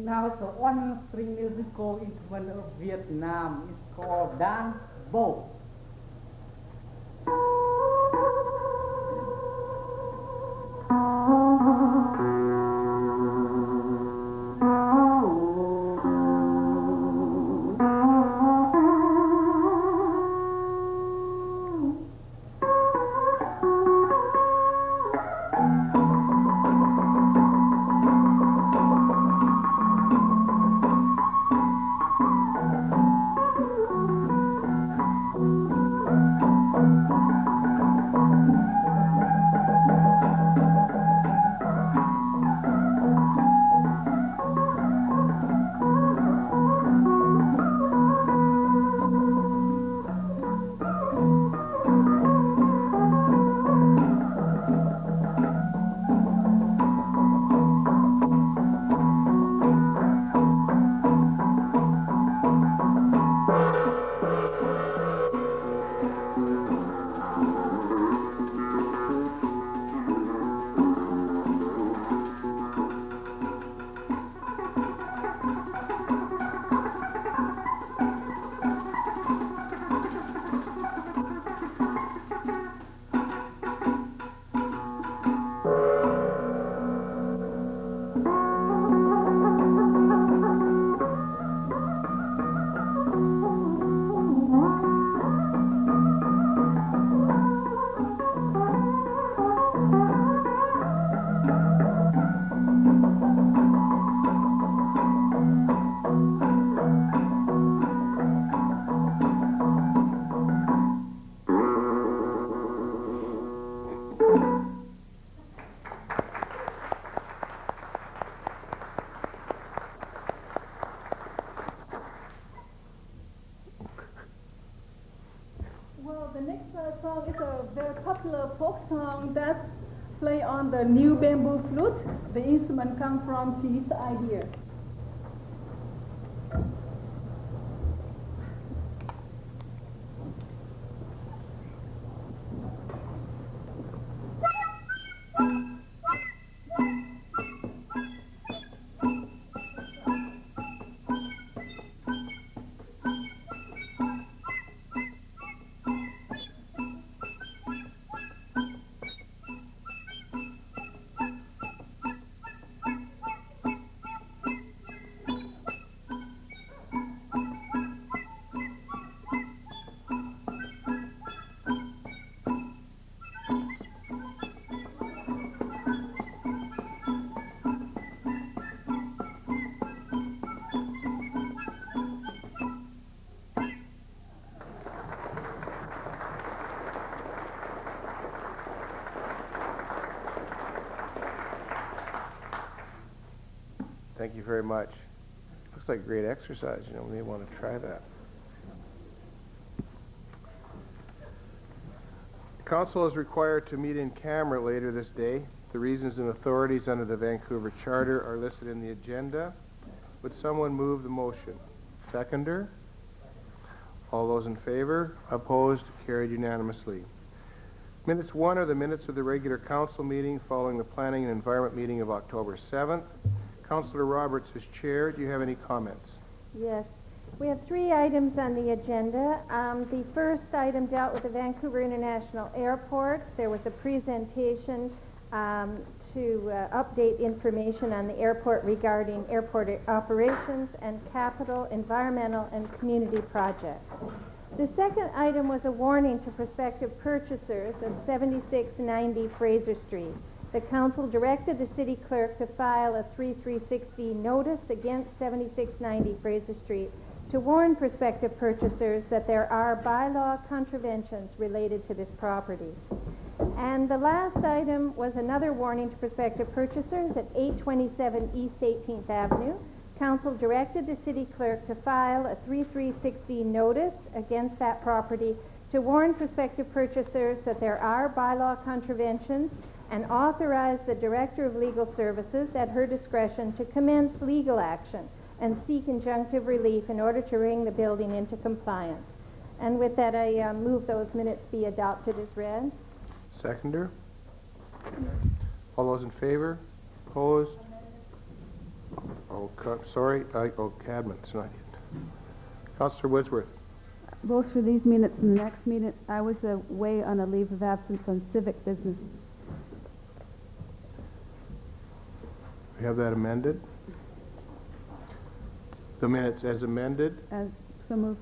Now it's a on-string musical instrument of Vietnam. It's called Dan Bo. Well, the next song is a very popular folk song that play on the new bamboo flute. The instrument comes from Chi's idea. Thank you very much. Looks like great exercise. You know, we may want to try that. Council is required to meet in camera later this day. The reasons and authorities under the Vancouver Charter are listed in the agenda. Would someone move the motion? Seconder? All those in favor? Opposed? Carried unanimously. Minutes 1 are the minutes of the regular council meeting following the Planning and Environment meeting of October 7th. Councillor Roberts is chair. Do you have any comments? Yes. We have 3 items on the agenda. The first item dealt with the Vancouver International Airport. There was a presentation to update information on the airport regarding airport operations and capital, environmental, and community projects. The second item was a warning to prospective purchasers of 7690 Fraser Street. The council directed the city clerk to file a 3360 notice against 7690 Fraser Street to warn prospective purchasers that there are bylaw contraventions related to this property. And the last item was another warning to prospective purchasers at 827 East 18th Avenue. Council directed the city clerk to file a 3360 notice against that property to warn prospective purchasers that there are bylaw contraventions and authorize the Director of Legal Services at her discretion to commence legal action and seek injunctive relief in order to bring the building into compliance. And with that, I move those minutes be adopted as read. Seconder? All those in favor? Opposed? Cadman, it's not yet. Councillor Wordsworth. Both for these minutes and the next minute, I was away on a leave of absence on civic business. We have that amended. The minutes as amended. As so moved.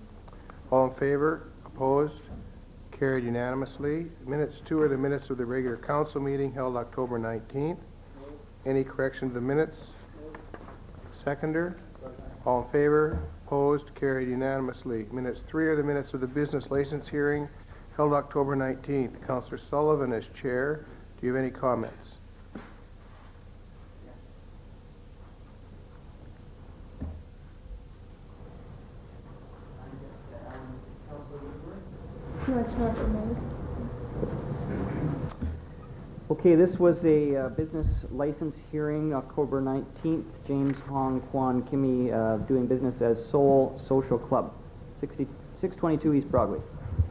All in favor? Opposed? Carried unanimously. Minutes 2 are the minutes of the regular council meeting held October 19th. Any correction to the minutes? Seconder? All in favor? Opposed? Carried unanimously. Minutes 3 are the minutes of the business license hearing held October 19th. Councillor Sullivan as chair. Do you have any comments? Okay, this was a business license hearing, October 19th. James Hong Kwan Kimmy doing business as Seoul Social Club, 622 East Broadway.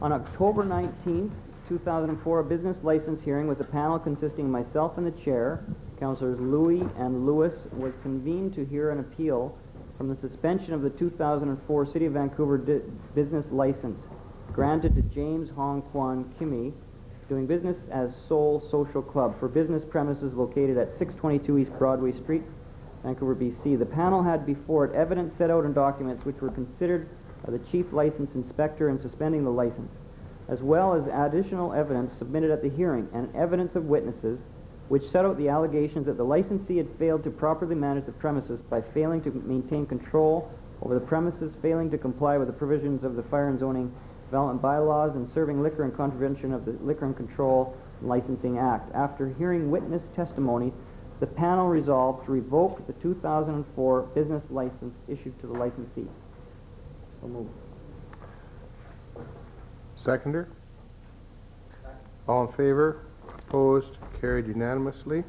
On October 19th, 2004, a business license hearing with a panel consisting of myself and the chair, Councillors Louis and Lewis, was convened to hear an appeal from the suspension of the 2004 City of Vancouver business license granted to James Hong Kwan Kimmy, doing business as Seoul Social Club for business premises located at 622 East Broadway Street, Vancouver, BC. The panel had before it evidence set out in documents which were considered by the Chief License Inspector in suspending the license, as well as additional evidence submitted at the hearing and evidence of witnesses which set out the allegations that the licensee had failed to properly manage the premises by failing to maintain control over the premises, failing to comply with the provisions of the Fire and Zoning Development bylaws, and serving liquor in contravention of the Liquor and Control Licensing Act. After hearing witness testimony, the panel resolved to revoke the 2004 business license issued to the licensee. So moved. Seconder? All in favor? Opposed? Carried unanimously.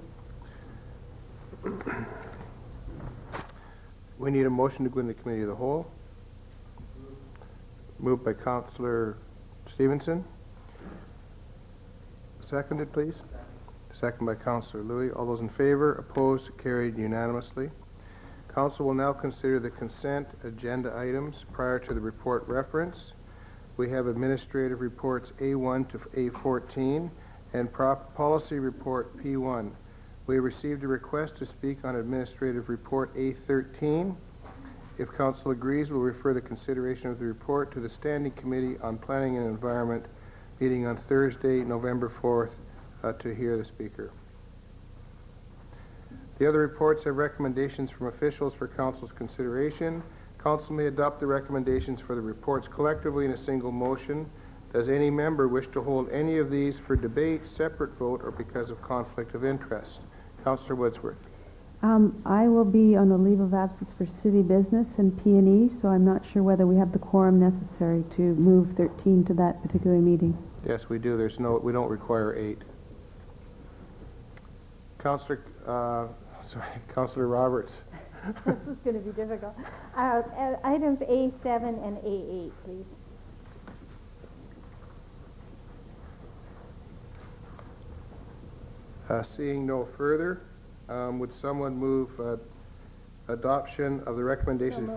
We need a motion to go into committee of the whole. Moved by Councillor Stevenson. Seconded, please. Second by Councillor Louis. All those in favor? Opposed? Carried unanimously. Council will now consider the consent agenda items prior to the report reference. We have administrative reports A1 to A14 and policy report P1. We received a request to speak on administrative report A13. If Council agrees, we'll refer the consideration of the report to the Standing Committee on Planning and Environment meeting on Thursday, November 4th, to hear the speaker. The other reports have recommendations from officials for Council's consideration. Council may adopt the recommendations for the reports collectively in a single motion. Does any member wish to hold any of these for debate, separate vote, or because of conflict of interest? Councillor Wordsworth. I will be on a leave of absence for city business and P&E, so I'm not sure whether we have the quorum necessary to move 13 to that particular meeting. Yes, we do. We don't require 8. Councillor Roberts. This is going to be difficult. Items A7 and A8, please. Seeing no further, would someone move adoption of the recommendations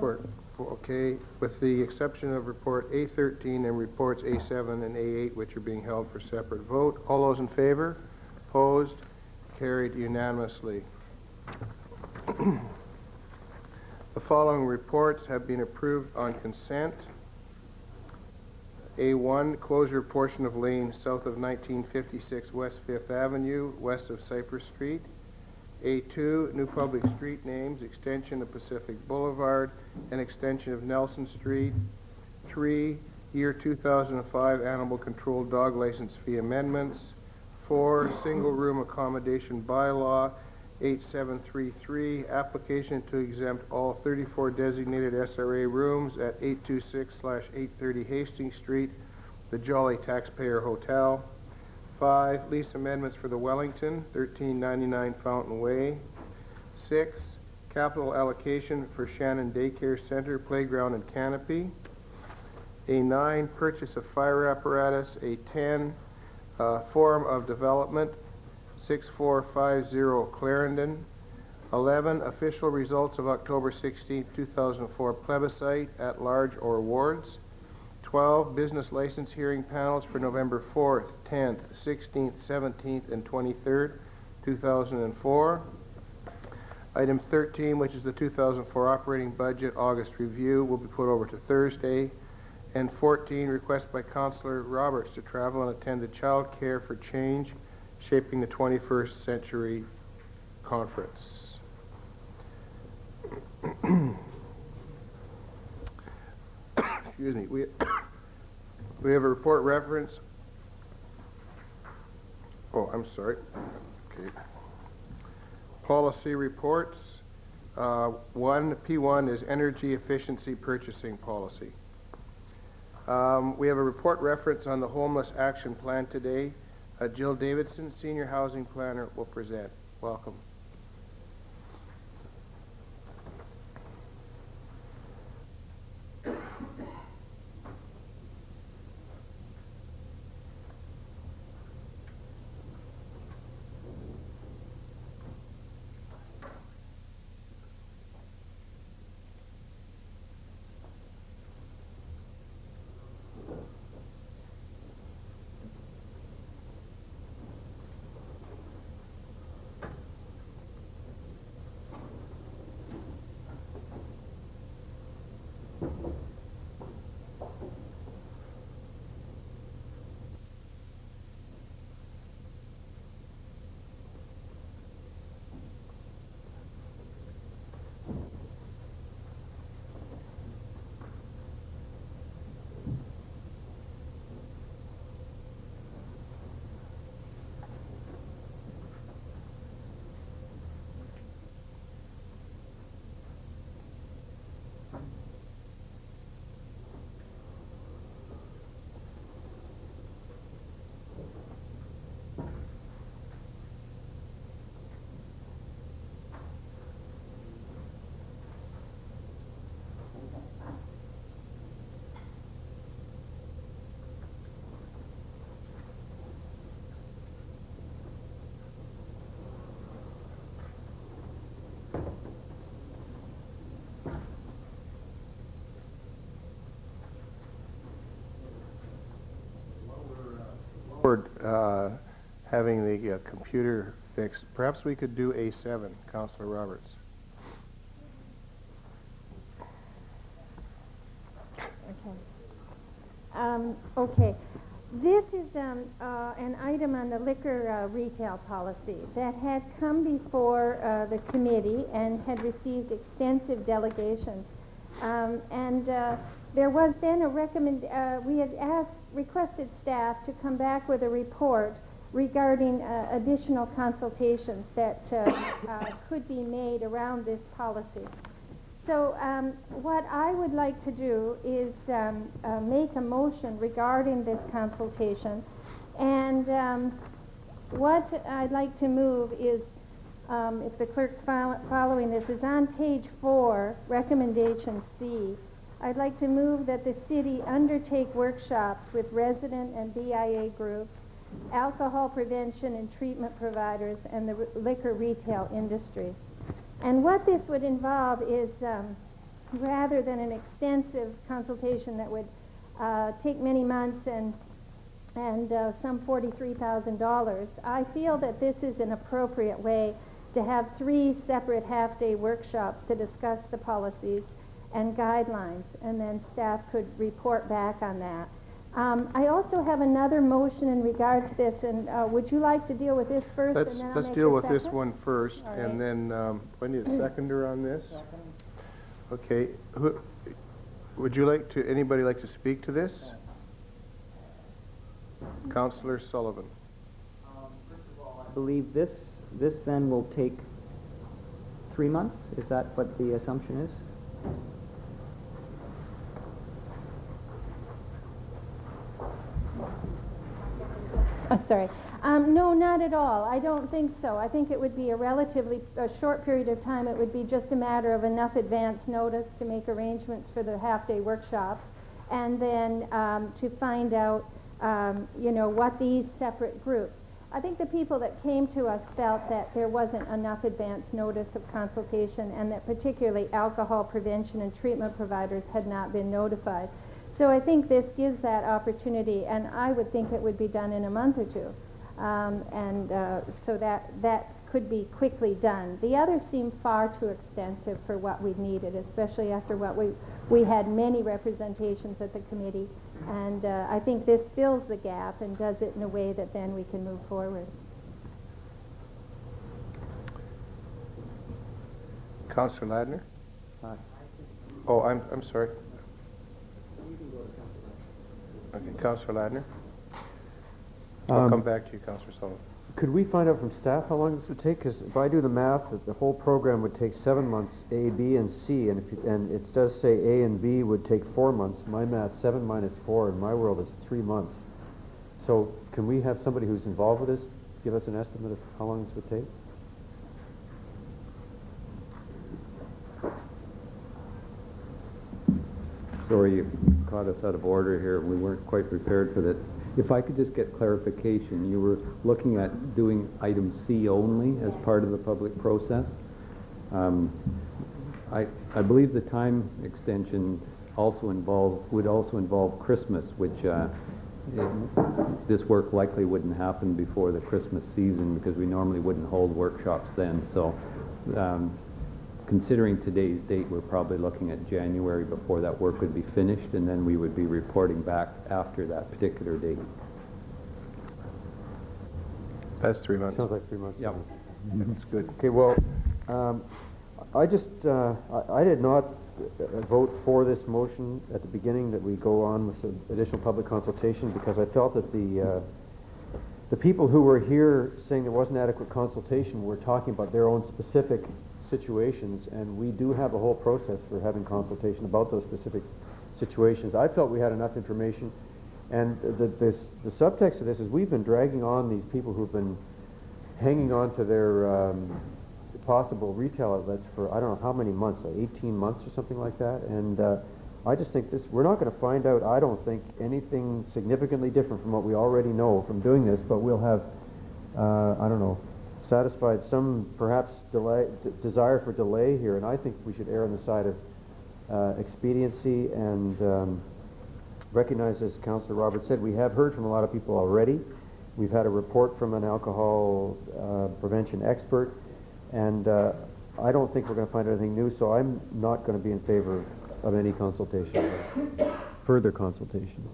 with the exception of report A13 and reports A7 and A8, which are being held for separate vote? All those in favor? Opposed? Carried unanimously. The following reports have been approved on consent. A1, closure portion of lane south of 1956 West 5th Avenue, west of Cypress Street. A2, new public street names, extension of Pacific Boulevard and extension of Nelson Street. 3, year 2005 animal control dog license fee amendments. 4, single room accommodation bylaw. 8733, application to exempt all 34 designated SRA rooms at 826/830 Hastings Street, the Jolly Taxpayer Hotel. 5, lease amendments for the Wellington, 1399 Fountain Way. 6, capital allocation for Shannon Daycare Center, playground and canopy. A9, purchase of fire apparatus. A10, form of development, 6450 Clarendon. 11, official results of October 16, 2004 plebiscite at large or awards. 12, business license hearing panels for November 4th, 10th, 16th, 17th, and 23rd, 2004. Item 13, which is the 2004 operating budget August review, will be put over to Thursday. And 14, request by Councillor Roberts to travel and attend the Child Care for Change Shaping the 21st Century Conference. Excuse me. We have a report reference. Oh, I'm sorry. Okay. Policy reports. P1 is energy efficiency purchasing policy. We have a report reference on the homeless action plan today. Jill Davidson, senior housing planner, will present. Welcome. Having the computer fixed, perhaps we could do A7, Councillor Roberts. Okay. This is an item on the liquor retail policy that had come before the committee and had received extensive delegation. There was then a we had requested staff to come back with a report regarding additional consultations that could be made around this policy. So what I would like to do is make a motion regarding this consultation, and what I'd like to move is, if the clerk's following this, is on page 4, recommendation C. I'd like to move that the city undertake workshops with resident and BIA groups, alcohol prevention and treatment providers, and the liquor retail industry. And what this would involve is, rather than an extensive consultation that would take many months and some $43,000, I feel that this is an appropriate way to have 3 separate half-day workshops to discuss the policies and guidelines, and then staff could report back on that. I also have another motion in regard to this, and would you like to deal with this first, and then I'll Let's make deal the with this second? one first, All right. and then I need a seconder on this. Okay. Would you like to? Anybody like to speak to this? Councillor Sullivan. First of all, I believe this then will take 3 months. Is that what the assumption is? Sorry. No, not at all. I don't think so. I think it would be a relatively short period of time. It would be just a matter of enough advance notice to make arrangements for the half-day workshops, and then to find out, what these separate groups. I think the people that came to us felt that there wasn't enough advance notice of consultation and that particularly alcohol prevention and treatment providers had not been notified. So I think this gives that opportunity, and I would think it would be done in a month or two. So that could be quickly done. The others seem far too extensive for what we needed, especially after what we had many representations at the committee. And I think this fills the gap and does it in a way that then we can move forward. Councillor Ladner? Aye. Oh, I'm sorry. Okay, Councillor Ladner? I'll come back to you, Councillor Sullivan. Could we find out from staff how long this would take? Because if I do the math, the whole program would take 7 months, A, B, and C, and it does say A and B would take 4 months. My math, 7 minus 4 in my world is 3 months. So can we have somebody who's involved with this give us an estimate of how long this would take? Sorry, you caught us out of order here. We weren't quite prepared for that. If I could just get clarification, you were looking at doing item C only as part of the public process. I believe the time extension would also involve Christmas, which this work likely wouldn't happen before the Christmas season because we normally wouldn't hold workshops then. So considering today's date, we're probably looking at January before that work would be finished, and then we would be reporting back after that particular date. That's 3 months. Sounds like 3 months. Yep. That's good. Okay, well, I did not vote for this motion at the beginning that we go on with some additional public consultation because I felt that the people who were here saying there wasn't adequate consultation were talking about their own specific situations, and we do have a whole process for having consultation about those specific situations. I felt we had enough information, and the subtext of this is we've been dragging on these people who've been hanging on to their possible retail outlets for I don't know how many months, like 18 months or something like that, and I just think we're not going to find out, I don't think, anything significantly different from what we already know from doing this, but we'll have, I don't know, satisfied some perhaps desire for delay here, and I think we should err on the side of expediency and recognize, as Councillor Roberts said, we have heard from a lot of people already. We've had a report from an alcohol prevention expert, and I don't think we're going to find anything new, so I'm not going to be in favor of any consultation, further consultation.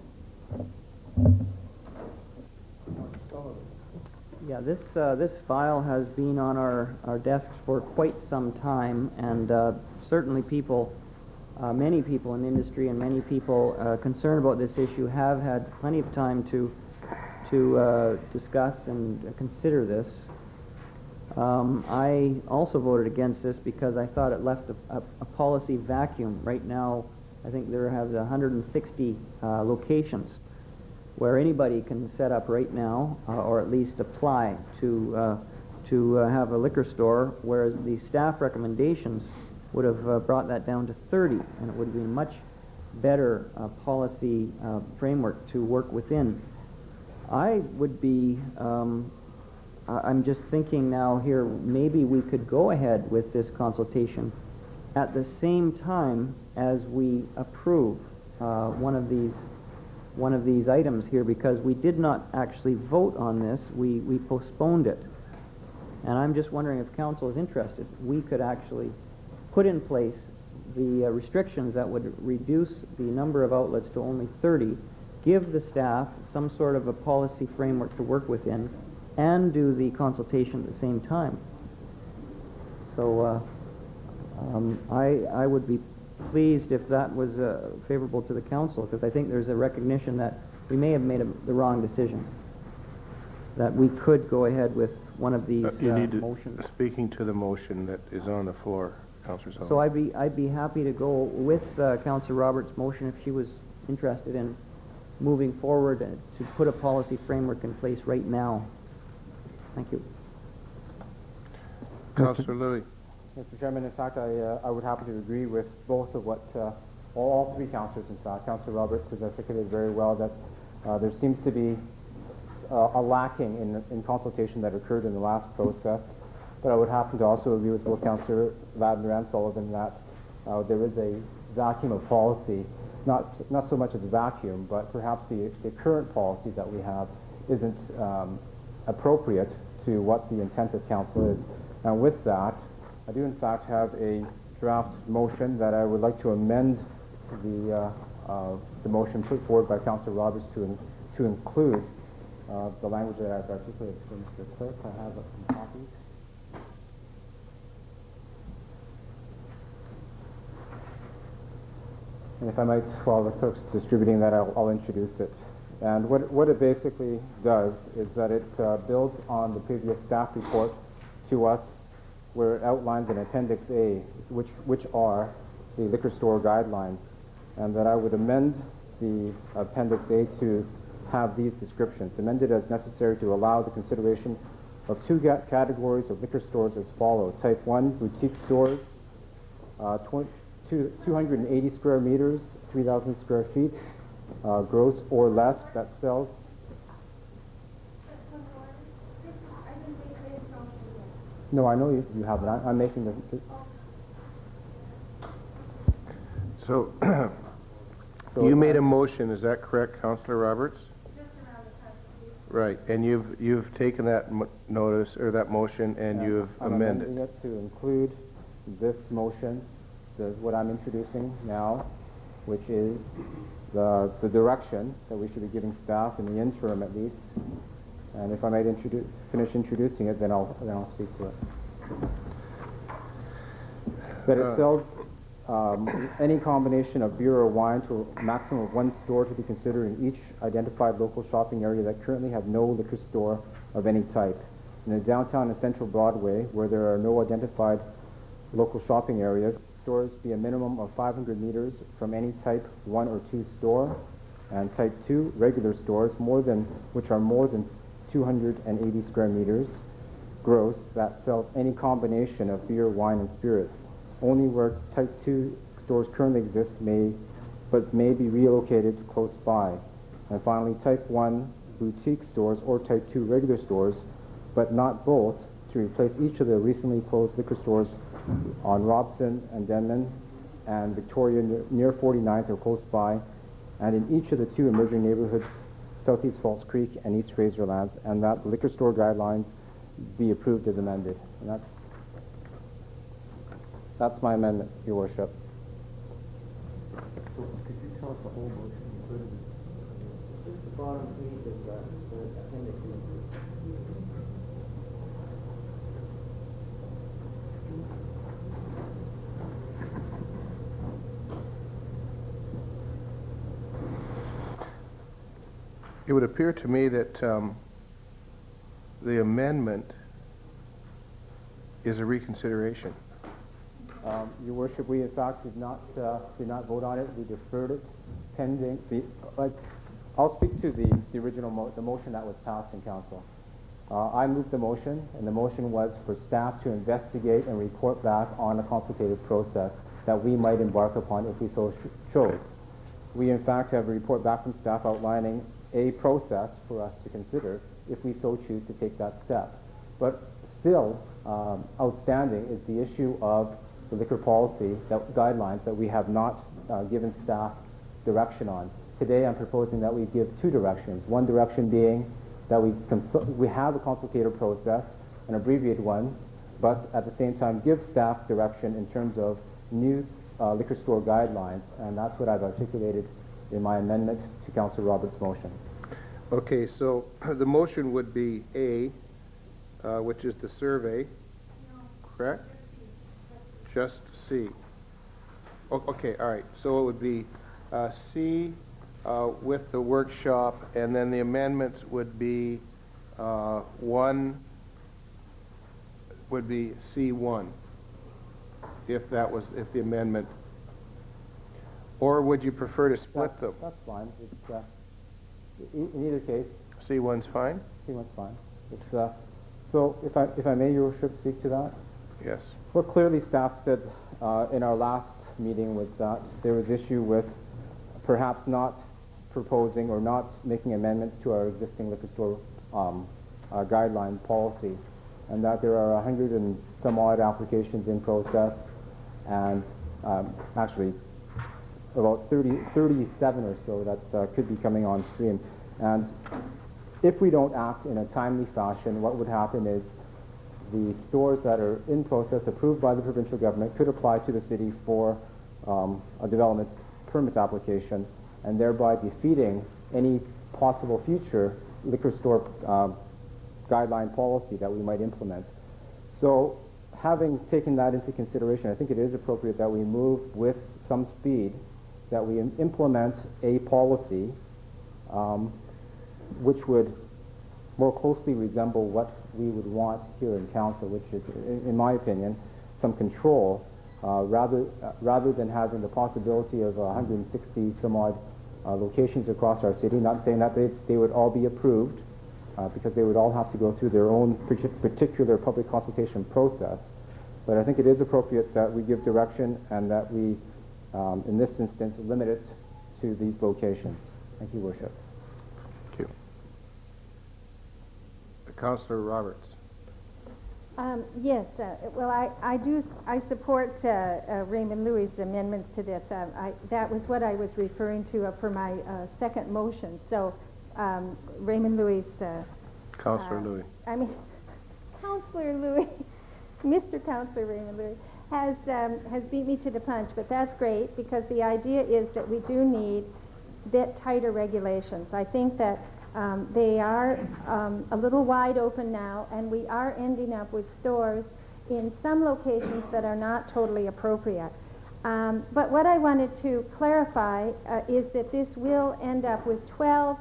Yeah, this file has been on our desks for quite some time, and certainly many people in the industry and many people concerned about this issue have had plenty of time to discuss and consider this. I also voted against this because I thought it left a policy vacuum. Right now, I think there have 160 locations where anybody can set up right now, or at least apply to have a liquor store, whereas the staff recommendations would have brought that down to 30, and it would be a much better policy framework to work within. I would be, I'm just thinking now here, maybe we could go ahead with this consultation at the same time as we approve one of these items here, because we did not actually vote on this, we postponed it. And I'm just wondering if council is interested, we could actually put in place the restrictions that would reduce the number of outlets to only 30, give the staff some sort of a policy framework to work within, and do the consultation at the same time. So I would be pleased if that was favorable to the council, because I think there's a recognition that we may have made the wrong decision, that we could go ahead with one of these motions. Speaking to the motion that is on the floor, Councillor Sullivan. So I'd be happy to go with Councillor Roberts' motion if she was interested in moving forward to put a policy framework in place right now. Thank you. Councillor Louis. Mr. Chairman, in fact, I would happen to agree with both of what all three councillors, in fact. Councillor Roberts has articulated very well that there seems to be a lacking in consultation that occurred in the last process. But I would happen to also agree with both Councillor Ladner and Sullivan that there is a vacuum of policy, not so much as a vacuum, but perhaps the current policy that we have isn't appropriate to what the intent of council is. And with that, I do in fact have a draft motion that I would like to amend the motion put forward by Councillor Roberts to include the language that I've articulated. So, Mr. Clerk, I have some copies. And if I might, while the clerk's distributing that, I'll introduce it. And what it basically does is that it builds on the previous staff report to us, where it outlines in Appendix A, which are the liquor store guidelines, and that I would amend the Appendix A to have these descriptions, amended as necessary to allow the consideration of two categories of liquor stores as follows. Type 1, boutique stores, 280 square meters, 3,000 square feet, gross or less, that sells. No, I know you have it. I'm making the... So, you made a motion, is that correct, Councillor Roberts? Right, and you've taken that notice, or that motion, and you've amended. I'm amending it to include this motion, what I'm introducing now, which is the direction that we should be giving staff in the interim at least. And if I might finish introducing it, then I'll speak to it. That it sells any combination of beer or wine to a maximum of one store to be considered in each identified local shopping area that currently have no liquor store of any type. In the downtown and central Broadway, where there are no identified local shopping areas, stores be a minimum of 500 meters from any type 1 or 2 store, and type 2 regular stores which are more than 280 square meters gross that sells any combination of beer, wine, and spirits. Only where type 2 stores currently exist may be relocated to close by. And finally, type 1 boutique stores or type 2 regular stores, but not both, to replace each of the recently closed liquor stores on Robson and Denman and Victoria near 49th or close by, and in each of the 2 emerging neighborhoods, Southeast Falls Creek and East Fraserlands, and that the liquor store guidelines be approved as amended. And that's my amendment, Your Worship. Could you tell us the whole motion included? Just the bottom page of the appendix. It would appear to me that the amendment is a reconsideration. Your Worship, we in fact did not vote on it. We deferred it pending the. I'll speak to the original the motion that was passed in council. I moved the motion, and the motion was for staff to investigate and report back on a consultative process that we might embark upon if we so chose. We in fact have a report back from staff outlining a process for us to consider if we so choose to take that step. But still outstanding is the issue of the liquor policy guidelines that we have not given staff direction on. Today I'm proposing that we give 2 directions. One direction being that we have a consultative process, an abbreviated one, but at the same time give staff direction in terms of new liquor store guidelines, and that's what I've articulated in my amendment to Councillor Roberts' motion. Okay, so the motion would be A, which is the survey, correct? Just C. Okay, all right. So it would be C with the workshop, and then the amendments would be 1 would be C1, if the amendment. Or would you prefer to split them? That's fine. In either case, C1's fine? C1's fine. So if I may, Your Worship, speak to that? Yes. Well, clearly staff said in our last meeting was that there was issue with perhaps not proposing or not making amendments to our existing liquor store guideline policy, and that there are 100 and some odd applications in process, and actually about 37 or so that could be coming on stream. And if we don't act in a timely fashion, what would happen is the stores that are in process approved by the provincial government could apply to the city for a development permit application, and thereby defeating any possible future liquor store guideline policy that we might implement. So having taken that into consideration, I think it is appropriate that we move with some speed, that we implement a policy which would more closely resemble what we would want here in council, which is, in my opinion, some control, rather than having the possibility of 160 some odd locations across our city. Not saying that they would all be approved, because they would all have to go through their own particular public consultation process. But I think it is appropriate that we give direction and that we, in this instance, limit it to these locations. Thank you, Worship. Thank you. Councillor Roberts. Yes, well, I support Raymond Louis' amendments to this. That was what I was referring to for my second motion. So Raymond Louis. Councillor Louis. Councillor Louis, Mr. Councillor Raymond Louis has beat me to the punch, but that's great because the idea is that we do need a bit tighter regulations. I think that they are a little wide open now, and we are ending up with stores in some locations that are not totally appropriate. But what I wanted to clarify is that this will end up with 12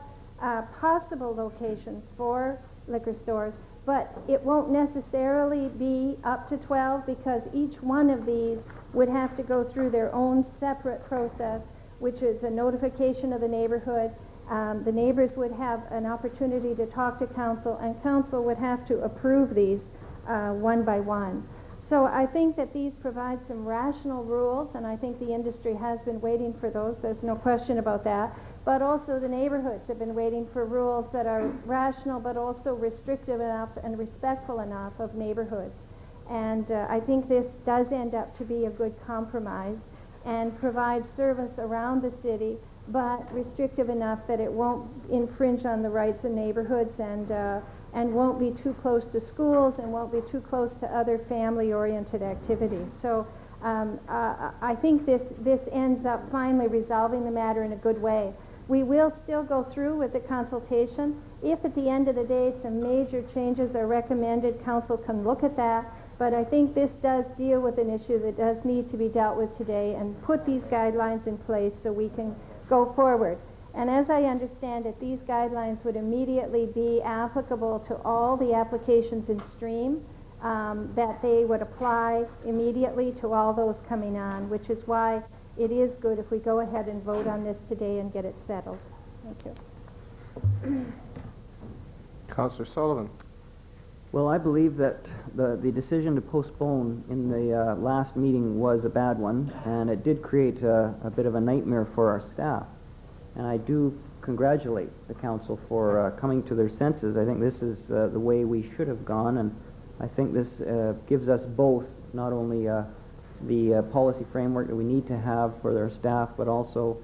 possible locations for liquor stores, but it won't necessarily be up to 12 because each one of these would have to go through their own separate process, which is a notification of the neighborhood. The neighbors would have an opportunity to talk to council, and council would have to approve these one by one. So I think that these provide some rational rules, and I think the industry has been waiting for those. There's no question about that. But also the neighborhoods have been waiting for rules that are rational but also restrictive enough and respectful enough of neighborhoods. And I think this does end up to be a good compromise and provide service around the city, but restrictive enough that it won't infringe on the rights of neighborhoods and won't be too close to schools and won't be too close to other family-oriented activities. So I think this ends up finally resolving the matter in a good way. We will still go through with the consultation. If at the end of the day some major changes are recommended, council can look at that. But I think this does deal with an issue that does need to be dealt with today and put these guidelines in place so we can go forward. And as I understand it, these guidelines would immediately be applicable to all the applications in stream, that they would apply immediately to all those coming on, which is why it is good if we go ahead and vote on this today and get it settled. Thank you. Councillor Sullivan. Well, I believe that the decision to postpone in the last meeting was a bad one, and it did create a bit of a nightmare for our staff. And I do congratulate the council for coming to their senses. I think this is the way we should have gone, and I think this gives us both not only the policy framework that we need to have for their staff, but also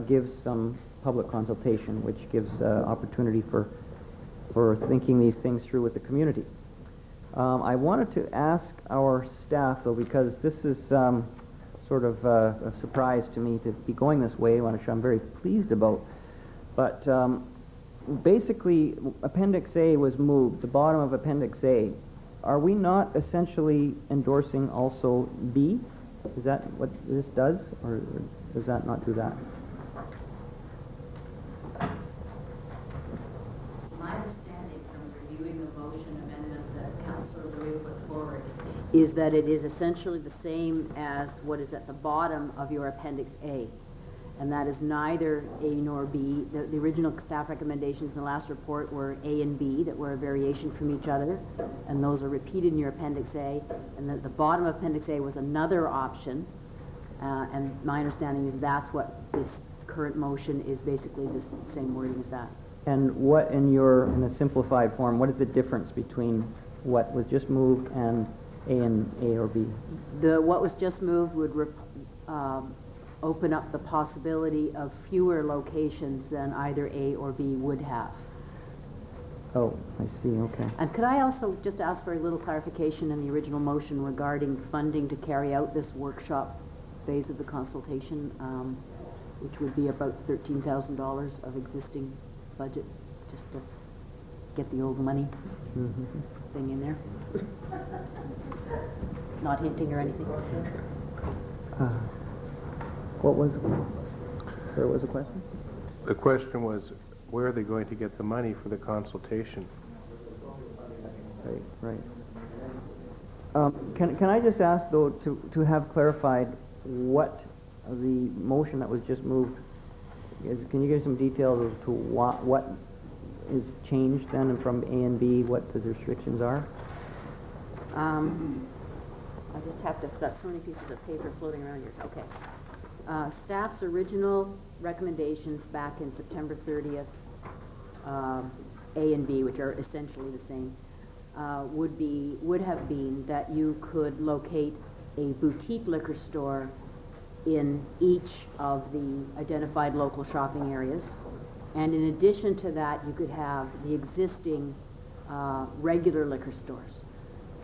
gives some public consultation, which gives opportunity for thinking these things through with the community. I wanted to ask our staff, though, because this is sort of a surprise to me to be going this way, which I'm very pleased about. But basically, Appendix A was moved, the bottom of Appendix A. Are we not essentially endorsing also B? Is that what this does, or does that not do that? My understanding from reviewing the motion amendment that Councillor Louis put forward is that it is essentially the same as what is at the bottom of your Appendix A. And that is neither A nor B. The original staff recommendations in the last report were A and B that were a variation from each other, and those are repeated in your Appendix A. And at the bottom of Appendix A was another option, and my understanding is that's what this current motion is basically the same wording as that. And what, in a simplified form, what is the difference between what was just moved and A or B? What was just moved would open up the possibility of fewer locations than either A or B would have. Oh, I see, okay. And could I also just ask for a little clarification in the original motion regarding funding to carry out this workshop phase of the consultation, which would be about $13,000 of existing budget, just to get the old money thing in there? Not hinting or anything? What was, sir, what was the question? The question was, where are they going to get the money for the consultation? Right. Can I just ask, though, to have clarified what the motion that was just moved is? Can you give some details as to what is changed then, and from A and B, what the restrictions are? I just have to, I've got so many pieces of paper floating around here. Okay. Staff's original recommendations back in September 30th, A and B, which are essentially the same, would have been that you could locate a boutique liquor store in each of the identified local shopping areas. And in addition to that, you could have the existing regular liquor stores.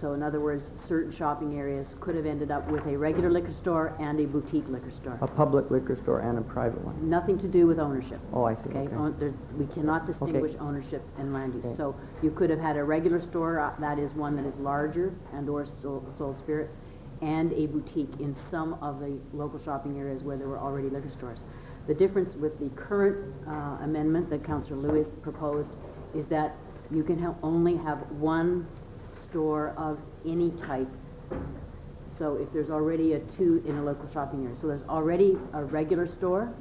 So in other words, certain shopping areas could have ended up with a regular liquor store and a boutique liquor store. A public liquor store and a private one? Nothing to do with ownership. Oh, I see. Okay? Okay. We cannot distinguish ownership and land use. Okay. So you could have had a regular store, that is one that is larger and or sold spirits, and a boutique in some of the local shopping areas where there were already liquor stores. The difference with the current amendment that Councillor Lewis proposed is that you can only have one store of any type. So if there's already a two in a local shopping area, so there's already a regular store,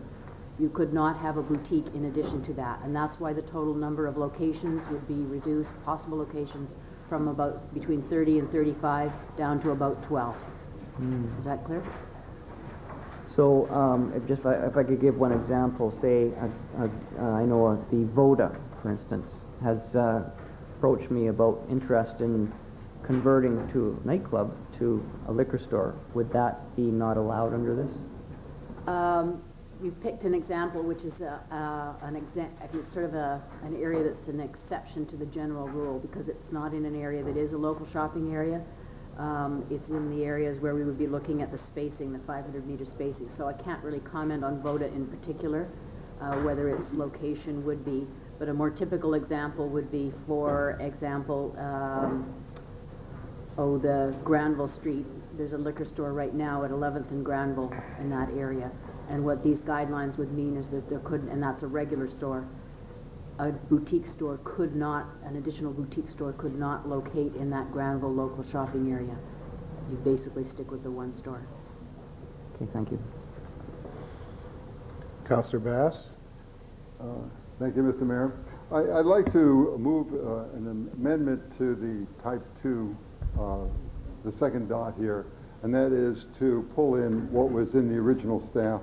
you could not have a boutique in addition to that. And that's why the total number of locations would be reduced, possible locations, from about between 30 and 35 down to about 12. Is that clear? So if I could give one example, say, I know the Voda, for instance, has approached me about interest in converting to a nightclub to a liquor store. Would that be not allowed under this? You've picked an example which is sort of an area that's an exception to the general rule, because it's not in an area that is a local shopping area. It's in the areas where we would be looking at the spacing, the 500-meter spacing. So I can't really comment on Voda in particular, whether its location would be. But a more typical example would be, for example, the Granville Street. There's a liquor store right now at 11th and Granville in that area. And what these guidelines would mean is that there couldn't, and that's a regular store, a boutique store could not, an additional boutique store could not locate in that Granville local shopping area. You basically stick with the one store. Okay, thank you. Councillor Bass? Thank you, Mr. Mayor. I'd like to move an amendment to the type 2, the second dot here, and that is to pull in what was in the original staff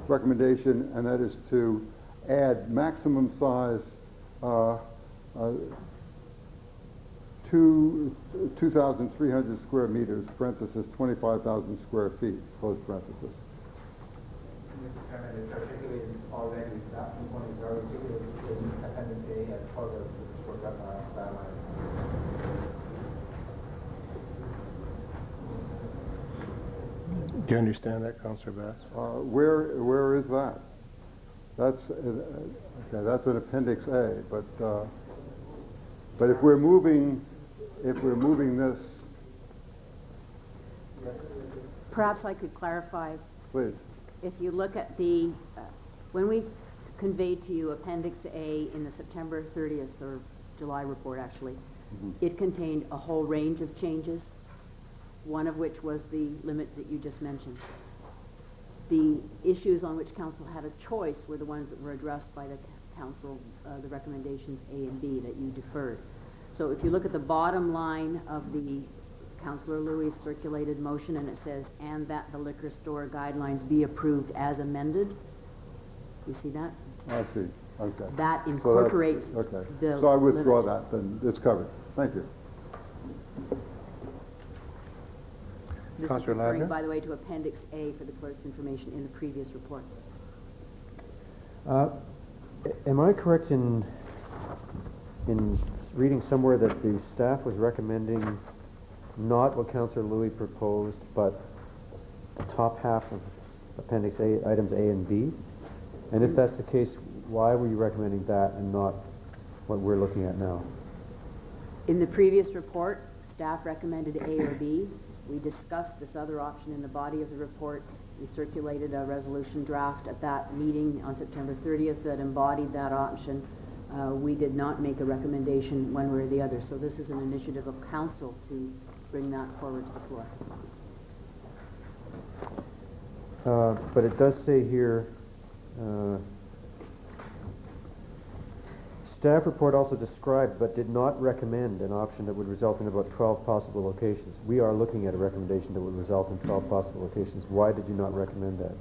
recommendation, and that is to add maximum size 2,300 square meters, parenthesis 25,000 square feet, close parenthesis. Mr. Chairman, it's articulated already, that component is articulated in Appendix A as part of the short guidelines. Do you understand that, Councillor Bass? Where is that? That's okay. That's in Appendix A. But if we're moving this, Perhaps I could clarify. please. If you look at the, when we conveyed to you Appendix A in the September 30th or July report, actually, it contained a whole range of changes, one of which was the limit that you just mentioned. The issues on which Council had a choice were the ones that were addressed by the Council, the recommendations A and B that you deferred. So if you look at the bottom line of the Councillor Louis circulated motion, and it says, and that the liquor store guidelines be approved as amended. You see that? I see. Okay. That So incorporates okay. the So I withdraw limits. that, then it's covered. Thank you. This is Councillor referring, Ladner? by the way, to Appendix A for the clerk's information in the previous report. Am I correct in reading somewhere that the staff was recommending not what Councillor Louis proposed, but the top half of Appendix A, items A and B? And if that's the case, why were you recommending that and not what we're looking at now? In the previous report, staff recommended A or B. We discussed this other option in the body of the report. We circulated a resolution draft at that meeting on September 30th that embodied that option. We did not make a recommendation one way or the other, so this is an initiative of council to bring that forward to the floor. But it does say here, staff report also described but did not recommend an option that would result in about 12 possible locations. We are looking at a recommendation that would result in 12 possible locations. Why did you not recommend that?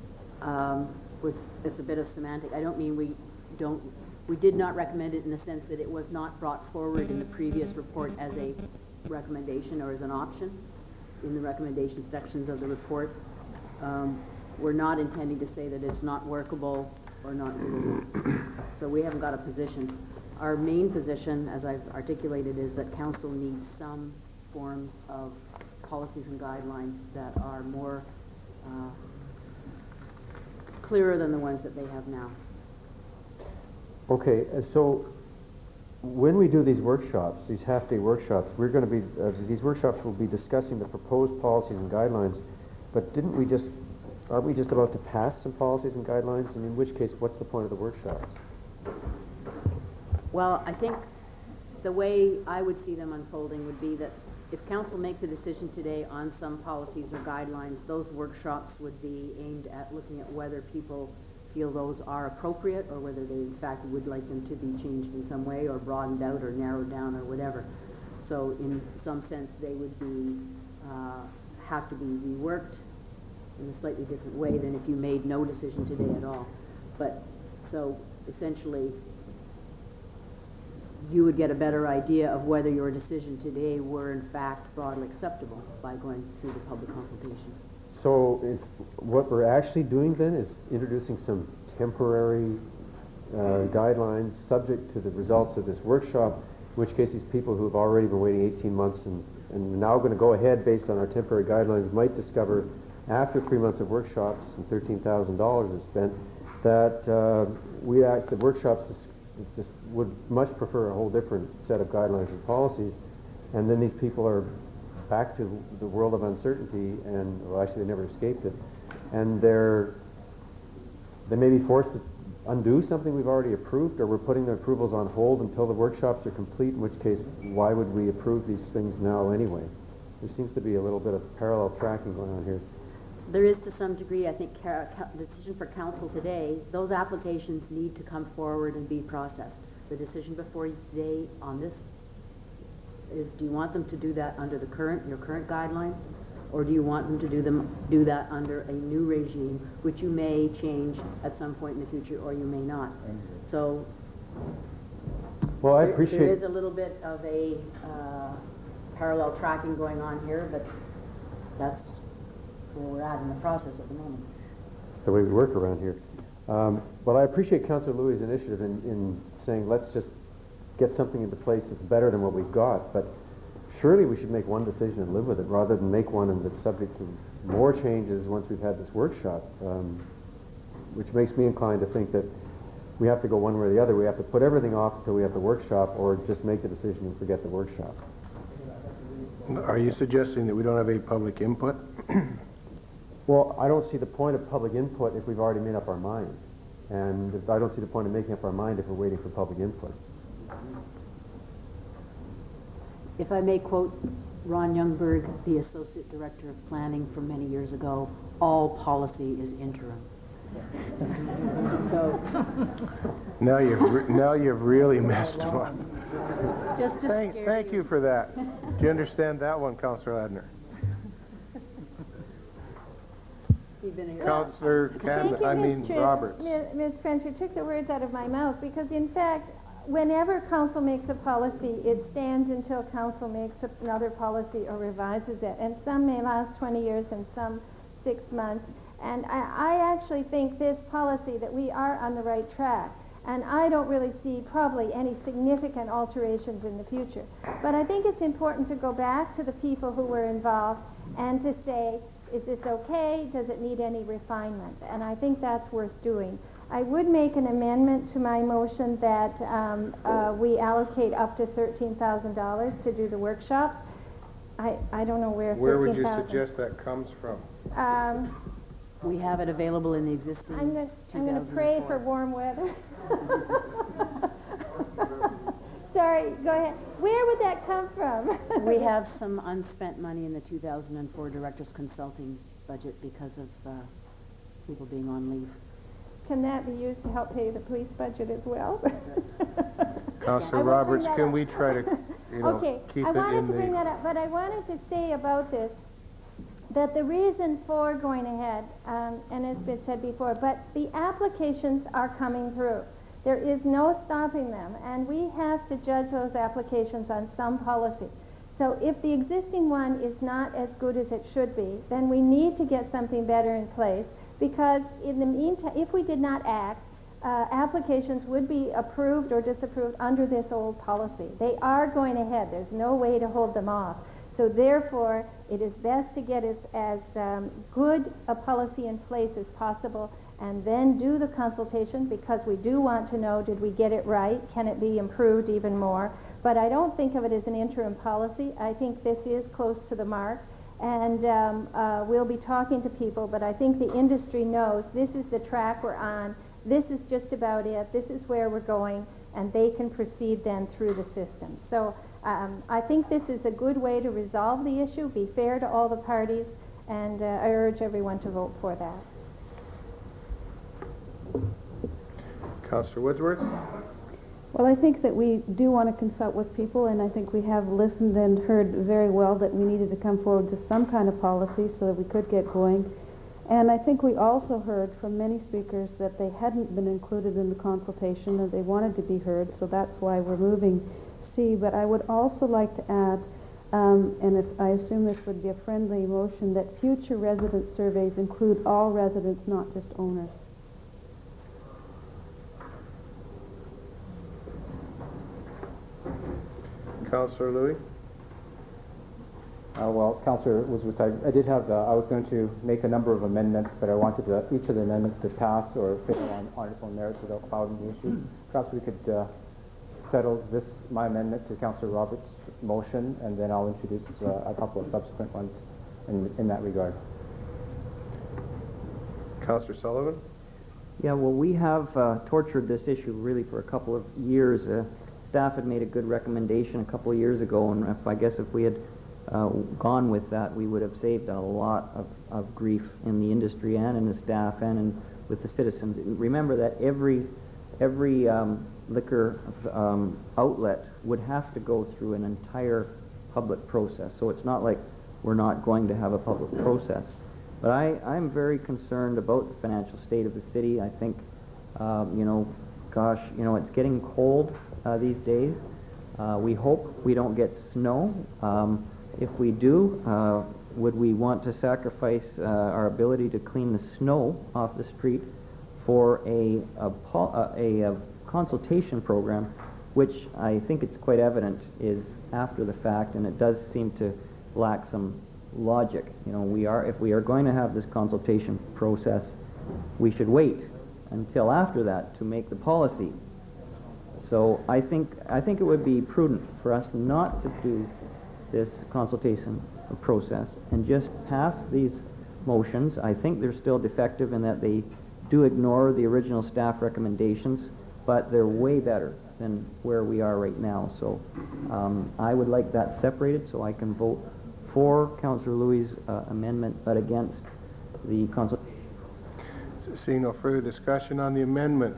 It's a bit of semantic. I don't mean we did not recommend it in the sense that it was not brought forward in the previous report as a recommendation or as an option in the recommendation sections of the report. We're not intending to say that it's not workable or not doable. So we haven't got a position. Our main position, as I've articulated, is that council needs some forms of policies and guidelines that are more clearer than the ones that they have now. Okay, so when we do these workshops, these half-day workshops, we're going to be, these workshops will be discussing the proposed policies and guidelines, but aren't we just about to pass some policies and guidelines? And in which case, what's the point of the workshops? Well, I think the way I would see them unfolding would be that if council makes a decision today on some policies or guidelines, those workshops would be aimed at looking at whether people feel those are appropriate or whether they in fact would like them to be changed in some way or broadened out or narrowed down or whatever. So in some sense they would be have to be reworked in a slightly different way than if you made no decision today at all. But so essentially you would get a better idea of whether your decision today were in fact broadly acceptable by going through the public consultation. So what we're actually doing then is introducing some temporary guidelines subject to the results of this workshop, in which case these people who have already been waiting 18 months and now going to go ahead based on our temporary guidelines might discover after 3 months of workshops and $13,000 is spent that the workshops just would much prefer a whole different set of guidelines and policies, and then these people are back to the world of uncertainty, and well, actually they never escaped it, and they may be forced to undo something we've already approved, or we're putting the approvals on hold until the workshops are complete, in which case why would we approve these things now anyway? There seems to be a little bit of parallel tracking going on here. There is to some degree, I think, the decision for council today, those applications need to come forward and be processed. The decision before you today on this is, do you want them to do that under your current guidelines, or do you want them to do that under a new regime, which you may change at some point in the future, or you may not. So, well, I there appreciate is a little bit of a parallel tracking going on here, but that's where we're at in the process at the moment. the way we work around here. Well, I appreciate Councillor Louis' initiative in saying let's just get something into place that's better than what we've got, but surely we should make one decision and live with it rather than make one that's subject to more changes once we've had this workshop, which makes me inclined to think that we have to go one way or the other. We have to put everything off until we have the workshop, or just make the decision and forget the workshop. Are you suggesting that we don't have any public input? Well, I don't see the point of public input if we've already made up our mind. And I don't see the point of making up our mind if we're waiting for public input. If I may quote Ron Youngberg, the Associate Director of Planning from many years ago, all policy is interim. So Now you've really messed them up. just to scare Thank you for that. Do you understand that one, Councillor Ladner? He'd been here. Councillor Thank you, Ms. Roberts. Ms. French, you took the words out of my mouth, because in fact, whenever council makes a policy, it stands until council makes another policy or revises it. And some may last 20 years and some 6 months. And I actually think this policy that we are on the right track. And I don't really see probably any significant alterations in the future. But I think it's important to go back to the people who were involved and to say, is this okay? Does it need any refinement? And I think that's worth doing. I would make an amendment to my motion that we allocate up to $13,000 to do the workshops. I don't know where Where would you 13,000. suggest that comes from? We have it available in the existing I'm going to pray for warm weather. Sorry, go ahead. Where would that come from? We have some unspent money in the 2004 Director's Consulting budget because of people being on leave. Can that be used to help pay the police budget as well? Councillor Roberts, can we try to, Okay, keep I it wanted in to bring the... that up, but I wanted to say about this that the reason for going ahead, and it's been said before, but the applications are coming through. There is no stopping them, and we have to judge those applications on some policy. So if the existing one is not as good as it should be, then we need to get something better in place, because in the meantime, if we did not act, applications would be approved or disapproved under this old policy. They are going ahead. There's no way to hold them off. So therefore, it is best to get as good a policy in place as possible, and then do the consultation, because we do want to know, did we get it right? Can it be improved even more? But I don't think of it as an interim policy. I think this is close to the mark, and we'll be talking to people, but I think the industry knows this is the track we're on. This is just about it. This is where we're going, and they can proceed then through the system. So I think this is a good way to resolve the issue, be fair to all the parties, and I urge everyone to vote for that. Councillor Woodsworth? Well, I think that we do want to consult with people, and I think we have listened and heard very well that we needed to come forward to some kind of policy so that we could get going. And I think we also heard from many speakers that they hadn't been included in the consultation and they wanted to be heard, so that's why we're moving C. But I would also like to add, and if I assume this would be a friendly motion, that future resident surveys include all residents, not just owners. Councillor Louis? Well, Councillor Woodsworth, I did have, I was going to make a number of amendments, but I wanted each of the amendments to pass or fail on its own merits without clouding the issue. Perhaps we could settle my amendment to Councillor Roberts' motion, and then I'll introduce a couple of subsequent ones in that regard. Councillor Sullivan? Yeah, well, we have tortured this issue really for a couple of years. Staff had made a good recommendation a couple of years ago, and I guess if we had gone with that, we would have saved a lot of grief in the industry and in the staff and with the citizens. Remember that every liquor outlet would have to go through an entire public process. So it's not like we're not going to have a public process. But I'm very concerned about the financial state of the city. I think, it's getting cold these days. We hope we don't get snow. If we do, would we want to sacrifice our ability to clean the snow off the street for a consultation program, which I think it's quite evident is after the fact, and it does seem to lack some logic. If we are going to have this consultation process, we should wait until after that to make the policy. So I think it would be prudent for us not to do this consultation process and just pass these motions. I think they're still defective in that they do ignore the original staff recommendations, but they're way better than where we are right now. So I would like that separated so I can vote for Councillor Louis' amendment, but against the consultation. Seeing no further discussion on the amendment.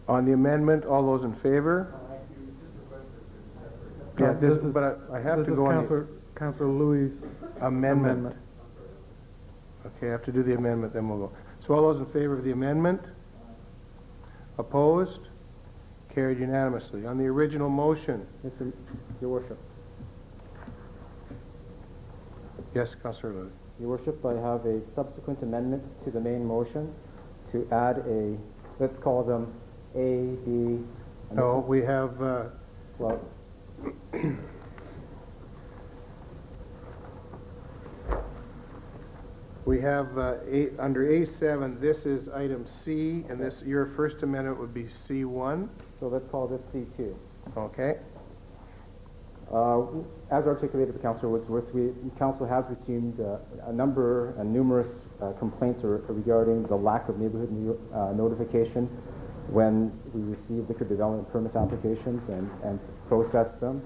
On the amendment, all those in favor? Yeah, but I have to go on the Councillor Louis' amendment. Okay, I have to do the amendment, then we'll go. So all those in favor of the amendment? Opposed? Carried unanimously. On the original motion? Your Worship. Yes, Councillor Lewis. Your Worship, I have a subsequent amendment to the main motion to add a, let's call them A, B. No, we have, Well, under A7, this is item C, and this, your first amendment would be C1. so let's call this C2. Okay. As articulated by Councillor Woodsworth, Council has received numerous complaints regarding the lack of neighborhood notification when we receive liquor development permit applications and process them.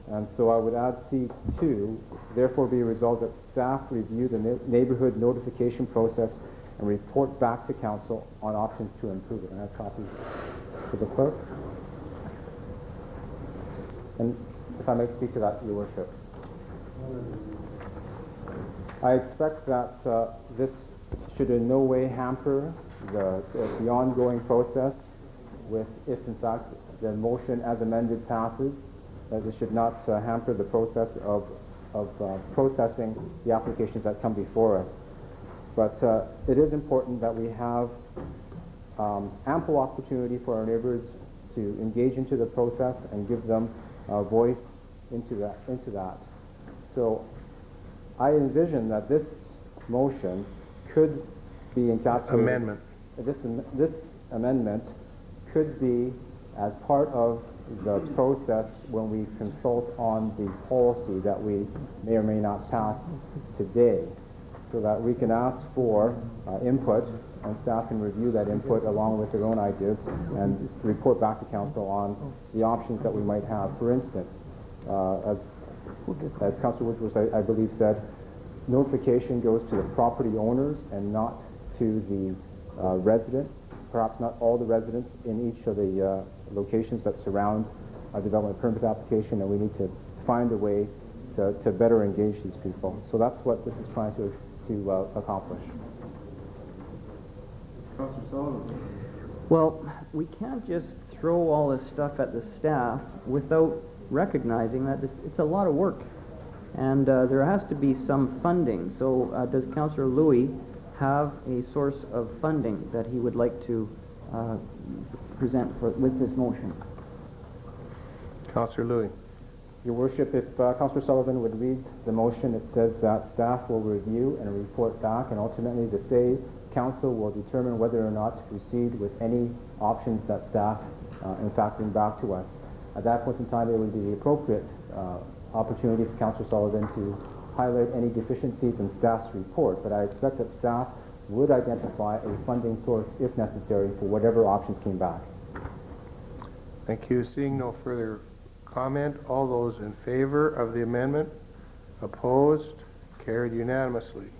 And so I would add C2, therefore be resolved that staff review the neighborhood notification process and report back to Council on options to improve it. And I have copies for the clerk. And if I may speak to that, Your Worship. I expect that this should in no way hamper the ongoing process with, if in fact the motion as amended passes, that it should not hamper the process of processing the applications that come before us. But it is important that we have ample opportunity for our neighbors to engage into the process and give them a voice into that. So I envision that this motion could be encapsulated. Amendment. This amendment could be as part of the process when we consult on the policy that we may or may not pass today, so that we can ask for input and staff can review that input along with their own ideas and report back to Council on the options that we might have. For instance, as Councillor Woodsworth, I believe, said, notification goes to the property owners and not to the residents, perhaps not all the residents in each of the locations that surround a development permit application, and we need to find a way to better engage these people. So that's what this is trying to accomplish. Councillor Sullivan. Well, we can't just throw all this stuff at the staff without recognizing that it's a lot of work, and there has to be some funding. So does Councillor Louis have a source of funding that he would like to present with this motion? Councillor Louis. Your Worship, if Councillor Sullivan would read the motion, it says that staff will review and report back, and ultimately to say Council will determine whether or not to proceed with any options that staff in fact bring back to us. At that point in time, it would be the appropriate opportunity for Councillor Sullivan to highlight any deficiencies in staff's report, but I expect that staff would identify a funding source if necessary for whatever options came back. Thank you. Seeing no further comment, all those in favor of the amendment? Opposed? Carried unanimously.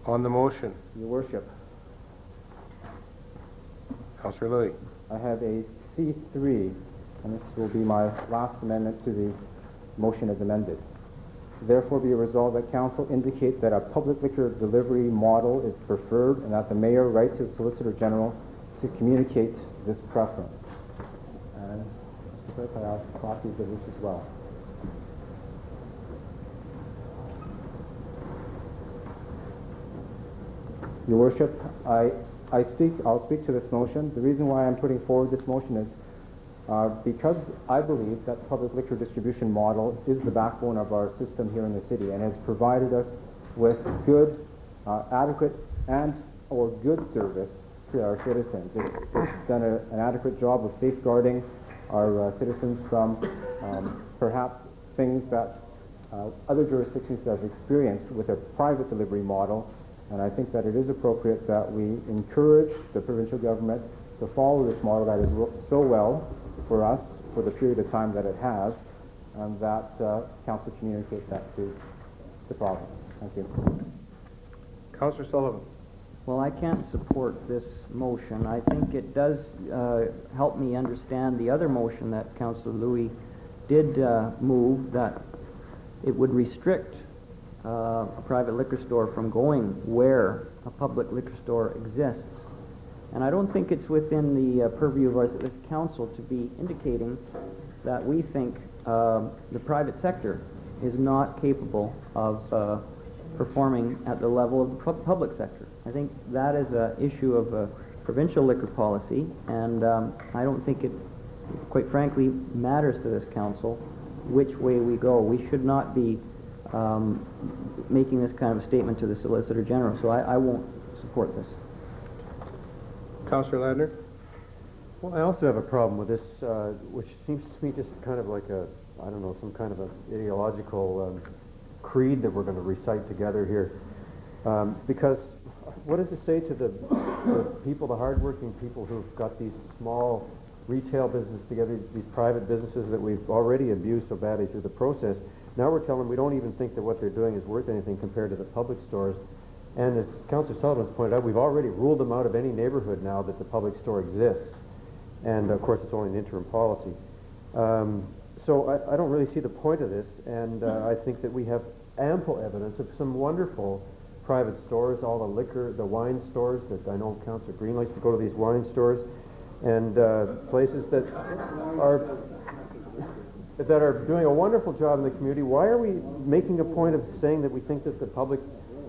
On the motion. Your Worship, Councillor Louis. I have a C3, and this will be my last amendment to the motion as amended. Therefore be resolved that Council indicate that a public liquor delivery model is preferred and that the Mayor write to the Solicitor General to communicate this preference. And Mr. Clerk, I have copies of this as well. Your Worship, I'll speak to this motion. The reason why I'm putting forward this motion is because I believe that public liquor distribution model is the backbone of our system here in the city and has provided us with good, adequate, or good service to our citizens. It's done an adequate job of safeguarding our citizens from perhaps things that other jurisdictions have experienced with a private delivery model. And I think that it is appropriate that we encourage the provincial government to follow this model that has worked so well for us for the period of time that it has, and that Council communicate that to the province. Thank you. Councillor Sullivan. Well, I can't support this motion. I think it does help me understand the other motion that Councillor Louis did move, that it would restrict a private liquor store from going where a public liquor store exists. And I don't think it's within the purview of us, this council, to be indicating that we think the private sector is not capable of performing at the level of the public sector. I think that is an issue of provincial liquor policy, and I don't think it, quite frankly, matters to this council which way we go. We should not be making this kind of a statement to the Solicitor General, so I won't support this. Councillor Ladner? Well, I also have a problem with this, which seems to me just kind of like a, I don't know, some kind of an ideological creed that we're going to recite together here. Because what does it say to the people, the hardworking people who've got these small retail businesses together, these private businesses that we've already abused so badly through the process? Now we're telling them we don't even think that what they're doing is worth anything compared to the public stores. And as Councillor Sullivan's pointed out, we've already ruled them out of any neighborhood now that the public store exists. And of course, it's only an interim policy. So I don't really see the point of this, and I think that we have ample evidence of some wonderful private stores, all the liquor, the wine stores that I know Councillor Green likes to go to these wine stores, and places that are doing a wonderful job in the community. Why are we making a point of saying that we think that the public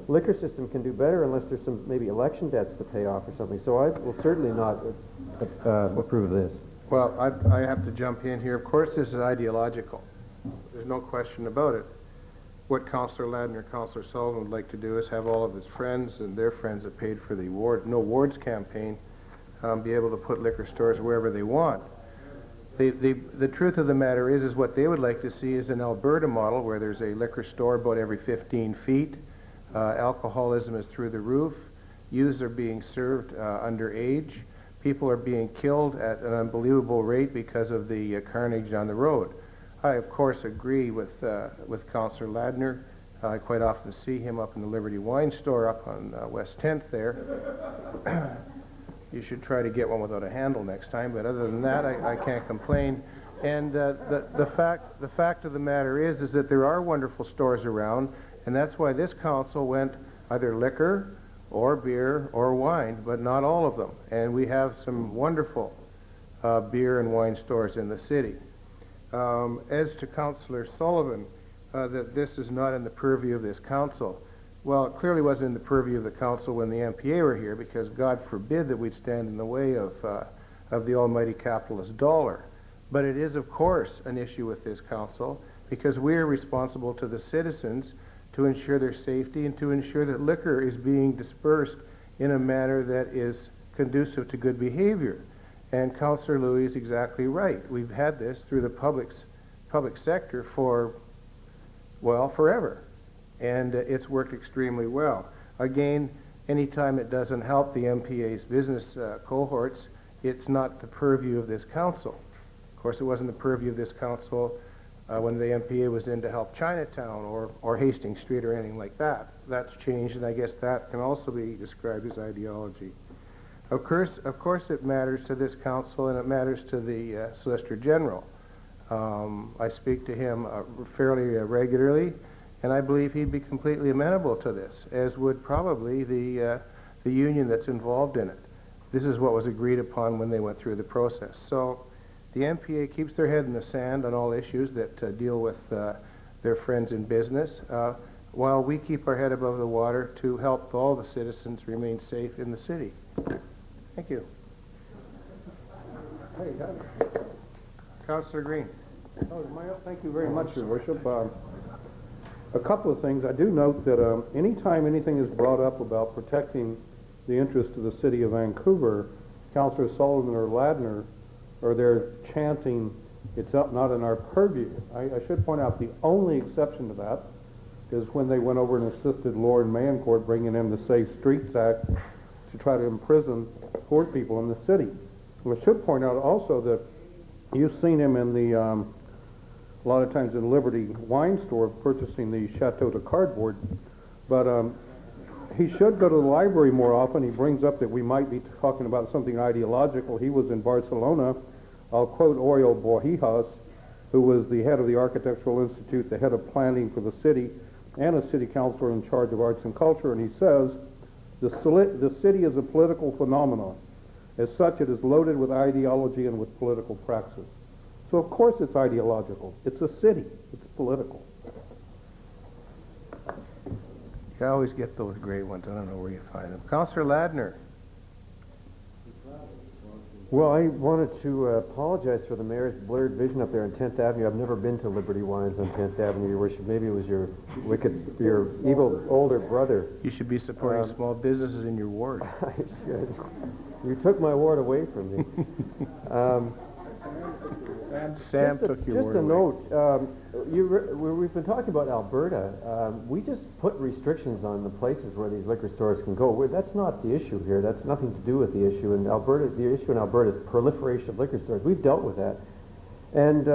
liquor system can do better unless there's some maybe election debts to pay off or something? So I will certainly not approve of this. Well, I have to jump in here. Of course, this is ideological. There's no question about it. What Councillor Ladner, Councillor Sullivan would like to do is have all of his friends and their friends that paid for the No Wards campaign be able to put liquor stores wherever they want. The truth of the matter is what they would like to see is an Alberta model where there's a liquor store about every 15 feet. Alcoholism is through the roof. Youths are being served underage. People are being killed at an unbelievable rate because of the carnage on the road. I, of course, agree with Councillor Ladner. I quite often see him up in the Liberty Wine Store up on West 10th there. You should try to get one without a handle next time, but other than that, I can't complain. And the fact of the matter is that there are wonderful stores around, and that's why this council went either liquor or beer or wine, but not all of them. And we have some wonderful beer and wine stores in the city. As to Councillor Sullivan, that this is not in the purview of this council. Well, it clearly wasn't in the purview of the council when the MPA were here, because God forbid that we'd stand in the way of the almighty capitalist dollar. But it is, of course, an issue with this council, because we are responsible to the citizens to ensure their safety and to ensure that liquor is being dispersed in a manner that is conducive to good behavior. And Councillor Louis is exactly right. We've had this through the public sector for, well, forever. And it's worked extremely well. Again, anytime it doesn't help the MPA's business cohorts, it's not the purview of this council. Of course, it wasn't the purview of this council when the MPA was in to help Chinatown or Hastings Street or anything like that. That's changed, and I guess that can also be described as ideology. Of course it matters to this council, and it matters to the Solicitor General. I speak to him fairly regularly, and I believe he'd be completely amenable to this, as would probably the union that's involved in it. This is what was agreed upon when they went through the process. So the MPA keeps their head in the sand on all issues that deal with their friends in business, while we keep our head above the water to help all the citizens remain safe in the city. Thank you. Hey, Councillor Green. thank you very much, Your Worship. A couple of things. I do note that anytime anything is brought up about protecting the interest of the city of Vancouver, Councillor Sullivan or Ladner, or they're chanting, it's not in our purview. I should point out the only exception to that is when they went over and assisted Lord Mancourt bringing in the Safe Streets Act to try to imprison poor people in the city. And I should point out also that you've seen him in the, a lot of times in Liberty Wine Store purchasing the Chateau de Cardboard, but he should go to the library more often. He brings up that we might be talking about something ideological. He was in Barcelona. I'll quote Oriol Borjas, who was the head of the Architectural Institute, the head of planning for the city, and a city councilor in charge of arts and culture, and he says, the city is a political phenomenon. As such, it is loaded with ideology and with political praxis. So of course it's ideological. It's a city. It's political. You always get those great ones. I don't know where you find them. Councillor Ladner. Well, I wanted to apologize for the mayor's blurred vision up there on 10th Avenue. I've never been to Liberty Wines on 10th Avenue, Your Worship. Maybe it was your evil older brother. You should be supporting small businesses in your ward. I should. You took my ward away from me. Sam took your word Just a away. note, we've been talking about Alberta. We just put restrictions on the places where these liquor stores can go. That's not the issue here. That's nothing to do with the issue. In Alberta, the issue in Alberta is proliferation of liquor stores. We've dealt with that. And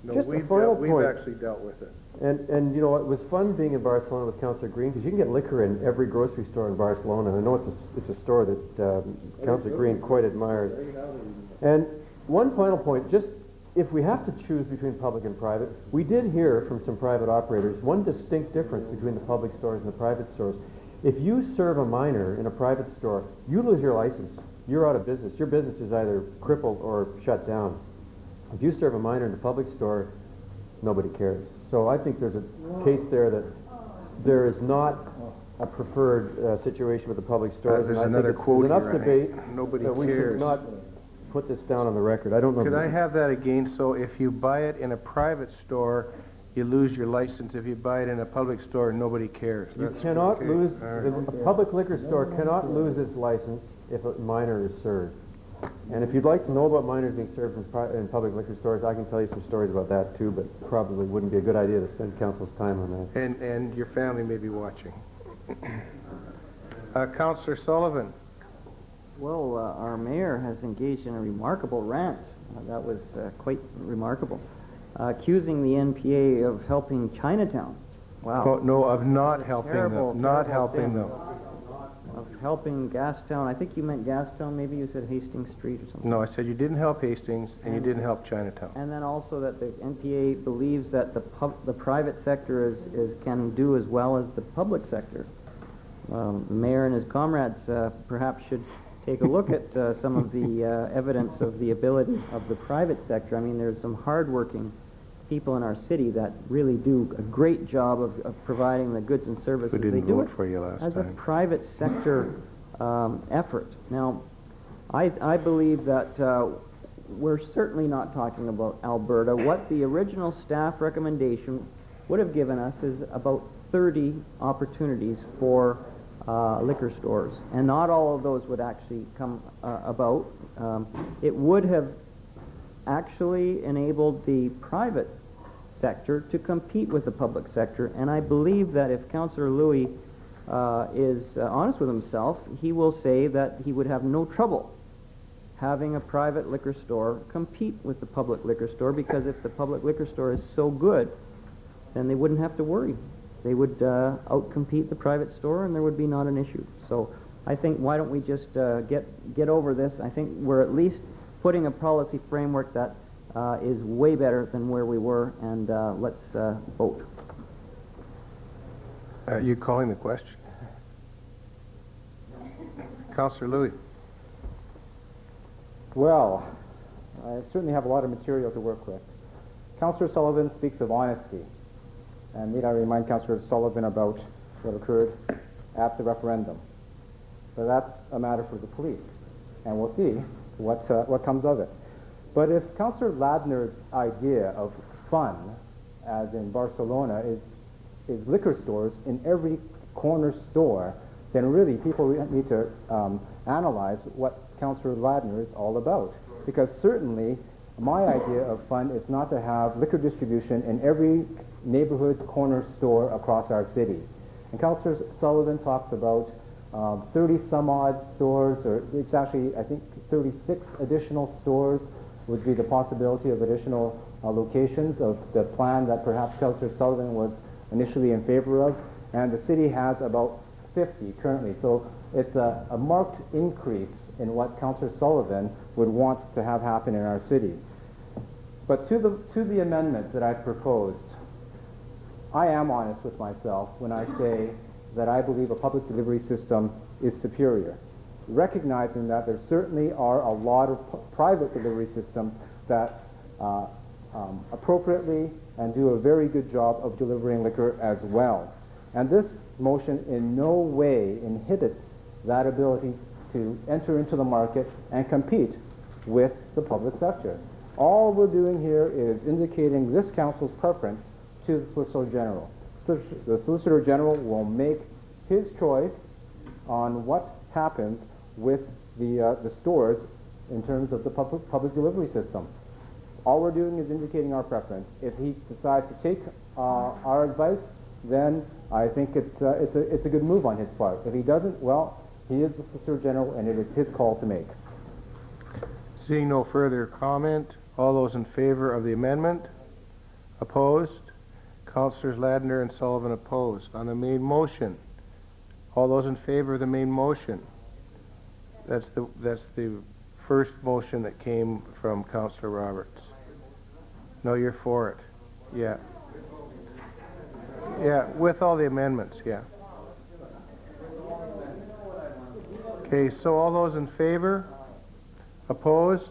We've actually dealt with it. And you know, it was fun being in Barcelona with Councillor Green, because you can get liquor in every grocery store in Barcelona. I know it's a store that Councillor Green quite admires. And one final point, just if we have to choose between public and private, we did hear from some private operators one distinct difference between the public stores and the private stores. If you serve a minor in a private store, you lose your license. You're out of business. Your business is either crippled or shut down. If you serve a minor in the public store, nobody cares. So I think there's a case there that there is not a preferred situation with the public stores. There's and I another think quote there's enough here, debate nobody that we should cares. not put this down on the record. I don't know. Could I have that again? So if you buy it in a private store, you lose your license. If you buy it in a public store, nobody cares. You That's cannot okay. lose, All right. a public liquor store cannot lose its license if a minor is served. And if you'd like to know about minors being served in public liquor stores, I can tell you some stories about that too, but probably wouldn't be a good idea to spend council's time on that. And your family may be watching. Councillor Sullivan. Well, our mayor has engaged in a remarkable rant. That was quite remarkable. Accusing the NPA of helping Chinatown. Wow. Oh, no, of not helping Terrible, them. Not terrible helping sin. them. Of helping Gastown. I think you meant Gastown. Maybe you said Hastings Street or something. No, I said you didn't help Hastings and you didn't help Chinatown. And then also that the NPA believes that the private sector can do as well as the public sector. The mayor and his comrades perhaps should take a look at some of the evidence of the ability of the private sector. I mean, there's some hardworking people in our city that really do a great job of providing the goods and services. We didn't They do vote it for you last as time. a private sector effort. Now, I believe that we're certainly not talking about Alberta. What the original staff recommendation would have given us is about 30 opportunities for liquor stores, and not all of those would actually come about. It would have actually enabled the private sector to compete with the public sector, and I believe that if Councillor Louis is honest with himself, he will say that he would have no trouble having a private liquor store compete with the public liquor store, because if the public liquor store is so good, then they wouldn't have to worry. They would outcompete the private store, and there would be not an issue. So I think, why don't we just get over this? I think we're at least putting a policy framework that is way better than where we were, and let's vote. Are you calling the question? Councillor Louis. Well, I certainly have a lot of material to work with. Councillor Sullivan speaks of honesty. And need I remind Councillor Sullivan about what occurred at the referendum. But that's a matter for the police, and we'll see what comes of it. But if Councillor Ladner's idea of fun, as in Barcelona, is liquor stores in every corner store, then really people need to analyze what Councillor Ladner is all about. Because certainly my idea of fun is not to have liquor distribution in every neighborhood corner store across our city. And Councillor Sullivan talks about 30 some odd stores, or it's actually, I think, 36 additional stores would be the possibility of additional locations of the plan that perhaps Councillor Sullivan was initially in favor of. And the city has about 50 currently. So it's a marked increase in what Councillor Sullivan would want to have happen in our city. But to the amendment that I proposed, I am honest with myself when I say that I believe a public delivery system is superior, recognizing that there certainly are a lot of private delivery systems that appropriately and do a very good job of delivering liquor as well. And this motion in no way inhibits that ability to enter into the market and compete with the public sector. All we're doing here is indicating this council's preference to the Solicitor General. The Solicitor General will make his choice on what happens with the stores in terms of the public delivery system. All we're doing is indicating our preference. If he decides to take our advice, then I think it's a good move on his part. If he doesn't, well, he is the Solicitor General, and it is his call to make. Seeing no further comment, all those in favor of the amendment? Opposed? Councillors Ladner and Sullivan opposed. On the main motion, all those in favor of the main motion? That's the first motion that came from Councillor Roberts. No, you're for it. Yeah. Yeah, with all the amendments, yeah. Okay, so all those in favor? Opposed?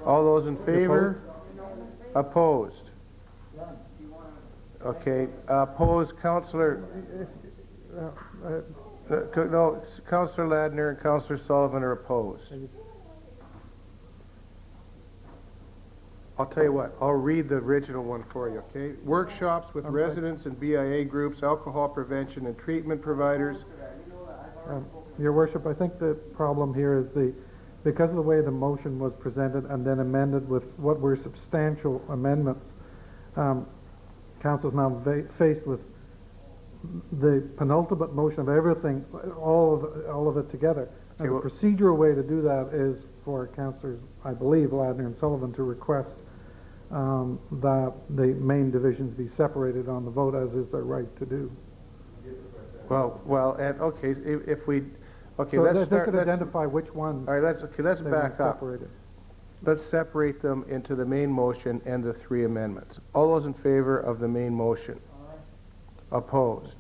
All those in favor? Opposed? Okay, opposed, Councillor... no, Councillor Ladner and Councillor Sullivan are opposed. I'll tell you what, I'll read the original one for you, okay? Workshops with residents and BIA groups, alcohol prevention and treatment providers. Your Worship, I think the problem here is because of the way the motion was presented and then amended with what were substantial amendments, Council's now faced with the penultimate motion of everything, all of it together. And the procedural way to do that is for Councillors, I believe, Ladner and Sullivan to request that the main divisions be separated on the vote, as is their right to do. Well, and okay, if we, okay, so let's they could identify which ones. All right, let's back up. Separated. Let's separate them into the main motion and the three amendments. All those in favor of the main motion? Opposed?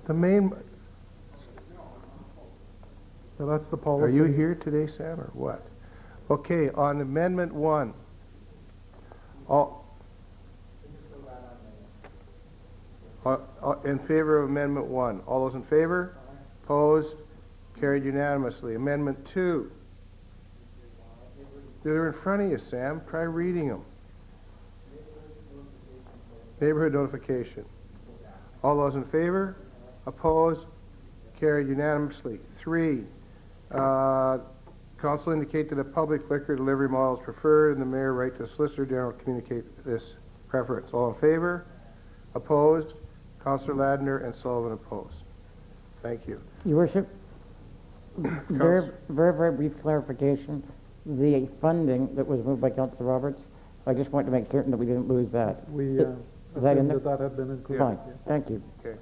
The main... So that's the policy. Are you here today, Sam, or what? Okay, on Amendment 1. In favor of Amendment 1. All those in favor? Opposed? Carried unanimously. Amendment 2. They're in front of you, Sam. Try reading them. Neighborhood notification. All those in favor? Opposed? Carried unanimously. 3. Council indicate that a public liquor delivery model is preferred, and the mayor right to Solicitor General communicate this preference. All in favor? Opposed? Councillor Ladner and Sullivan opposed. Thank you. Your Worship, very brief clarification. The funding that was moved by Councillor Roberts, I just want to make certain that we didn't lose that. We is that in there? that had been included. Fine. Thank you. Okay.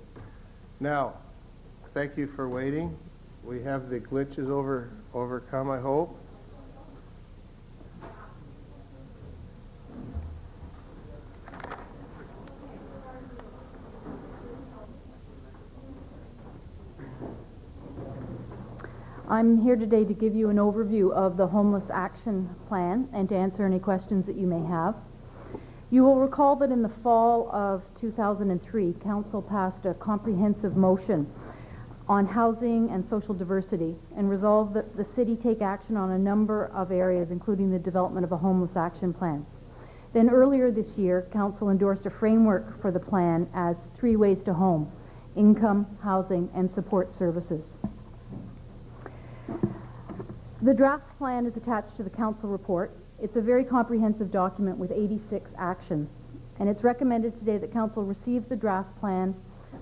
Now, thank you for waiting. We have the glitches overcome, I hope. I'm here today to give you an overview of the Homeless Action Plan and to answer any questions that you may have. You will recall that in the fall of 2003, Council passed a comprehensive motion on housing and social diversity and resolved that the city take action on a number of areas, including the development of a homeless action plan. Then earlier this year, Council endorsed a framework for the plan as 3 ways to home: income, housing, and support services. The draft plan is attached to the Council report. It's a very comprehensive document with 86 actions, and it's recommended today that Council receive the draft plan,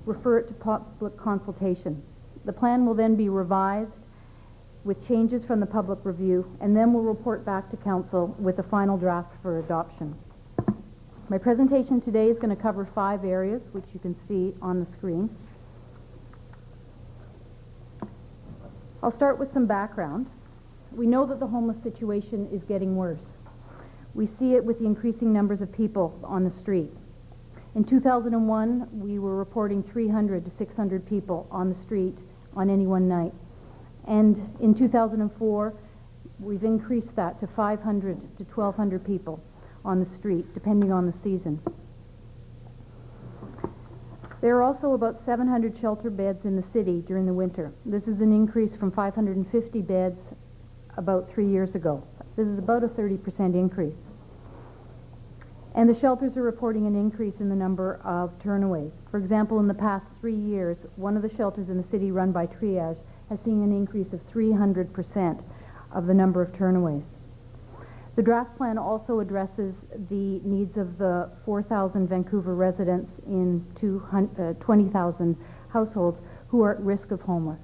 refer it to public consultation. The plan will then be revised with changes from the public review, and then we'll report back to Council with a final draft for adoption. My presentation today is going to cover 5 areas, which you can see on the screen. I'll start with some background. We know that the homeless situation is getting worse. We see it with the increasing numbers of people on the street. In 2001, we were reporting 300 to 600 people on the street on any one night. And in 2004, we've increased that to 500 to 1,200 people on the street, depending on the season. There are also about 700 shelter beds in the city during the winter. This is an increase from 550 beds about 3 years ago. This is about a 30% increase. And the shelters are reporting an increase in the number of turnaways. For example, in the past 3 years, one of the shelters in the city run by Triage has seen an increase of 300% of the number of turnaways. The draft plan also addresses the needs of the 4,000 Vancouver residents in 20,000 households who are at risk of homeless.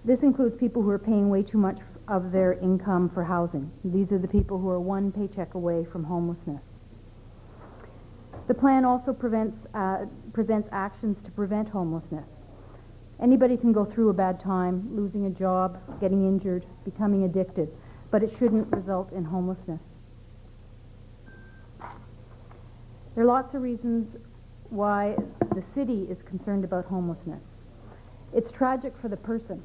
This includes people who are paying way too much of their income for housing. These are the people who are one paycheck away from homelessness. The plan also presents actions to prevent homelessness. Anybody can go through a bad time, losing a job, getting injured, becoming addicted, but it shouldn't result in homelessness. There are lots of reasons why the city is concerned about homelessness. It's tragic for the person.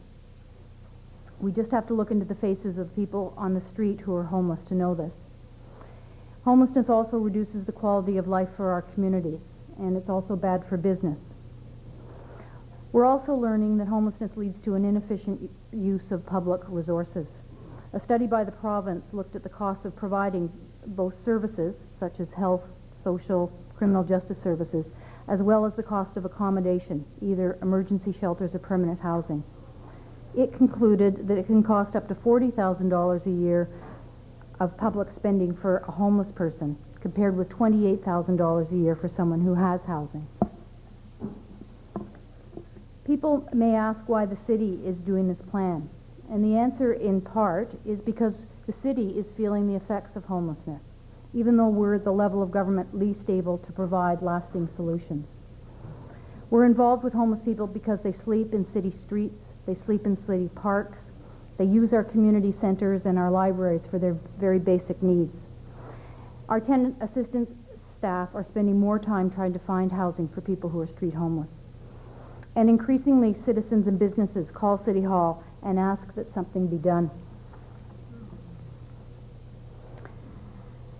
We just have to look into the faces of people on the street who are homeless to know this. Homelessness also reduces the quality of life for our communities, and it's also bad for business. We're also learning that homelessness leads to an inefficient use of public resources. A study by the province looked at the cost of providing both services, such as health, social, criminal justice services, as well as the cost of accommodation, either emergency shelters or permanent housing. It concluded that it can cost up to $40,000 a year of public spending for a homeless person, compared with $28,000 a year for someone who has housing. People may ask why the city is doing this plan, and the answer in part is because the city is feeling the effects of homelessness, even though we're the level of government least able to provide lasting solutions. We're involved with homeless people because they sleep in city streets, they sleep in city parks, they use our community centers and our libraries for their very basic needs. Our tenant assistance staff are spending more time trying to find housing for people who are street homeless. And increasingly, citizens and businesses call City Hall and ask that something be done.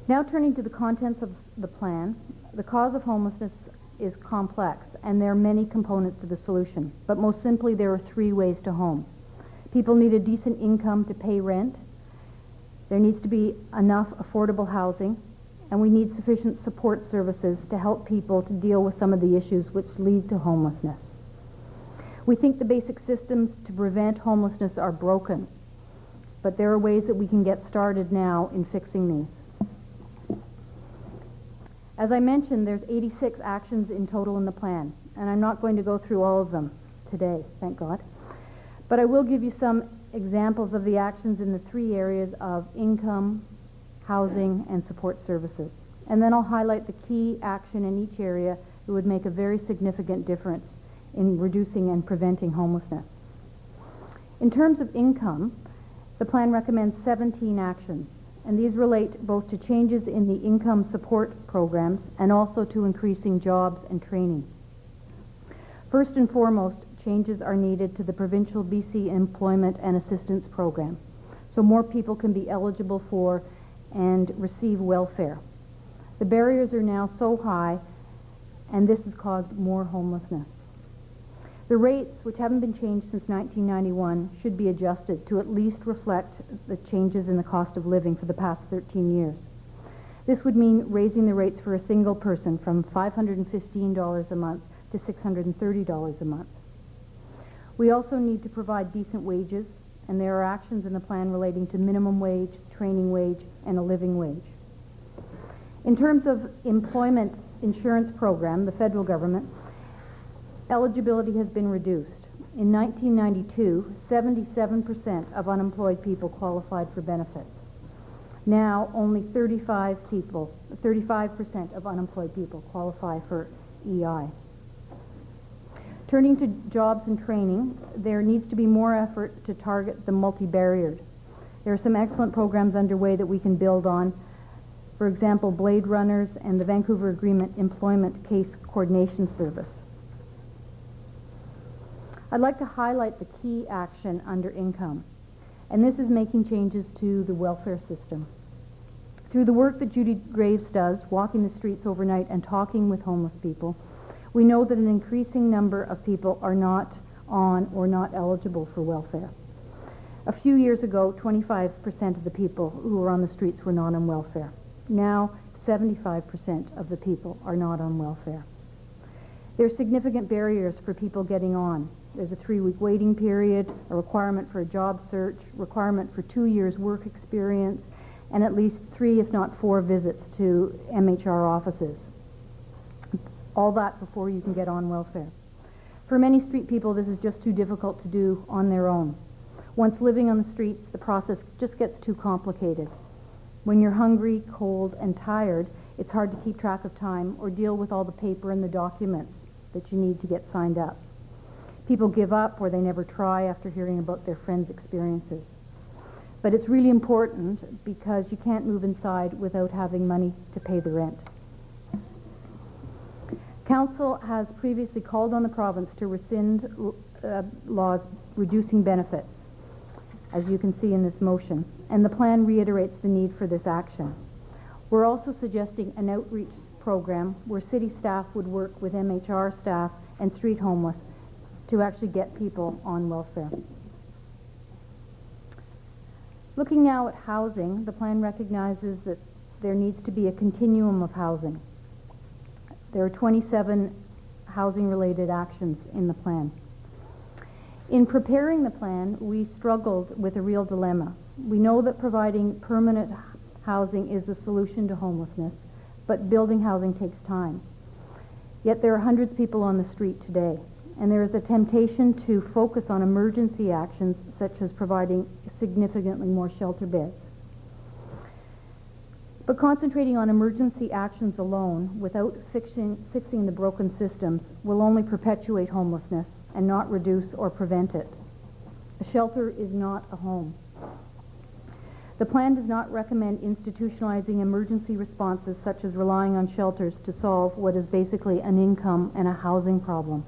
Now turning to the contents of the plan, the cause of homelessness is complex, and there are many components to the solution. But most simply, there are 3 ways to home. People need a decent income to pay rent. There needs to be enough affordable housing, and we need sufficient support services to help people to deal with some of the issues which lead to homelessness. We think the basic systems to prevent homelessness are broken, but there are ways that we can get started now in fixing these. As I mentioned, there's 86 actions in total in the plan, and I'm not going to go through all of them today, thank God. But I will give you some examples of the actions in the 3 areas of income, housing, and support services. And then I'll highlight the key action in each area that would make a very significant difference in reducing and preventing homelessness. In terms of income, the plan recommends 17 actions, and these relate both to changes in the income support programs and also to increasing jobs and training. First and foremost, changes are needed to the provincial BC Employment and Assistance Program, so more people can be eligible for and receive welfare. The barriers are now so high, and this has caused more homelessness. The rates, which haven't been changed since 1991, should be adjusted to at least reflect the changes in the cost of living for the past 13 years. This would mean raising the rates for a single person from $515 a month to $630 a month. We also need to provide decent wages, and there are actions in the plan relating to minimum wage, training wage, and a living wage. In terms of employment insurance program, the federal government, eligibility has been reduced. In 1992, 77% of unemployed people qualified for benefits. Now, only 35% of unemployed people qualify for EI. Turning to jobs and training, there needs to be more effort to target the multi-barriered. There are some excellent programs underway that we can build on. For example, Blade Runners and the Vancouver Agreement Employment Case Coordination Service. I'd like to highlight the key action under income, and this is making changes to the welfare system. Through the work that Judy Graves does, walking the streets overnight and talking with homeless people, we know that an increasing number of people are not on or not eligible for welfare. A few years ago, 25% of the people who were on the streets were not on welfare. Now, 75% of the people are not on welfare. There are significant barriers for people getting on. There's a 3-week waiting period, a requirement for a job search, requirement for 2 years work experience, and at least 3, if not 4, visits to MHR offices. All that before you can get on welfare. For many street people, this is just too difficult to do on their own. Once living on the streets, the process just gets too complicated. When you're hungry, cold, and tired, it's hard to keep track of time or deal with all the paper and the documents that you need to get signed up. People give up or they never try after hearing about their friends' experiences. But it's really important because you can't move inside without having money to pay the rent. Council has previously called on the province to rescind laws reducing benefits, as you can see in this motion, and the plan reiterates the need for this action. We're also suggesting an outreach program where city staff would work with MHR staff and street homeless to actually get people on welfare. Looking now at housing, the plan recognizes that there needs to be a continuum of housing. There are 27 housing-related actions in the plan. In preparing the plan, we struggled with a real dilemma. We know that providing permanent housing is the solution to homelessness, but building housing takes time. Yet there are hundreds of people on the street today, and there is a temptation to focus on emergency actions such as providing significantly more shelter beds. But concentrating on emergency actions alone without fixing the broken systems will only perpetuate homelessness and not reduce or prevent it. A shelter is not a home. The plan does not recommend institutionalizing emergency responses such as relying on shelters to solve what is basically an income and a housing problem.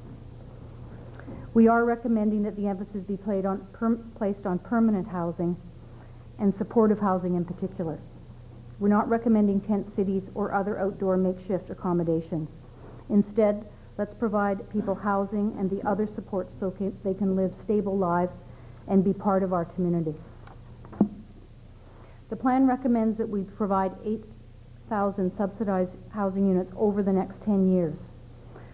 We are recommending that the emphasis be placed on permanent housing and supportive housing in particular. We're not recommending tent cities or other outdoor makeshift accommodations. Instead, let's provide people housing and the other supports so they can live stable lives and be part of our community. The plan recommends that we provide 8,000 subsidized housing units over the next 10 years.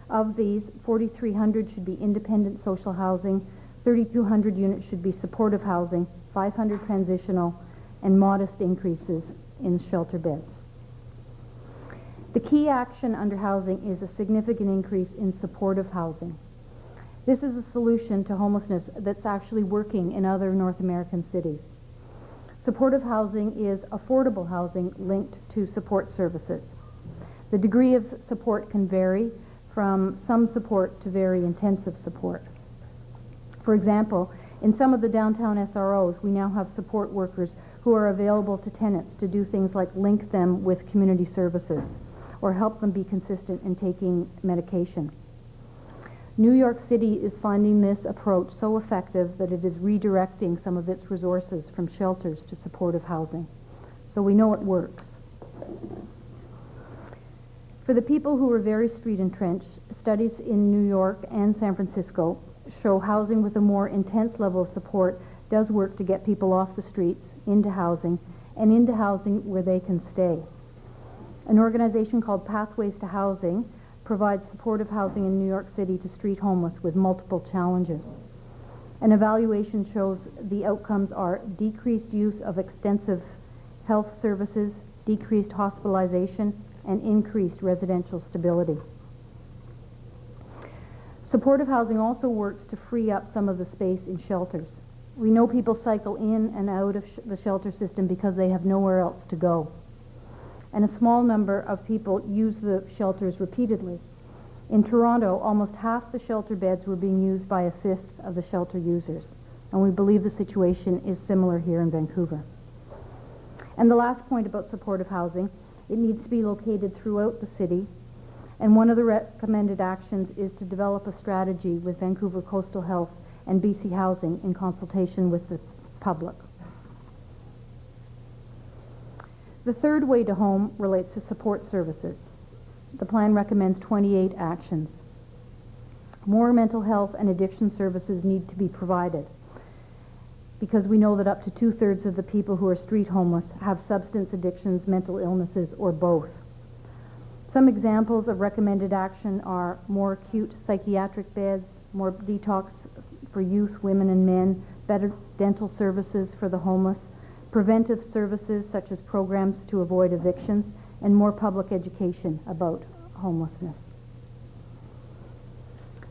Of these, 4,300 should be independent social housing, 3,200 units should be supportive housing, 500 transitional, and modest increases in shelter beds. The key action under housing is a significant increase in supportive housing. This is a solution to homelessness that's actually working in other North American cities. Supportive housing is affordable housing linked to support services. The degree of support can vary from some support to very intensive support. For example, in some of the downtown SROs, we now have support workers who are available to tenants to do things like link them with community services or help them be consistent in taking medication. New York City is finding this approach so effective that it is redirecting some of its resources from shelters to supportive housing. So we know it works. For the people who are very street entrenched, studies in New York and San Francisco show housing with a more intense level of support does work to get people off the streets into housing and into housing where they can stay. An organization called Pathways to Housing provides supportive housing in New York City to street homeless with multiple challenges. An evaluation shows the outcomes are decreased use of extensive health services, decreased hospitalization, and increased residential stability. Supportive housing also works to free up some of the space in shelters. We know people cycle in and out of the shelter system because they have nowhere else to go. And a small number of people use the shelters repeatedly. In Toronto, almost half the shelter beds were being used by a fifth of the shelter users. And we believe the situation is similar here in Vancouver. And the last point about supportive housing, it needs to be located throughout the city. And one of the recommended actions is to develop a strategy with Vancouver Coastal Health and BC Housing in consultation with the public. The third way to home relates to support services. The plan recommends 28 actions. More mental health and addiction services need to be provided because we know that up to 2/3 of the people who are street homeless have substance addictions, mental illnesses, or both. Some examples of recommended action are more acute psychiatric beds, more detox for youth, women, and men, better dental services for the homeless, preventive services such as programs to avoid evictions, and more public education about homelessness.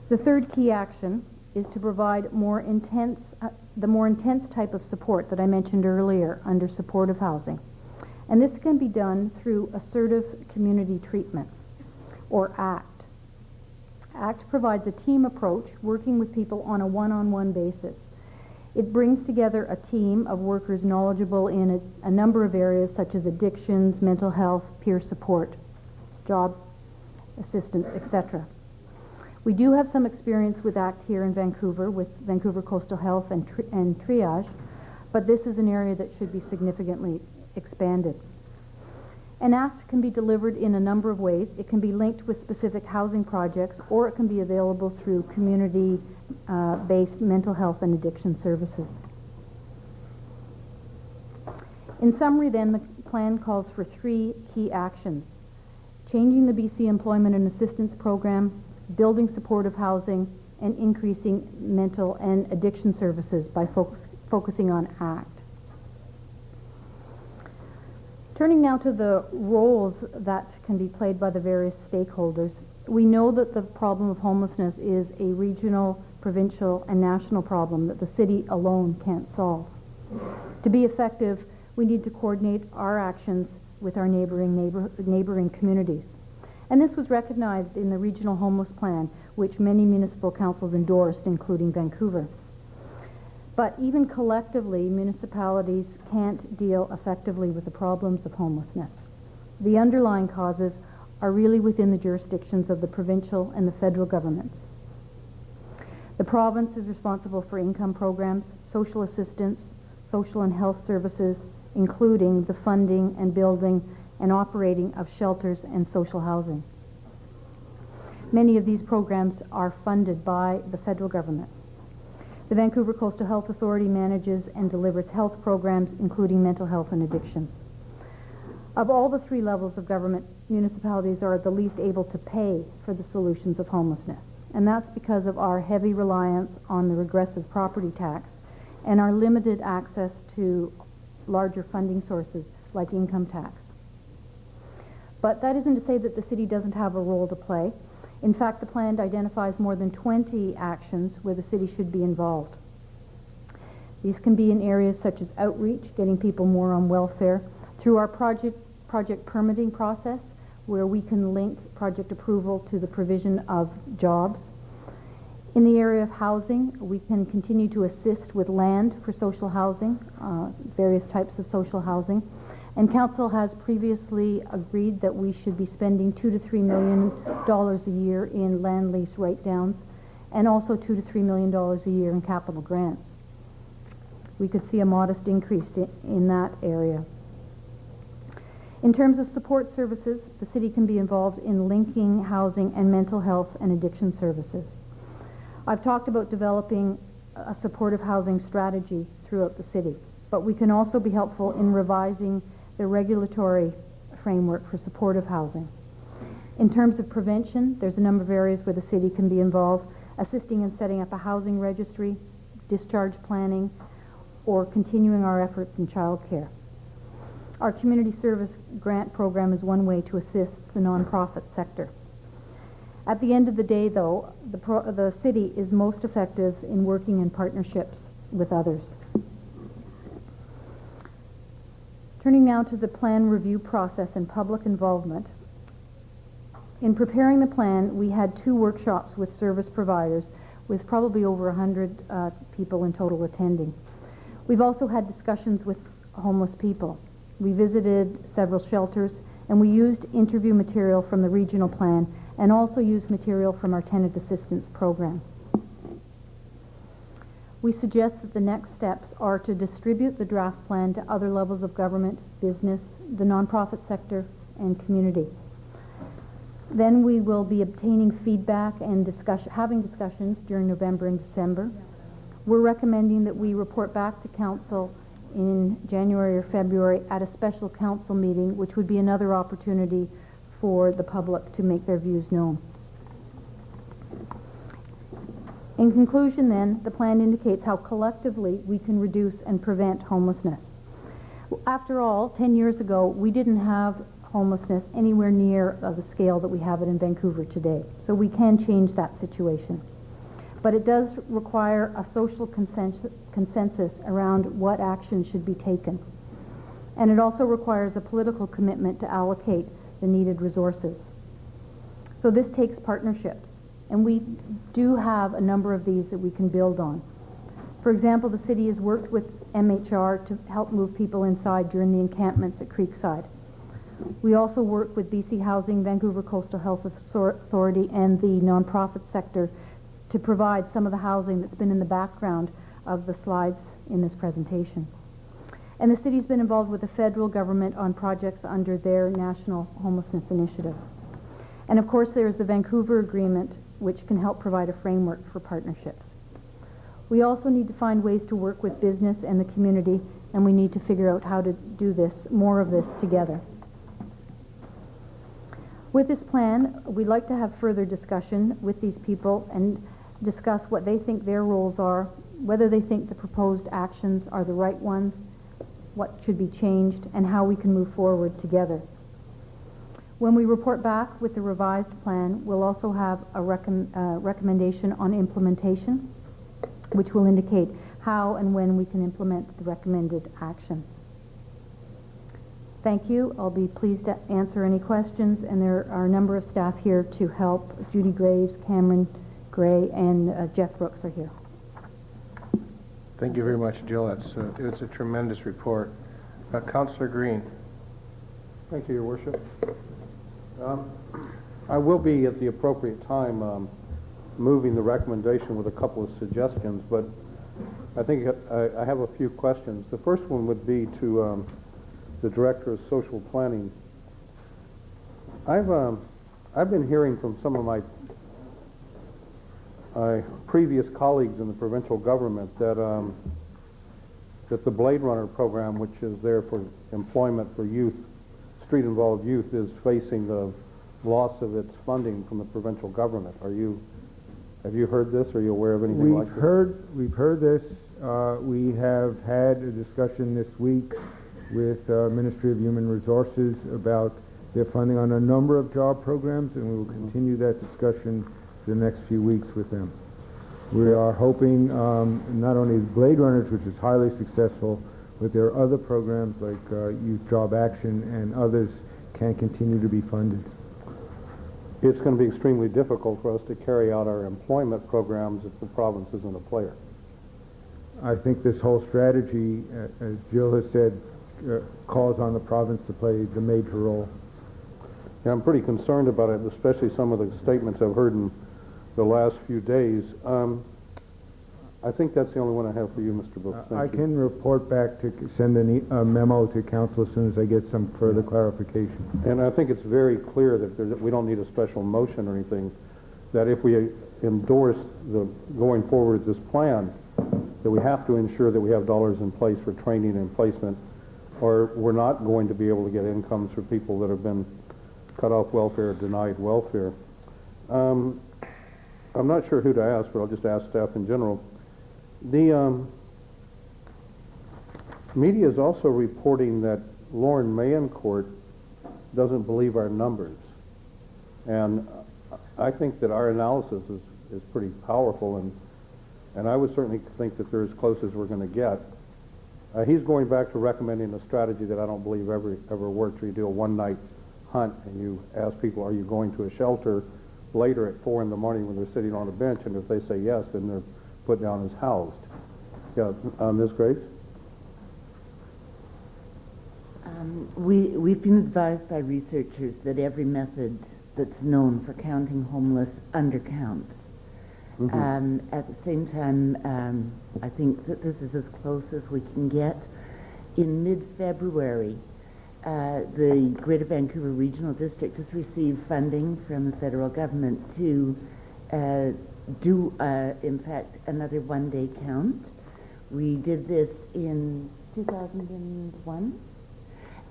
The third key action is to provide the more intense type of support that I mentioned earlier under supportive housing. And this can be done through assertive community treatment, or ACT. ACT provides a team approach working with people on a one-on-one basis. It brings together a team of workers knowledgeable in a number of areas such as addictions, mental health, peer support, job assistance, etc. We do have some experience with ACT here in Vancouver with Vancouver Coastal Health and Triage, but this is an area that should be significantly expanded. An ACT can be delivered in a number of ways. It can be linked with specific housing projects, or it can be available through community-based mental health and addiction services. In summary then, the plan calls for 3 key actions: changing the BC Employment and Assistance Program, building supportive housing, and increasing mental and addiction services by focusing on ACT. Turning now to the roles that can be played by the various stakeholders, we know that the problem of homelessness is a regional, provincial, and national problem that the city alone can't solve. To be effective, we need to coordinate our actions with our neighboring communities. And this was recognized in the Regional Homeless Plan, which many municipal councils endorsed, including Vancouver. But even collectively, municipalities can't deal effectively with the problems of homelessness. The underlying causes are really within the jurisdictions of the provincial and the federal governments. The province is responsible for income programs, social assistance, social and health services, including the funding and building and operating of shelters and social housing. Many of these programs are funded by the federal government. The Vancouver Coastal Health Authority manages and delivers health programs, including mental health and addiction. Of all the 3 levels of government, municipalities are the least able to pay for the solutions of homelessness. And that's because of our heavy reliance on the regressive property tax and our limited access to larger funding sources like income tax. But that isn't to say that the city doesn't have a role to play. In fact, the plan identifies more than 20 actions where the city should be involved. These can be in areas such as outreach, getting people more on welfare, through our project permitting process, where we can link project approval to the provision of jobs. In the area of housing, we can continue to assist with land for social housing, various types of social housing. And Council has previously agreed that we should be spending $2 to $3 million a year in land lease write-downs, and also $2 to $3 million a year in capital grants. We could see a modest increase in that area. In terms of support services, the city can be involved in linking housing and mental health and addiction services. I've talked about developing a supportive housing strategy throughout the city, but we can also be helpful in revising the regulatory framework for supportive housing. In terms of prevention, there's a number of areas where the city can be involved, assisting in setting up a housing registry, discharge planning, or continuing our efforts in child care. Our community service grant program is one way to assist the nonprofit sector. At the end of the day, though, the city is most effective in working in partnerships with others. Turning now to the plan review process and public involvement. In preparing the plan, we had 2 workshops with service providers with probably over 100 people in total attending. We've also had discussions with homeless people. We visited several shelters, and we used interview material from the regional plan and also used material from our tenant assistance program. We suggest that the next steps are to distribute the draft plan to other levels of government, business, the nonprofit sector, and community. Then we will be obtaining feedback and having discussions during November and December. We're recommending that we report back to Council in January or February at a special Council meeting, which would be another opportunity for the public to make their views known. In conclusion, then, the plan indicates how collectively we can reduce and prevent homelessness. After all, 10 years ago, we didn't have homelessness anywhere near the scale that we have it in Vancouver today. So we can change that situation. But it does require a social consensus around what action should be taken. And it also requires a political commitment to allocate the needed resources. So this takes partnerships. And we do have a number of these that we can build on. For example, the city has worked with MHR to help move people inside during the encampments at Creekside. We also work with BC Housing, Vancouver Coastal Health Authority, and the nonprofit sector to provide some of the housing that's been in the background of the slides in this presentation. And the city's been involved with the federal government on projects under their National Homelessness Initiative. And of course, there's the Vancouver Agreement, which can help provide a framework for partnerships. We also need to find ways to work with business and the community, and we need to figure out how to do this, more of this together. With this plan, we'd like to have further discussion with these people and discuss what they think their roles are, whether they think the proposed actions are the right ones, what should be changed, and how we can move forward together. When we report back with the revised plan, we'll also have a recommendation on implementation, which will indicate how and when we can implement the recommended action. Thank you. I'll be pleased to answer any questions, and there are a number of staff here to help. Judy Graves, Cameron Gray, and Jeff Brooks are here. Thank you very much, Jill. It's a tremendous report. Councillor Green. Thank you, Your Worship. I will be at the appropriate time moving the recommendation with a couple of suggestions, but I think I have a few questions. The first one would be to the Director of Social Planning. I've been hearing from some of my previous colleagues in the provincial government that that the Blade Runner program, which is there for employment for youth, street-involved youth, is facing the loss of its funding from the provincial government. Have you heard this? Are you aware of anything like this? We've heard this. We have had a discussion this week with Ministry of Human Resources about their funding on a number of job programs, and we will continue that discussion the next few weeks with them. We are hoping not only Blade Runners, which is highly successful, but there are other programs like Youth Job Action and others can continue to be funded. It's going to be extremely difficult for us to carry out our employment programs if the province isn't a player. I think this whole strategy, as Jill has said, calls on the province to play the major role. Yeah, I'm pretty concerned about it, especially some of the statements I've heard in the last few days. I think that's the only one I have for you, Mr. Brooks. I can report back to send a memo to council as soon as I get some further clarification. And I think it's very clear that we don't need a special motion or anything, that if we endorse the going forward with this plan, that we have to ensure that we have dollars in place for training and placement, or we're not going to be able to get incomes for people that have been cut off welfare, denied welfare. I'm not sure who to ask, but I'll just ask staff in general. The media is also reporting that Lauren Mayencourt doesn't believe our numbers. And I think that our analysis is pretty powerful, and I would certainly think that they're as close as we're going to get. He's going back to recommending a strategy that I don't believe ever worked, where you do a one-night hunt and you ask people, are you going to a shelter later at 4 in the morning when they're sitting on a bench, and if they say yes, then they're put down as housed. Yeah, Ms. Graves? We've been advised by researchers that every method that's known for counting homeless undercounts. At the same time, I think that this is as close as we can get. In mid-February, the Greater Vancouver Regional District has received funding from the federal government to do, in fact, another one-day count. We did this in 2001,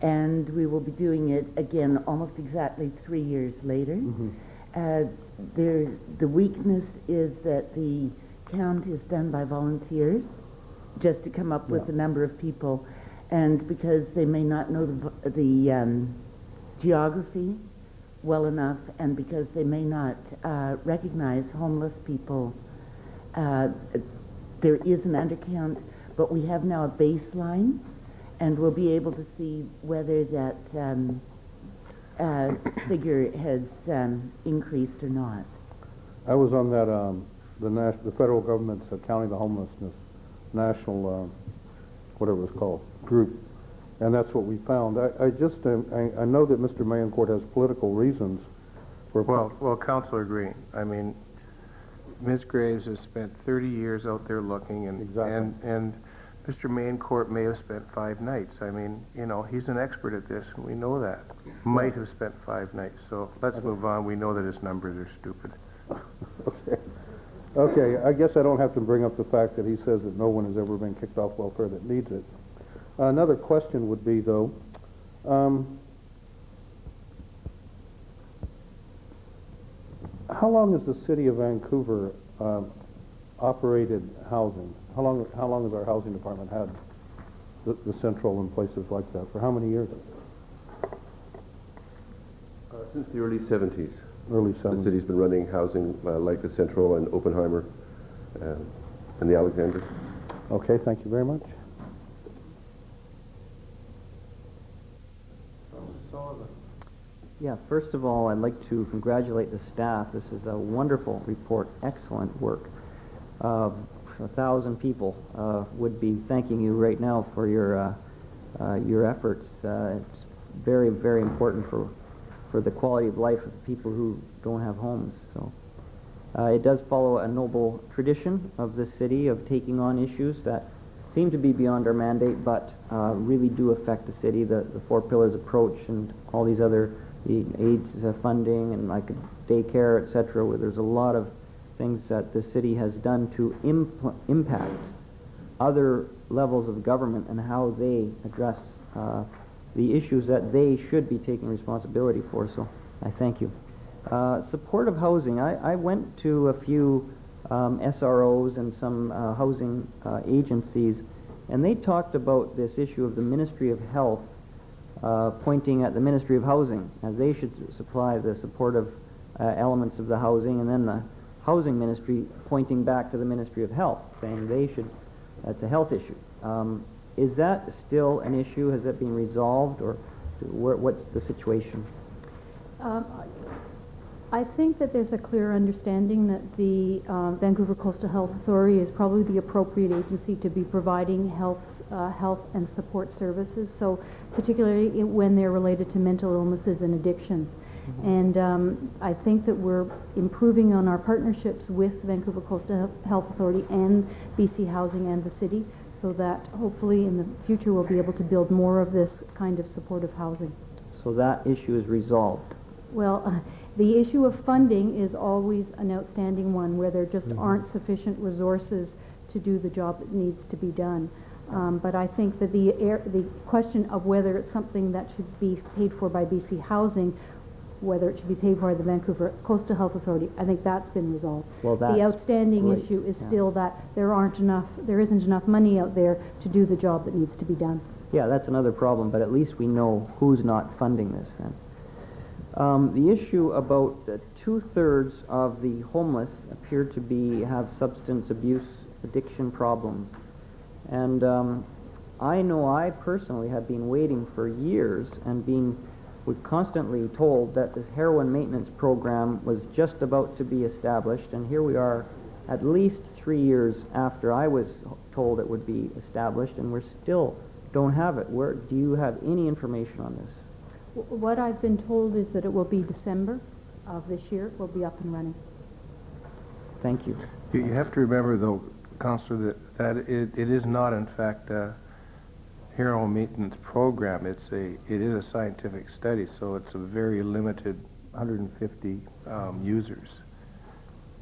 and we will be doing it again almost exactly 3 years later. The weakness is that the count is done by volunteers, just to come up with the number of people, and because they may not know the geography well enough, and because they may not recognize homeless people, there is an undercount, but we have now a baseline, and we'll be able to see whether that figure has increased or not. I was on that, the federal government's Counting the Homelessness national, whatever it's called, group, and that's what we found. I know that Mr. Mayencourt has political reasons for... Well, Councillor Green, I mean, Ms. Graves has spent 30 years out there looking, and and Mr. Mayencourt may have spent 5 nights. I mean, you know, he's an expert at this, and we know that. Might have spent 5 nights. So let's move on. We know that his numbers are stupid. Okay, I guess I don't have to bring up the fact that he says that no one has ever been kicked off welfare that needs it. Another question would be, though, how long has the city of Vancouver operated housing? How long has our housing department had the Central and places like that? For how many years? Since the early 70s. Early 70s. The city's been running housing like the Central and Oppenheimer and the Alexander. Okay, thank you very much. Yeah, first of all, I'd like to congratulate the staff. This is a wonderful report, excellent work. 1,000 people would be thanking you right now for your efforts. It's very, very important for the quality of life of the people who don't have homes. So it does follow a noble tradition of this city of taking on issues that seem to be beyond our mandate, but really do affect the city. The 4 pillars approach and all these other, the AIDS funding and like daycare, etc., where there's a lot of things that the city has done to impact other levels of government and how they address the issues that they should be taking responsibility for. So I thank you. Supportive housing. I went to a few SROs and some housing agencies, and they talked about this issue of the Ministry of Health pointing at the Ministry of Housing, as they should supply the supportive elements of the housing, and then the Housing Ministry pointing back to the Ministry of Health, saying they should, that's a health issue. Is that still an issue? Has that been resolved, or what's the situation? I think that there's a clear understanding that the Vancouver Coastal Health Authority is probably the appropriate agency to be providing health and support services, so particularly when they're related to mental illnesses and addictions. And I think that we're improving on our partnerships with Vancouver Coastal Health Authority and BC Housing and the city, so that hopefully in the future we'll be able to build more of this kind of supportive housing. So that issue is resolved? Well, the issue of funding is always an outstanding one, where there just aren't sufficient resources to do the job that needs to be done. But I think that the question of whether it's something that should be paid for by BC Housing, whether it should be paid for by the Vancouver Coastal Health Authority, I think that's been resolved. Well, that's the outstanding great. issue is still that there isn't enough money out there to do the job that needs to be done. Yeah, that's another problem, but at least we know who's not funding this then. The issue about 2/3 of the homeless appear to have substance abuse addiction problems. And I know I personally have been waiting for years and been we're constantly told that this heroin maintenance program was just about to be established, and here we are at least 3 years after I was told it would be established, and we still don't have it. Do you have any information on this? What I've been told is that it will be December of this year. It will be up and running. Thank you. You have to remember, though, Councillor, that it is not, in fact, a heroin maintenance program. It is a scientific study, so it's a very limited 150 users.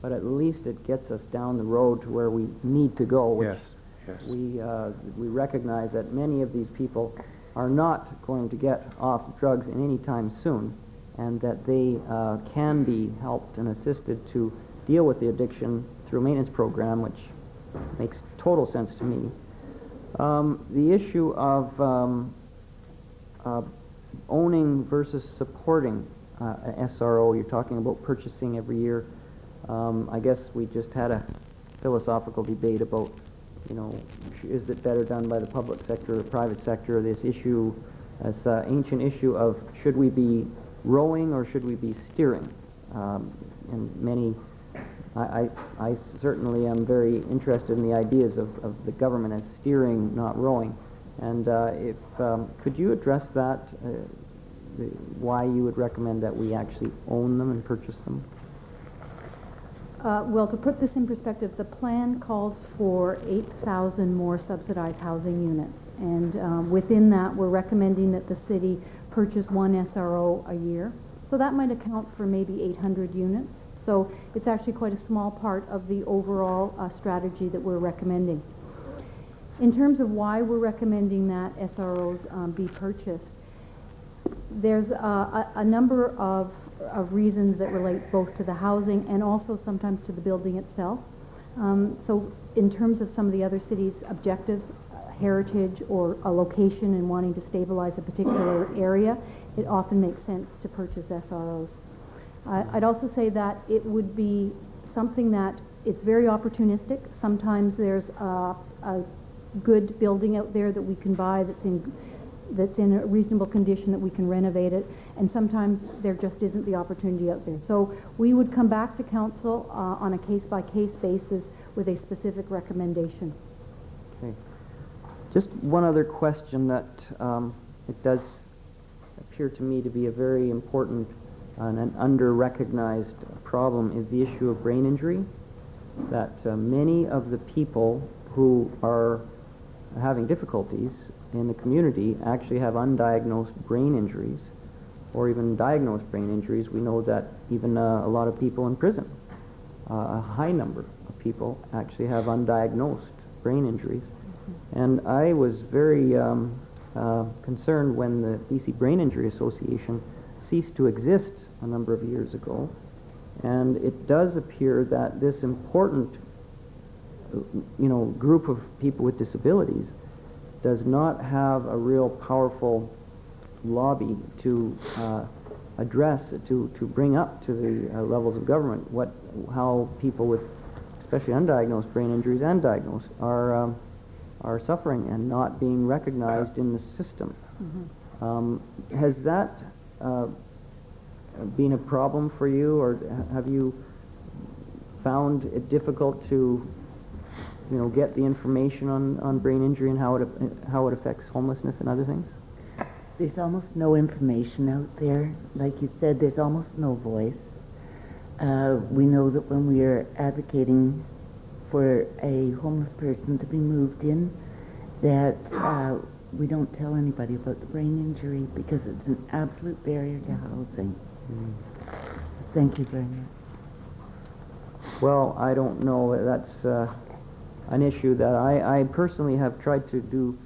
But at least it gets us down the road to where we need to go. Which Yes. we recognize that many of these people are not going to get off drugs in any time soon, and that they can be helped and assisted to deal with the addiction through a maintenance program, which makes total sense to me. The issue of owning versus supporting an SRO, you're talking about purchasing every year. I guess we just had a philosophical debate about, is it better done by the public sector or the private sector? This issue, this ancient issue of should we be rowing or should we be steering? And many, I certainly am very interested in the ideas of the government as steering, not rowing. And could you address that, why you would recommend that we actually own them and purchase them? Well, to put this in perspective, the plan calls for 8,000 more subsidized housing units. And within that, we're recommending that the city purchase one SRO a year. So that might account for maybe 800 units. So it's actually quite a small part of the overall strategy that we're recommending. In terms of why we're recommending that SROs be purchased, there's a number of reasons that relate both to the housing and also sometimes to the building itself. So in terms of some of the other cities' objectives, heritage or a location and wanting to stabilize a particular area, it often makes sense to purchase SROs. I'd also say that it would be something that it's very opportunistic. Sometimes there's a good building out there that we can buy that's in a reasonable condition that we can renovate it, and sometimes there just isn't the opportunity out there. So we would come back to council on a case-by-case basis with a specific recommendation. Okay. Just one other question that it does appear to me to be a very important and an under-recognized problem is the issue of brain injury, that many of the people who are having difficulties in the community actually have undiagnosed brain injuries or even diagnosed brain injuries. We know that even a lot of people in prison, a high number of people actually have undiagnosed brain injuries. And I was very concerned when the BC Brain Injury Association ceased to exist a number of years ago. And it does appear that this important group of people with disabilities does not have a real powerful lobby to address, to bring up to the levels of government how people with especially undiagnosed brain injuries and diagnosed are suffering and not being recognized in the system. Mm-hmm. Has that been a problem for you, or have you found it difficult to get the information on brain injury and how it affects homelessness and other things? There's almost no information out there. Like you said, there's almost no voice. We know that when we are advocating for a homeless person to be moved in, that we don't tell anybody about the brain injury because it's an absolute barrier to housing. Thank you very much. Well, I don't know. That's an issue that I personally have tried to do.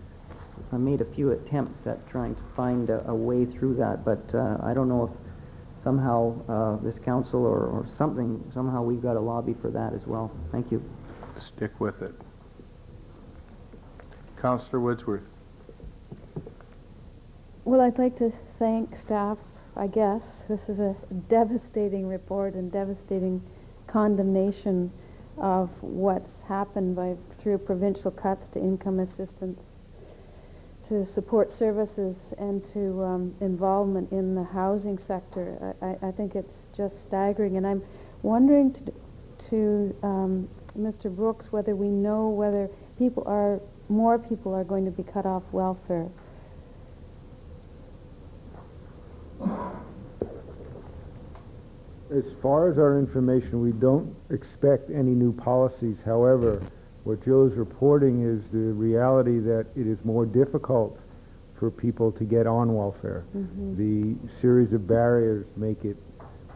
I made a few attempts at trying to find a way through that, but I don't know if somehow this council or somehow we've got a lobby for that as well. Thank you. Stick with it. Councillor Woodsworth. Well, I'd like to thank staff, I guess. This is a devastating report and devastating condemnation of what's happened through provincial cuts to income assistance to support services and to involvement in the housing sector. I think it's just staggering, and I'm wondering to Mr. Brooks whether we know whether more people are going to be cut off welfare. As far as our information, we don't expect any new policies. However, what Joe's reporting is the reality that it is more difficult for people to get on welfare. The series of barriers make it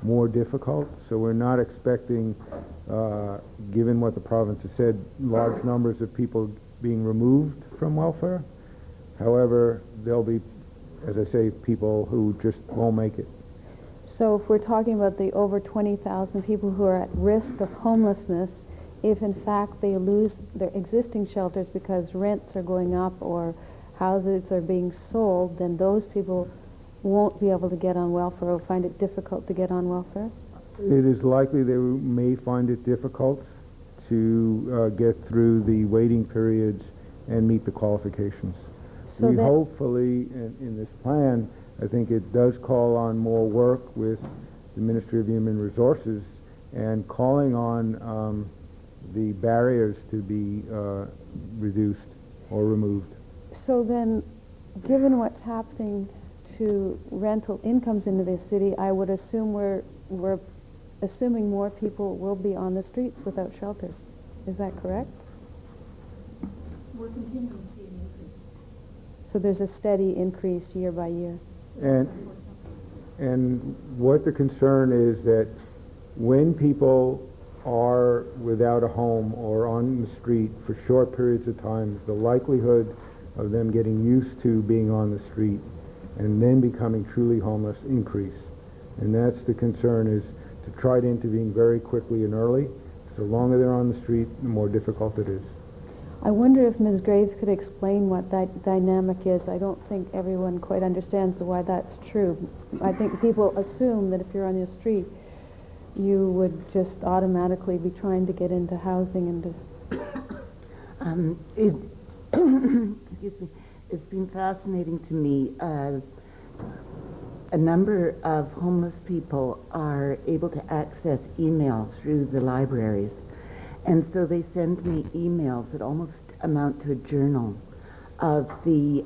more difficult, so we're not expecting, given what the province has said, large numbers of people being removed from welfare. However, there'll be, as I say, people who just won't make it. So if we're talking about the over 20,000 people who are at risk of homelessness, if in fact they lose their existing shelters because rents are going up or houses are being sold, then those people won't be able to get on welfare or find it difficult to get on welfare? It is likely they may find it difficult to get through the waiting periods and meet the qualifications. So we hopefully, in this plan, I think it does call on more work with the Ministry of Human Resources and calling on the barriers to be reduced or removed. So then, given what's happening to rental incomes into this city, I would assume we're assuming more people will be on the streets without shelter. Is that correct? We're continuing to see an increase. So there's a steady increase year by year. And what the concern is that when people are without a home or on the street for short periods of time, the likelihood of them getting used to being on the street and then becoming truly homeless increase. And that's the concern, is to try to intervene very quickly and early. The longer they're on the street, the more difficult it is. I wonder if Ms. Graves could explain what that dynamic is. I don't think everyone quite understands why that's true. I think people assume that if you're on your street, you would just automatically be trying to get into housing and Excuse me. It's been fascinating to me. A number of homeless people are able to access email through the libraries. And so they send me emails that almost amount to a journal of the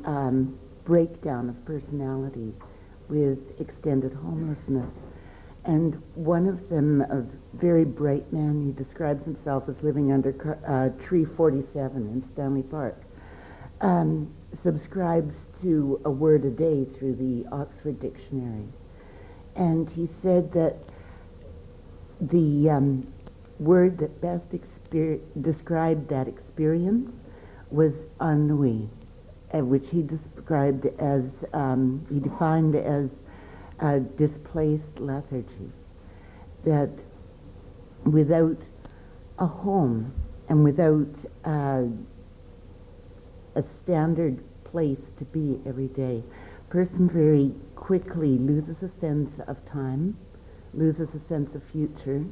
breakdown of personality with extended homelessness. And one of them, a very bright man, he describes himself as living under tree 47 in Stanley Park, subscribes to a word a day through the Oxford Dictionary. And he said that the word that best described that experience was ennui, which he described as, he defined as displaced lethargy. That without a home and without a standard place to be every day, a person very quickly loses a sense of time, loses a sense of future,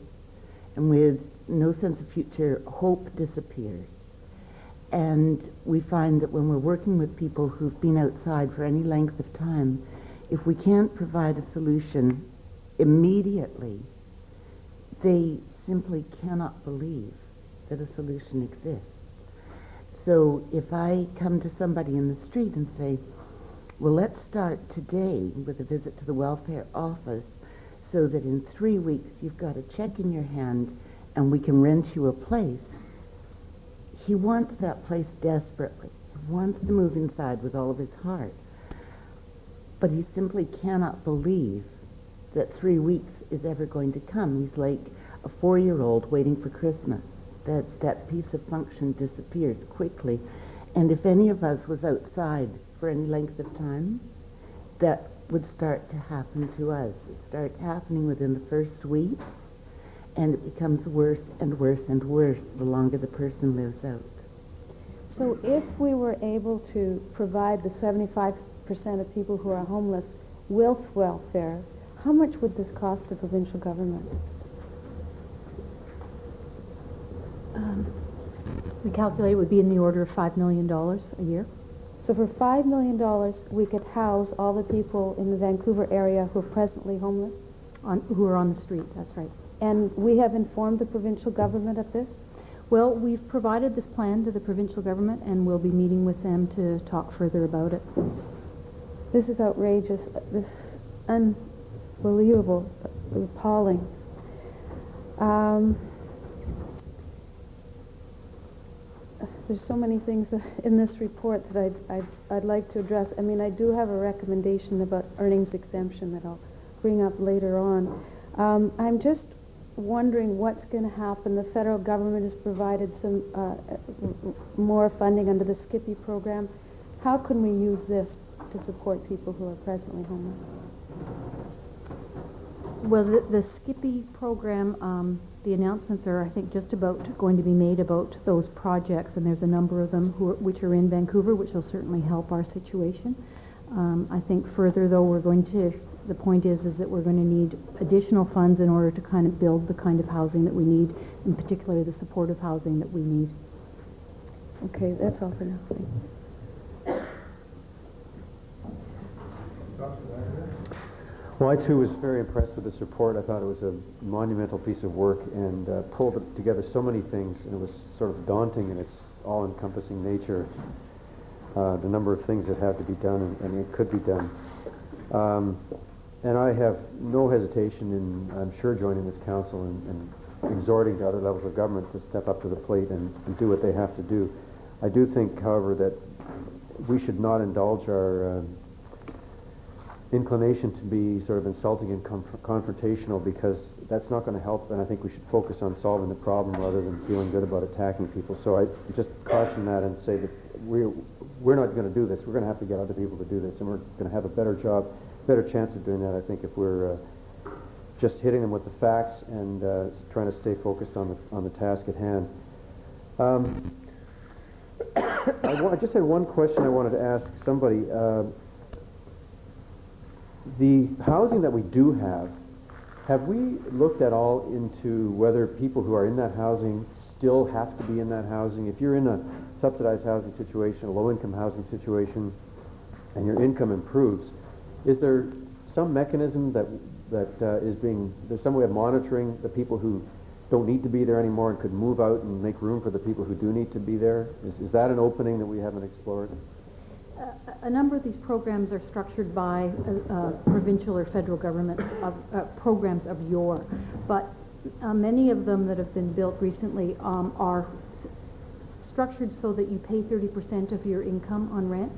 and with no sense of future, hope disappears. And we find that when we're working with people who've been outside for any length of time, if we can't provide a solution immediately, they simply cannot believe that a solution exists. So if I come to somebody in the street and say, well, let's start today with a visit to the welfare office so that in 3 weeks you've got a check in your hand and we can rent you a place, he wants that place desperately. He wants to move inside with all of his heart. But he simply cannot believe that 3 weeks is ever going to come. He's like a 4-year-old waiting for Christmas. That piece of function disappears quickly. And if any of us was outside for any length of time, that would start to happen to us. It starts happening within the first week, and it becomes worse and worse and worse the longer the person lives out. So if we were able to provide the 75% of people who are homeless with welfare, how much would this cost the provincial government? We calculate it would be in the order of $5 million a year. So for $5 million, we could house all the people in the Vancouver area who are presently homeless? Who are on the street, that's right. And we have informed the provincial government of this? Well, we've provided this plan to the provincial government, and we'll be meeting with them to talk further about it. This is outrageous. This is unbelievable, appalling. There's so many things in this report that I'd like to address. I mean, I do have a recommendation about earnings exemption that I'll bring up later on. I'm just wondering what's going to happen. The federal government has provided some more funding under the Skippy program. How can we use this to support people who are presently homeless? Well, the Skippy program, the announcements are, I think, just about going to be made about those projects, and there's a number of them which are in Vancouver, which will certainly help our situation. I think further, though, the point is that we're going to need additional funds in order to kind of build the kind of housing that we need, in particular the supportive housing that we need. Okay, that's all for now. Well, I too was very impressed with this report. I thought it was a monumental piece of work and pulled together so many things, and it was sort of daunting in its all-encompassing nature, the number of things that have to be done and it could be done. And I have no hesitation in, I'm sure, joining this council and exhorting to other levels of government to step up to the plate and do what they have to do. I do think, however, that we should not indulge our inclination to be sort of insulting and confrontational, because that's not going to help, and I think we should focus on solving the problem rather than feeling good about attacking people. So I just caution that and say that we're not going to do this. We're going to have to get other people to do this, and we're going to have a better chance of doing that, I think, if we're just hitting them with the facts and trying to stay focused on the task at hand. I just had one question I wanted to ask somebody. The housing that we do have we looked at all into whether people who are in that housing still have to be in that housing? If you're in a subsidized housing situation, a low-income housing situation, and your income improves, is there some mechanism there's some way of monitoring the people who don't need to be there anymore and could move out and make room for the people who do need to be there? Is that an opening that we haven't explored? A number of these programs are structured by provincial or federal government programs of yore, but many of them that have been built recently are structured so that you pay 30% of your income on rent.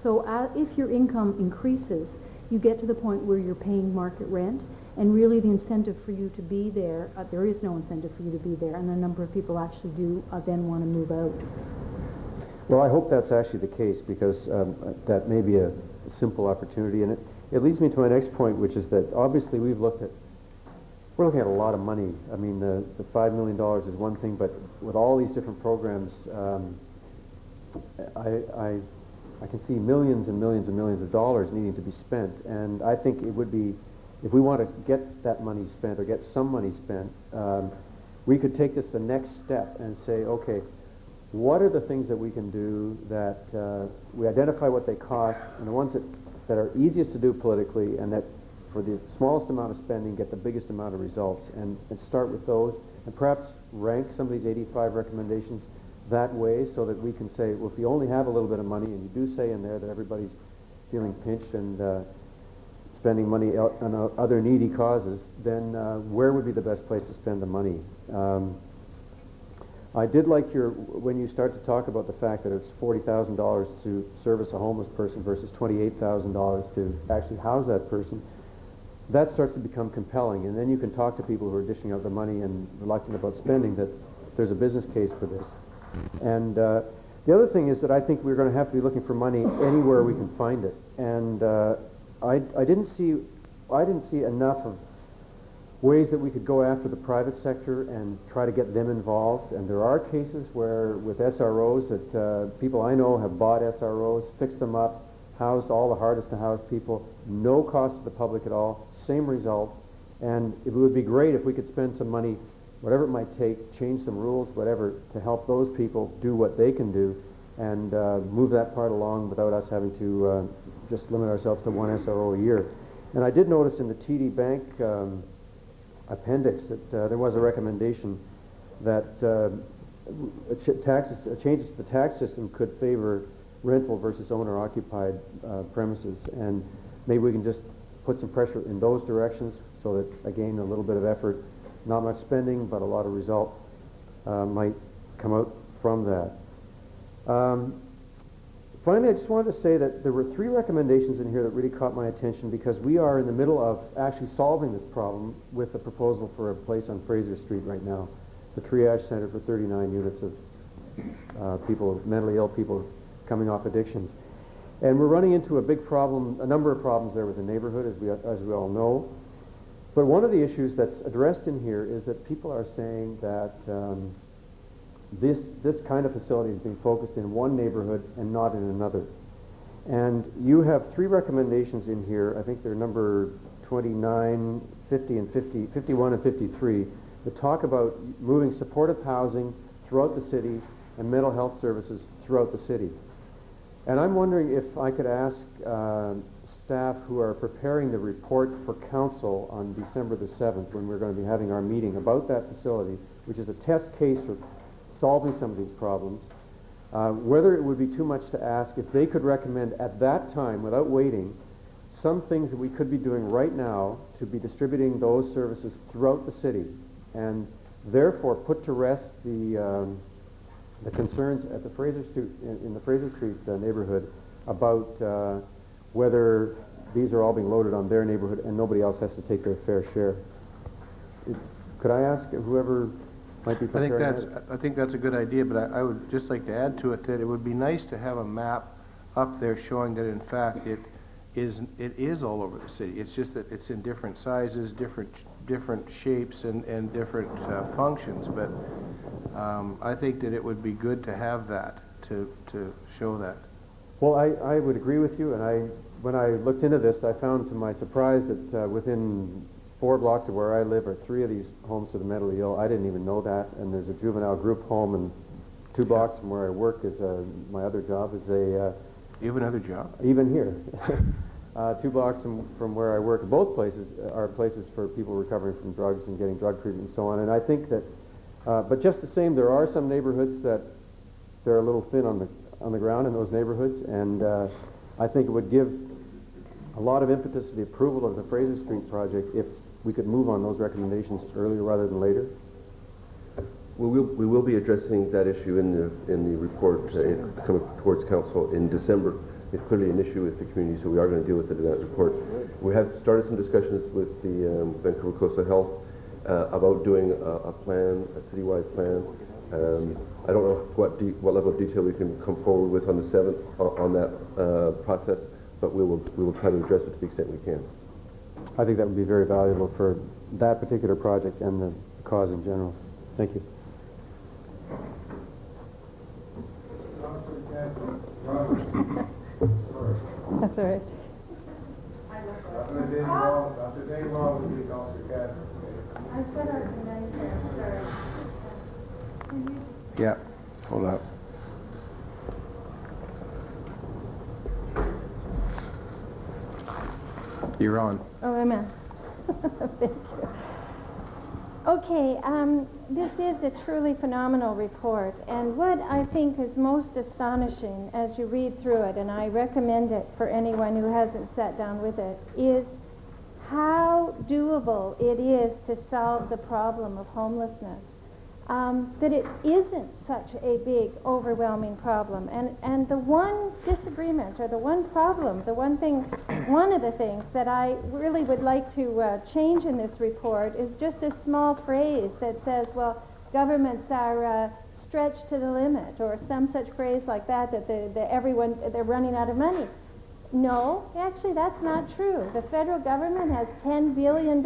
So if your income increases, you get to the point where you're paying market rent, and really the incentive for you to be there, there is no incentive for you to be there, and a number of people actually do then want to move out. Well, I hope that's actually the case, because that may be a simple opportunity, and it leads me to my next point, which is that obviously we're looking at a lot of money. I mean, the $5 million is one thing, but with all these different programs, I can see millions and millions and millions of dollars needing to be spent, and I think it would be, if we want to get that money spent or get some money spent, we could take this the next step and say, okay, what are the things that we can do that we identify what they cost, and the ones that are easiest to do politically and that for the smallest amount of spending get the biggest amount of results, and start with those, and perhaps rank some of these 85 recommendations that way, so that we can say, well, if you only have a little bit of money, and you do say in there that everybody's feeling pinched and spending money on other needy causes, then where would be the best place to spend the money? I did like when you start to talk about the fact that it's $40,000 to service a homeless person versus $28,000 to actually house that person. That starts to become compelling, and then you can talk to people who are dishing out the money and reluctant about spending that there's a business case for this. And the other thing is that I think we're going to have to be looking for money anywhere we can find it. And I didn't see enough of ways that we could go after the private sector and try to get them involved. And there are cases where, with SROs, that people I know have bought SROs, fixed them up, housed all the hardest to house people, no cost to the public at all, same result. And it would be great if we could spend some money, whatever it might take, change some rules, whatever, to help those people do what they can do, and move that part along without us having to just limit ourselves to one SRO a year. And I did notice in the TD Bank appendix that there was a recommendation that changes to the tax system could favor rental versus owner-occupied premises, and maybe we can just put some pressure in those directions so that, again, a little bit of effort, not much spending, but a lot of result might come out from that. Finally, I just wanted to say that there were 3 recommendations in here that really caught my attention because we are in the middle of actually solving this problem with a proposal for a place on Fraser Street right now, the triage center for 39 units of people, mentally ill people coming off addictions. And we're running into a big problem, a number of problems there with the neighborhood, as we all know. But one of the issues that's addressed in here is that people are saying that this kind of facility is being focused in one neighborhood and not in another. And you have 3 recommendations in here. I think they're number 29, 50, and 51 and 53, that talk about moving supportive housing throughout the city and mental health services throughout the city. And I'm wondering if I could ask staff who are preparing the report for council on December the 7th, when we're going to be having our meeting about that facility, which is a test case for solving some of these problems, whether it would be too much to ask if they could recommend at that time, without waiting, some things that we could be doing right now to be distributing those services throughout the city, and therefore put to rest the concerns at the Fraser Street, in the Fraser Street neighborhood about whether these are all being loaded on their neighborhood and nobody else has to take their fair share. Could I ask whoever might be preparing I think that's a good idea, but I would just like to add to it that it would be nice to have a map up there showing that in fact it is all over the city. It's just that it's in different sizes, different shapes, and different functions. But I think that it would be good to have that to show that. Well, I would agree with you, and when I looked into this, I found to my surprise that within 4 blocks of where I live are 3 of these homes for the mentally ill. I didn't even know that, and there's a juvenile group home, and 2 blocks from where I work is my other job is a... You have another job? Even here. 2 blocks from where I work. Both places are places for people recovering from drugs and getting drug treatment and so on, and I think that, but just the same, there are some neighborhoods that they're a little thin on the ground in those neighborhoods, and I think it would give a lot of impetus to the approval of the Fraser Street project if we could move on those recommendations earlier rather than later. We will be addressing that issue in the report coming towards council in December. It's clearly an issue with the community, so we are going to deal with it in that report. We have started some discussions with the Vancouver Coastal Health about doing a plan, a citywide plan. I don't know what level of detail we can come forward with on the 7th on that process, but we will try to address it to the extent we can. I think that would be very valuable for that particular project and the cause in general. Thank you. That's all right. Yeah, hold up. You're on. Oh, I'm on. Thank you. Okay, this is a truly phenomenal report, and what I think is most astonishing as you read through it, and I recommend it for anyone who hasn't sat down with it, is how doable it is to solve the problem of homelessness. That it isn't such a big, overwhelming problem. And the one disagreement, or the one problem, one of the things that I really would like to change in this report is just a small phrase that says, well, governments are stretched to the limit, or some such phrase like that, that they're running out of money. No, actually that's not true. The federal government has $10 billion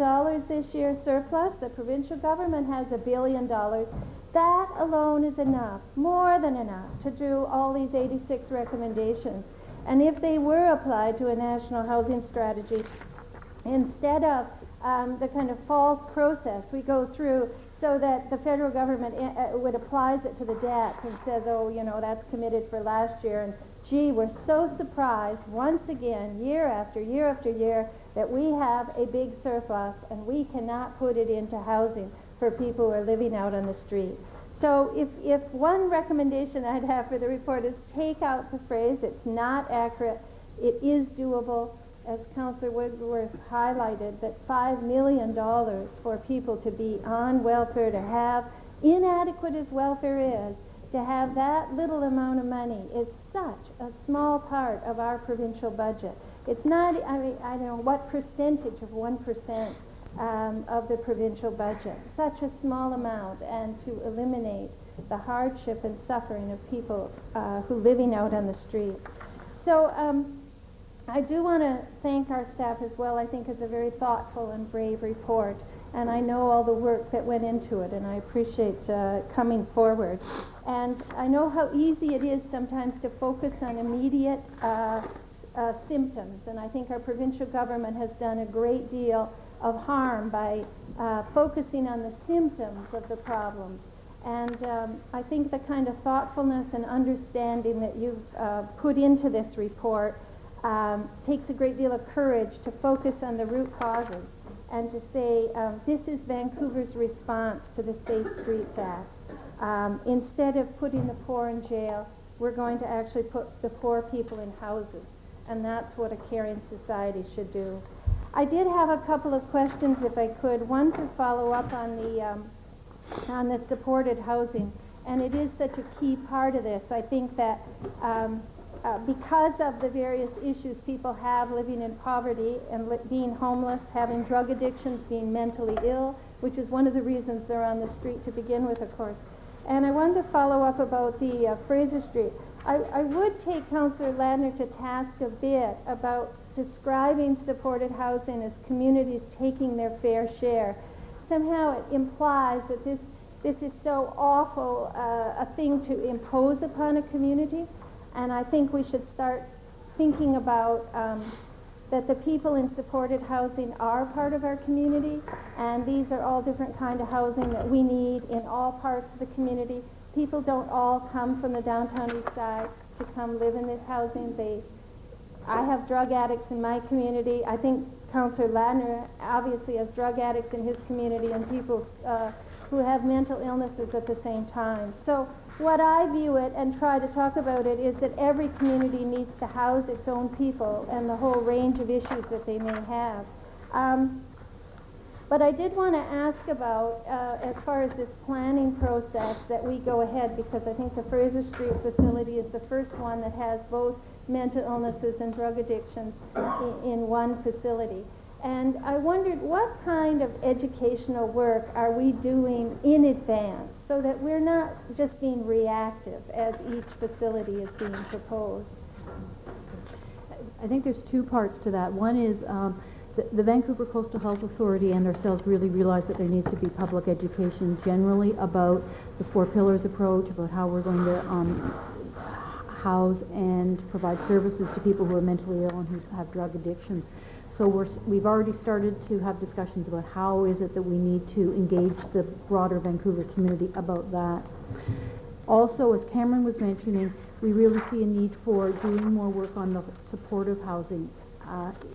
this year surplus. The provincial government has $1 billion. That alone is enough, more than enough, to do all these 86 recommendations. And if they were applied to a national housing strategy, instead of the kind of false process we go through so that the federal government would applies it to the debt and says, oh, you know, that's committed for last year. And gee, we're so surprised once again, year after year after year, that we have a big surplus and we cannot put it into housing for people who are living out on the street. So if one recommendation I'd have for the report is take out the phrase, it's not accurate, it is doable, as Councillor Woodworth highlighted, that $5 million for people to be on welfare, to have, inadequate as welfare is, to have that little amount of money is such a small part of our provincial budget. It's not, I mean, I don't know what percentage of 1% of the provincial budget. Such a small amount, and to eliminate the hardship and suffering of people who are living out on the street. So I do want to thank our staff as well. I think it's a very thoughtful and brave report, and I know all the work that went into it, and I appreciate coming forward. And I know how easy it is sometimes to focus on immediate symptoms, and I think our provincial government has done a great deal of harm by focusing on the symptoms of the problems. And I think the kind of thoughtfulness and understanding that you've put into this report takes a great deal of courage to focus on the root causes and to say this is Vancouver's response to the Safe Streets Act. Instead of putting the poor in jail, we're going to actually put the poor people in houses, and that's what a caring society should do. I did have a couple of questions, if I could. One to follow up on the supported housing, and it is such a key part of this. I think that because of the various issues people have living in poverty and being homeless, having drug addictions, being mentally ill, which is one of the reasons they're on the street to begin with, of course. And I wanted to follow up about the Fraser Street. I would take Councillor Ladner to task a bit about describing supported housing as communities taking their fair share. Somehow it implies that this is so awful a thing to impose upon a community, and I think we should start thinking about that the people in supported housing are part of our community, and these are all different kind of housing that we need in all parts of the community. People don't all come from the downtown east side to come live in this housing. I have drug addicts in my community. I think Councillor Ladner obviously has drug addicts in his community and people who have mental illnesses at the same time. So what I view it and try to talk about it is that every community needs to house its own people and the whole range of issues that they may have. But I did want to ask about, as far as this planning process, that we go ahead, because I think the Fraser Street facility is the first one that has both mental illnesses and drug addictions in one facility. And I wondered what kind of educational work are we doing in advance so that we're not just being reactive as each facility is being proposed? I think there's two parts to that. One is the Vancouver Coastal Health Authority and ourselves really realize that there needs to be public education generally about the four pillars approach, about how we're going to house and provide services to people who are mentally ill and who have drug addictions. So we've already started to have discussions about how is it that we need to engage the broader Vancouver community about that. Also, as Cameron was mentioning, we really see a need for doing more work on the supportive housing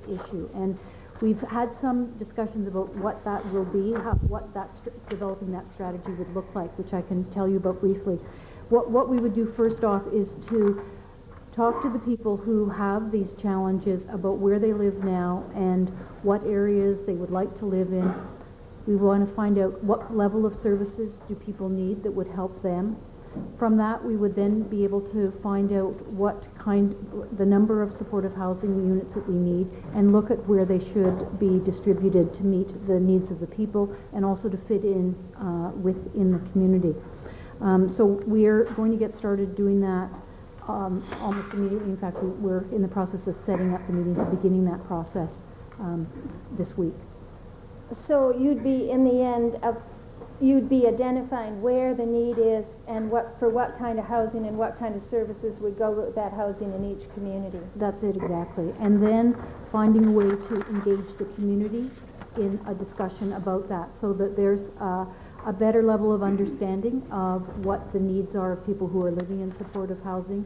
issue. And we've had some discussions about what that will be, developing that strategy would look like, which I can tell you about briefly. What we would do first off is to talk to the people who have these challenges about where they live now and what areas they would like to live in. We want to find out what level of services do people need that would help them. From that, we would then be able to find out the number of supportive housing units that we need and look at where they should be distributed to meet the needs of the people and also to fit in within the community. So we're going to get started doing that almost immediately. In fact, we're in the process of setting up the meetings and beginning that process this week. So you'd be, in the end, you'd be identifying where the need is and for what kind of housing and what kind of services would go with that housing in each community. That's it, exactly. And then finding a way to engage the community in a discussion about that so that there's a better level of understanding of what the needs are of people who are living in supportive housing,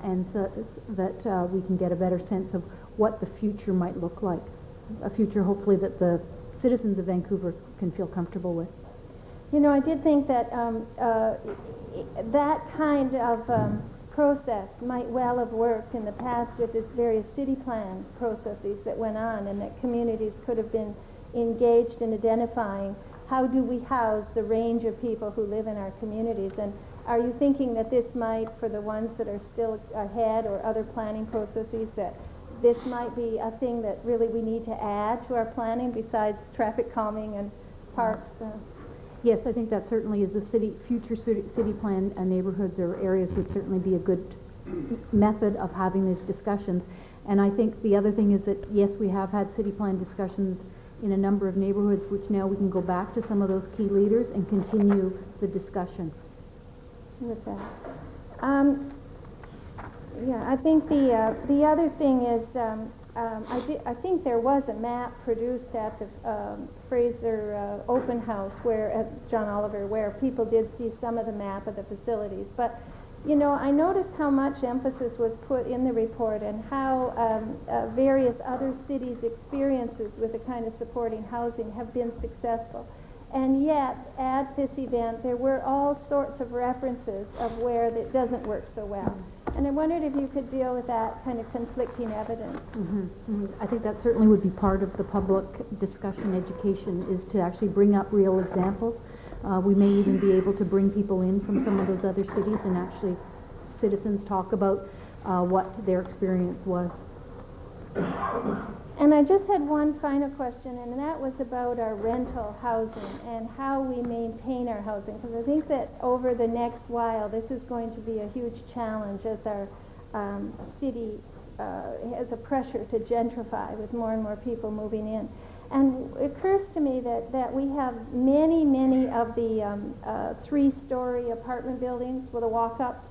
and so that we can get a better sense of what the future might look like. A future, hopefully, that the citizens of Vancouver can feel comfortable with. You know, I did think that that kind of process might well have worked in the past with this various city plan processes that went on, and that communities could have been engaged in identifying how do we house the range of people who live in our communities. And are you thinking that this might, for the ones that are still ahead or other planning processes, that this might be a thing that really we need to add to our planning besides traffic calming and parks? Yes, I think that certainly is the future city plan neighborhoods or areas would certainly be a good method of having these discussions. And I think the other thing is that, yes, we have had city plan discussions in a number of neighborhoods, which now we can go back to some of those key leaders and continue the discussion. With that. Yeah, I think the other thing is I think there was a map produced at the Fraser open house where at John Oliver where people did see some of the map of the facilities. But you know, I noticed how much emphasis was put in the report and how various other cities' experiences with the kind of supporting housing have been successful. And yet, at this event, there were all sorts of references of where it doesn't work so well. And I wondered if you could deal with that kind of conflicting evidence. I think that certainly would be part of the public discussion education, is to actually bring up real examples. We may even be able to bring people in from some of those other cities and actually citizens talk about what their experience was. And I just had one final question, and that was about our rental housing and how we maintain our housing, because I think that over the next while this is going to be a huge challenge as our city has a pressure to gentrify with more and more people moving in. And it occurs to me that we have many of the three-story apartment buildings with a walk-ups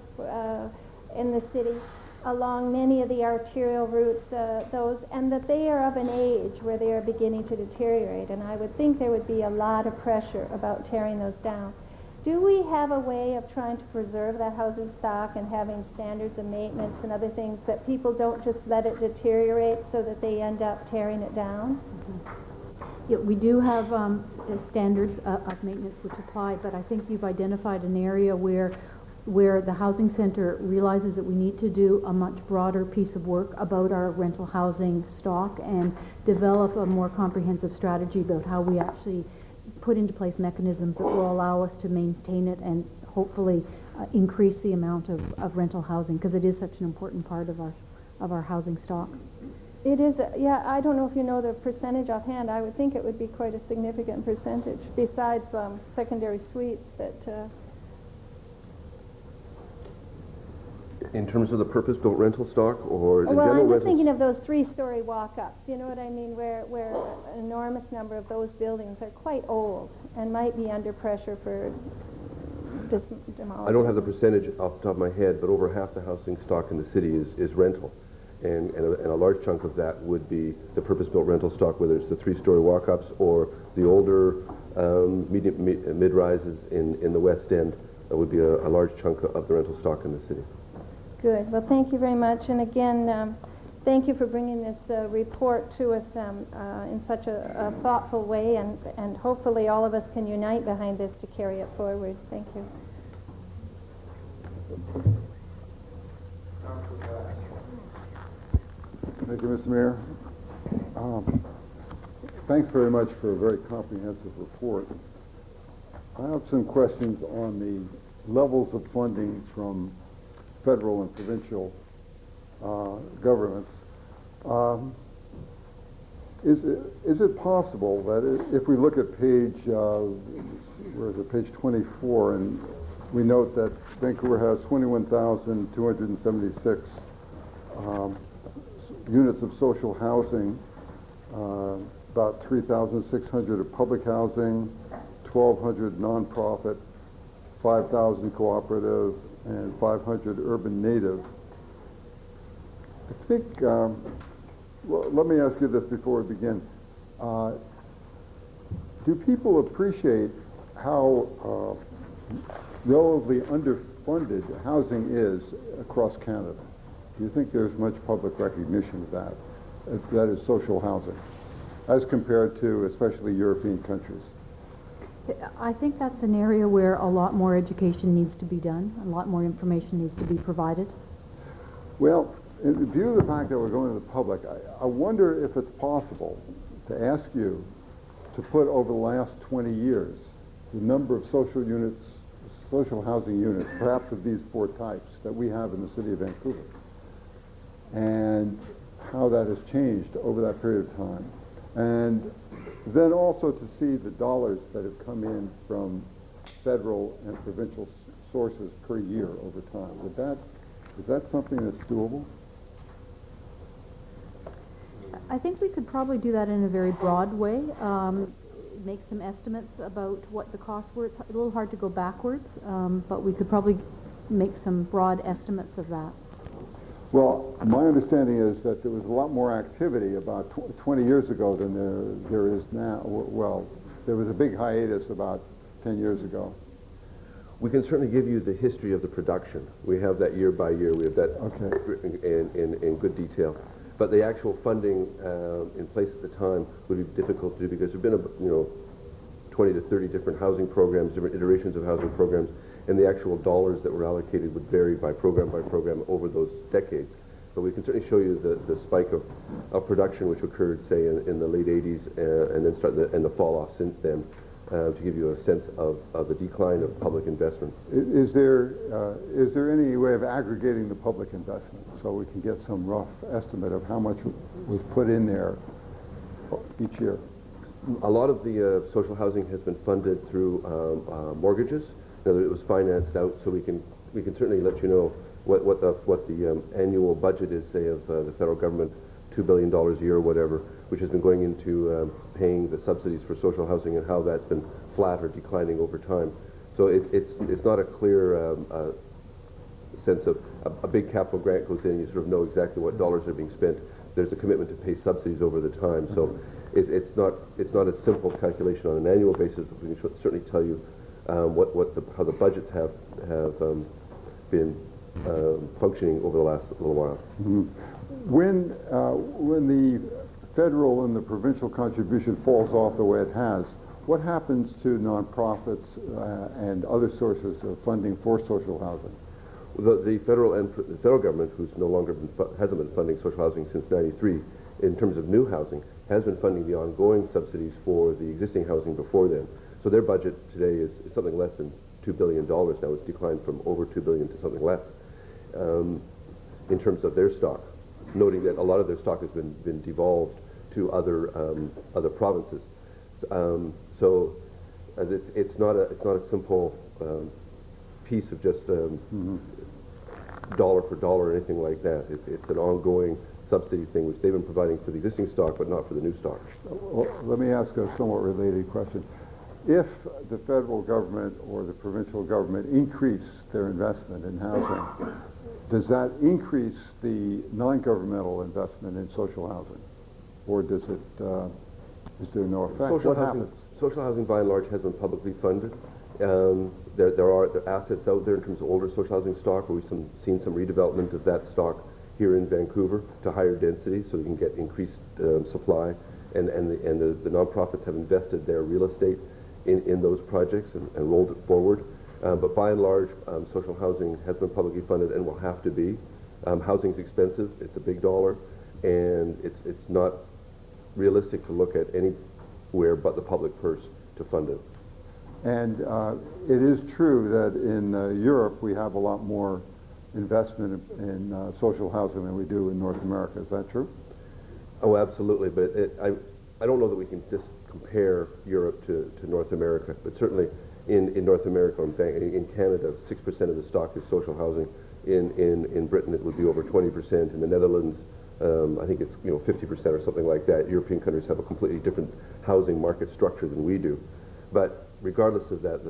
in the city, along many of the arterial routes, and that they are of an age where they are beginning to deteriorate, and I would think there would be a lot of pressure about tearing those down. Do we have a way of trying to preserve that housing stock and having standards of maintenance and other things that people don't just let it deteriorate so that they end up tearing it down? Yeah, we do have standards of maintenance which apply, but I think you've identified an area where the housing center realizes that we need to do a much broader piece of work about our rental housing stock and develop a more comprehensive strategy about how we actually put into place mechanisms that will allow us to maintain it and hopefully increase the amount of rental housing, because it is such an important part of our housing stock. It is, yeah, I don't know if you know the percentage offhand. I would think it would be quite a significant percentage, besides secondary suites that... In terms of the purpose-built rental stock, or in well, general I'm just rentals? thinking of those three-story walk-ups. You know what I mean? Where an enormous number of those buildings are quite old and might be under pressure for demolition. I don't have the percentage off the top of my head, but over half the housing stock in the city is rental. And a large chunk of that would be the purpose-built rental stock, whether it's the three-story walk-ups or the older mid-rises in the West End. That would be a large chunk of the rental stock in the city. Good. Well, thank you very much. And again, thank you for bringing this report to us in such a thoughtful way, and hopefully all of us can unite behind this to carry it forward. Thank you. Thank you, Mr. Mayor. Thanks very much for a very comprehensive report. I have some questions on the levels of funding from federal and provincial governments. Is it possible that if we look at page, where is it, page 24, and we note that Vancouver has 21,276 units of social housing, about 3,600 of public housing, 1,200 nonprofit, 5,000 cooperative, and 500 urban native. I think, well, let me ask you this before we begin. Do people appreciate how relatively underfunded housing is across Canada. Do you think there's much public recognition of that? That is social housing, as compared to especially European countries? I think that's an area where a lot more education needs to be done, a lot more information needs to be provided. Well, in view of the fact that we're going to the public, I wonder if it's possible to ask you to put over the last 20 years the number of social housing units, perhaps of these 4 types that we have in the city of Vancouver, and how that has changed over that period of time. And then also to see the dollars that have come in from federal and provincial sources per year over time. Is that something that's doable? I think we could probably do that in a very broad way. Make some estimates about what the costs were. It's a little hard to go backwards, but we could probably make some broad estimates of that. Well, my understanding is that there was a lot more activity about 20 years ago than there is now. Well, there was a big hiatus about 10 years ago. We can certainly give you the history of the production. We have that year by year. We have that in good detail. But the actual funding in place at the time would be difficult to do because there have been 20 to 30 different housing programs, different iterations of housing programs, and the actual dollars that were allocated would vary by program over those decades. But we can certainly show you the spike of production which occurred, say, in the late 80s and then and the fall off since then, to give you a sense of the decline of public investment. Is there any way of aggregating the public investment so we can get some rough estimate of how much was put in there each year? A lot of the social housing has been funded through mortgages. It was financed out, so we can certainly let you know what the annual budget is, say, of the federal government, $2 billion a year or whatever, which has been going into paying the subsidies for social housing and how that's been flat or declining over time. So it's not a clear sense of a big capital grant goes in, you sort of know exactly what dollars are being spent. There's a commitment to pay subsidies over the time. So it's not a simple calculation on an annual basis, but we can certainly tell you how the budgets have been functioning over the last little while. Mm-hmm. When the federal and the provincial contribution falls off the way it has, what happens to nonprofits and other sources of funding for social housing? The federal government, who's no longer hasn't been funding social housing since '93, in terms of new housing, has been funding the ongoing subsidies for the existing housing before then. So their budget today is something less than $2 billion now. It's declined from over $2 billion to something less in terms of their stock, noting that a lot of their stock has been devolved to other provinces. So it's not a simple piece of just dollar for dollar or anything like that. It's an ongoing subsidy thing which they've been providing for the existing stock but not for the new stock. Well, let me ask a somewhat related question. If the federal government or the provincial government increase their investment in housing, does that increase the non-governmental investment in social housing, or does it? Is there no effect? Social housing, by and large, has been publicly funded. There are assets out there in terms of older social housing stock, where we've seen some redevelopment of that stock here in Vancouver to higher density, so we can get increased supply. And the nonprofits have invested their real estate in those projects and rolled it forward. But by and large, social housing has been publicly funded and will have to be. Housing's expensive, it's a big dollar, and it's not realistic to look at anywhere but the public purse to fund it. And it is true that in Europe we have a lot more investment in social housing than we do in North America. Is that true? Oh, absolutely. But I don't know that we can just compare Europe to North America. But certainly in North America, in Canada, 6% of the stock is social housing. In Britain, it would be over 20%. In the Netherlands, I think it's 50% or something like that. European countries have a completely different housing market structure than we do. But regardless of that,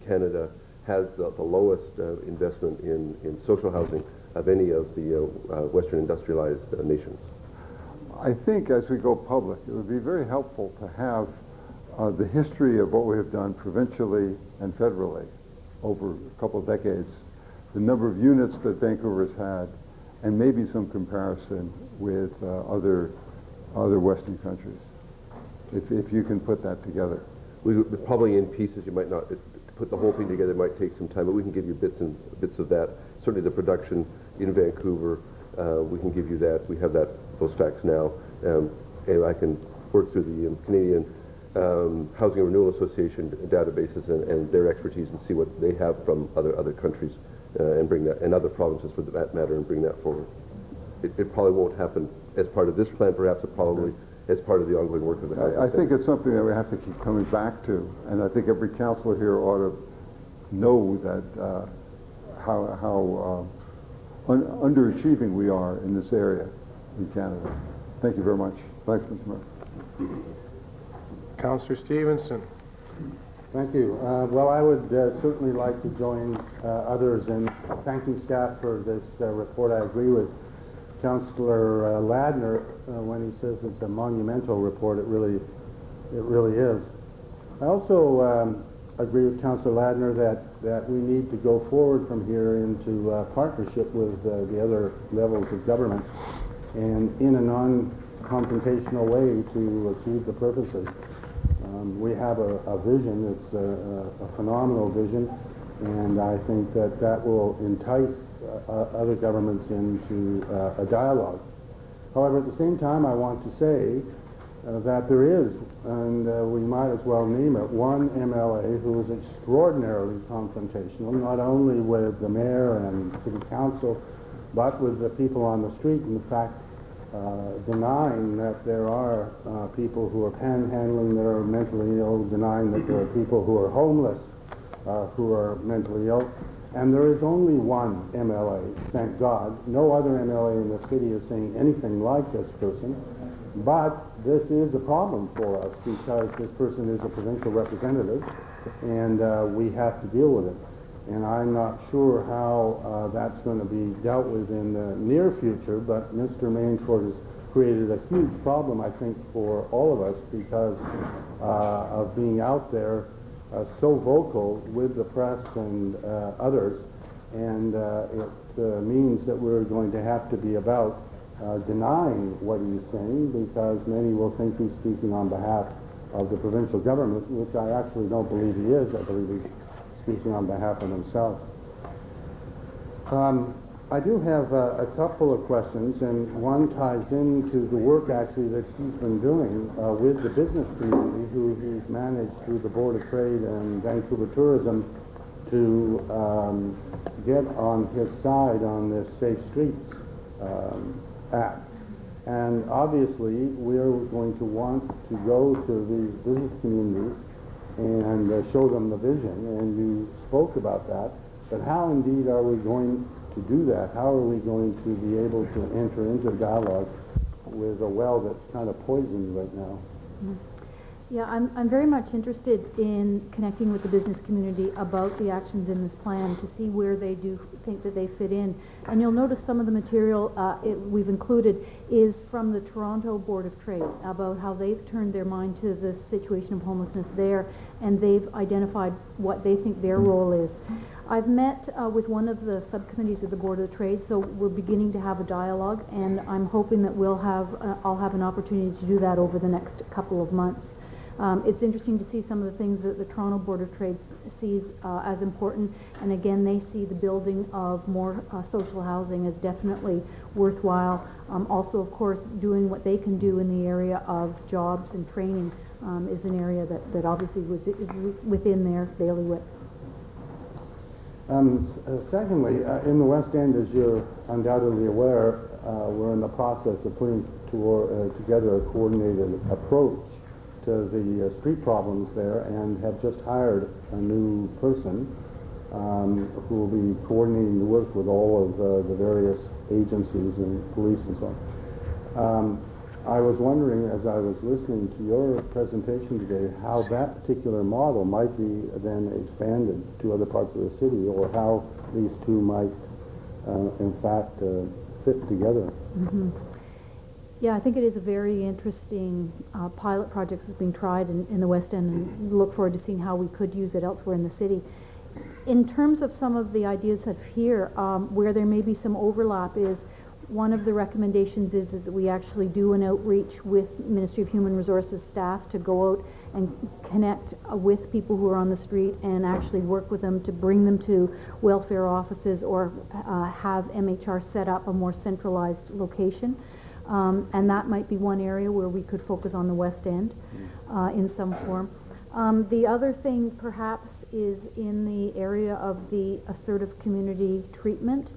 Canada has the lowest investment in social housing of any of the Western industrialized nations. I think as we go public, it would be very helpful to have the history of what we have done provincially and federally over a couple of decades, the number of units that Vancouver's had, and maybe some comparison with other Western countries, if you can put that together. We probably in pieces. You might not to put the whole thing together. Might take some time, but we can give you bits of that. Certainly, the production in Vancouver, we can give you that. We have those facts now, and I can work through the Canadian Housing and Renewal Association databases and their expertise and see what they have from other countries, and bring that, and other provinces for that matter, and bring that forward. It probably won't happen as part of this plan. Perhaps it probably as part of the ongoing work of the I think it's something that we have to keep coming back to, and I think every councillor here ought to know that how underachieving we are in this area in Canada. Thank you very much. Thanks, Mr. Mayor. Councillor Stevenson. Thank you. Well, I would certainly like to join others in thanking staff for this report. I agree with Councillor Ladner when he says it's a monumental report. It really is. I also agree with Councillor Ladner that we need to go forward from here into partnership with the other levels of government and in a non-confrontational way to achieve the purposes. We have a vision. It's a phenomenal vision, and I think that will entice other governments into a dialogue. However, at the same time, I want to say that there is, and we might as well name it, one MLA who is extraordinarily confrontational, not only with the mayor and city council, but with the people on the street. In fact, denying that there are people who are panhandling that are mentally ill, denying that there are people who are homeless who are mentally ill. And there is only one MLA, thank God. No other MLA in the city is saying anything like this person. But this is a problem for us because this person is a provincial representative, and we have to deal with it. And I'm not sure how that's going to be dealt with in the near future, but Mr. Mainsford has created a huge problem, I think, for all of us because of being out there so vocal with the press and others. And it means that we're going to have to be about denying what he's saying because many will think he's speaking on behalf of the provincial government, which I actually don't believe he is. I believe he's speaking on behalf of himself. I do have a couple of questions, and one ties into the work actually that he's been doing with the business community, who he's managed through the Board of Trade and Vancouver Tourism to get on his side on this Safe Streets Act. And obviously, we're going to want to go to these business communities and show them the vision, and you spoke about that. But how indeed are we going to do that? How are we going to be able to enter into dialogue with a well that's kind of poisoned right now? Yeah, I'm very much interested in connecting with the business community about the actions in this plan to see where they do think that they fit in. And you'll notice some of the material we've included is from the Toronto Board of Trade about how they've turned their mind to the situation of homelessness there, and they've identified what they think their role is. I've met with one of the subcommittees of the Board of Trade, so we're beginning to have a dialogue, and I'm hoping that I'll have an opportunity to do that over the next couple of months. It's interesting to see some of the things that the Toronto Board of Trade sees as important, and again, they see the building of more social housing as definitely worthwhile. Also, of course, doing what they can do in the area of jobs and training is an area that obviously is within their bailiwick. Secondly, in the West End, as you're undoubtedly aware, we're in the process of putting together a coordinated approach to the street problems there, and have just hired a new person who will be coordinating the work with all of the various agencies and police and so on. I was wondering, as I was listening to your presentation today, how that particular model might be then expanded to other parts of the city, or how these two might, in fact, fit together. Mm-hmm. Yeah, I think it is a very interesting pilot project that's being tried in the West End, and look forward to seeing how we could use it elsewhere in the city. In terms of some of the ideas that here, where there may be some overlap is, one of the recommendations is that we actually do an outreach with Ministry of Human Resources staff to go out and connect with people who are on the street and actually work with them to bring them to welfare offices or have MHR set up a more centralized location. And that might be one area where we could focus on the West End in some form. The other thing perhaps is in the area of the assertive community treatment,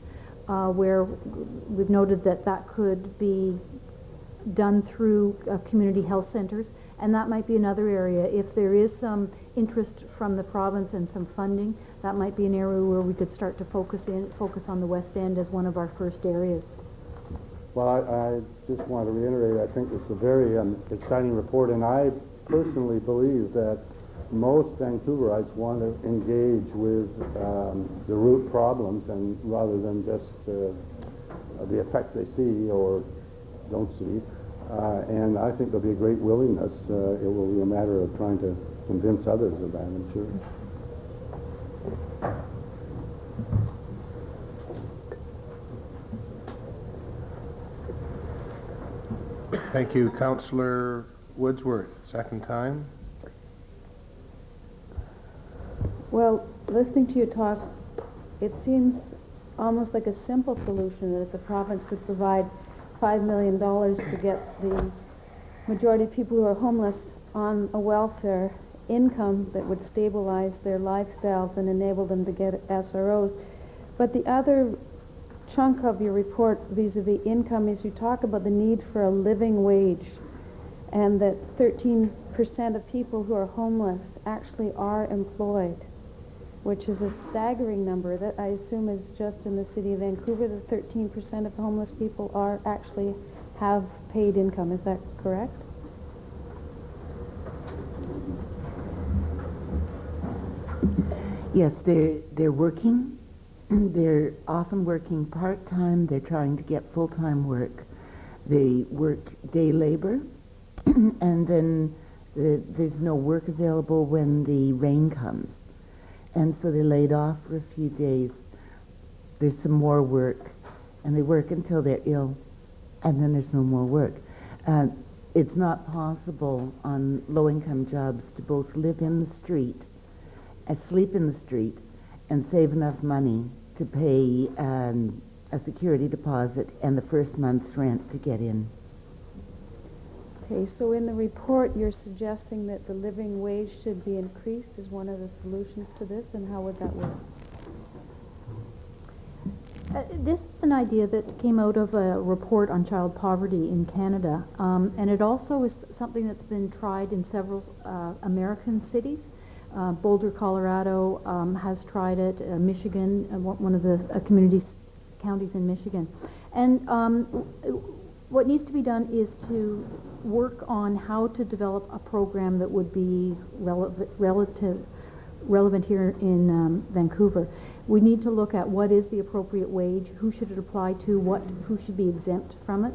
where we've noted that that could be done through community health centers, and that might be another area. If there is some interest from the province and some funding, that might be an area where we could start to focus on the West End as one of our first areas. Well, I just want to reiterate, I think it's a very exciting report, and I personally believe that most Vancouverites want to engage with the root problems, and rather than just the effect they see or don't see. And I think there'll be a great willingness. It will be a matter of trying to convince others of that, I'm sure. Thank you, Councillor Woodsworth. Second time. Well, listening to you talk, it seems almost like a simple solution that if the province could provide $5 million to get the majority of people who are homeless on a welfare income that would stabilize their lifestyles and enable them to get SROs. But the other chunk of your report vis-a-vis income is you talk about the need for a living wage, and that 13% of people who are homeless actually are employed, which is a staggering number. That I assume is just in the city of Vancouver, that 13% of homeless people are actually have paid income. Is that correct? Yes, they're working. They're often working part-time. They're trying to get full-time work. They work day labor, and then there's no work available when the rain comes. And so they're laid off for a few days. There's some more work, and they work until they're ill, and then there's no more work. It's not possible on low-income jobs to both live in the street, sleep in the street, and save enough money to pay a security deposit and the first month's rent to get in. Okay, so in the report you're suggesting that the living wage should be increased as one of the solutions to this, and how would that work? This is an idea that came out of a report on child poverty in Canada, and it also is something that's been tried in several American cities. Boulder, Colorado has tried it, Michigan, one of the counties in Michigan. And what needs to be done is to work on how to develop a program that would be relevant here in Vancouver. We need to look at what is the appropriate wage, who should it apply to, who should be exempt from it.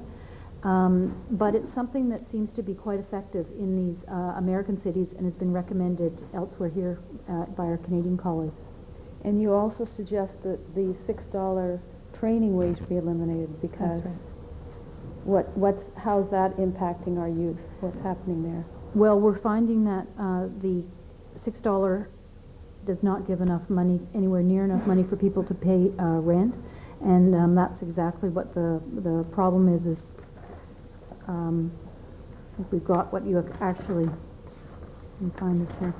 But it's something that seems to be quite effective in these American cities and has been recommended elsewhere here by our Canadian colleagues. And you also suggest that the $6 training wage be eliminated, because how's that impacting our youth? What's happening there? Well, we're finding that the $6 does not give enough money, anywhere near enough money for people to pay rent, and that's exactly what the problem is if we've got what you actually, you can find this here.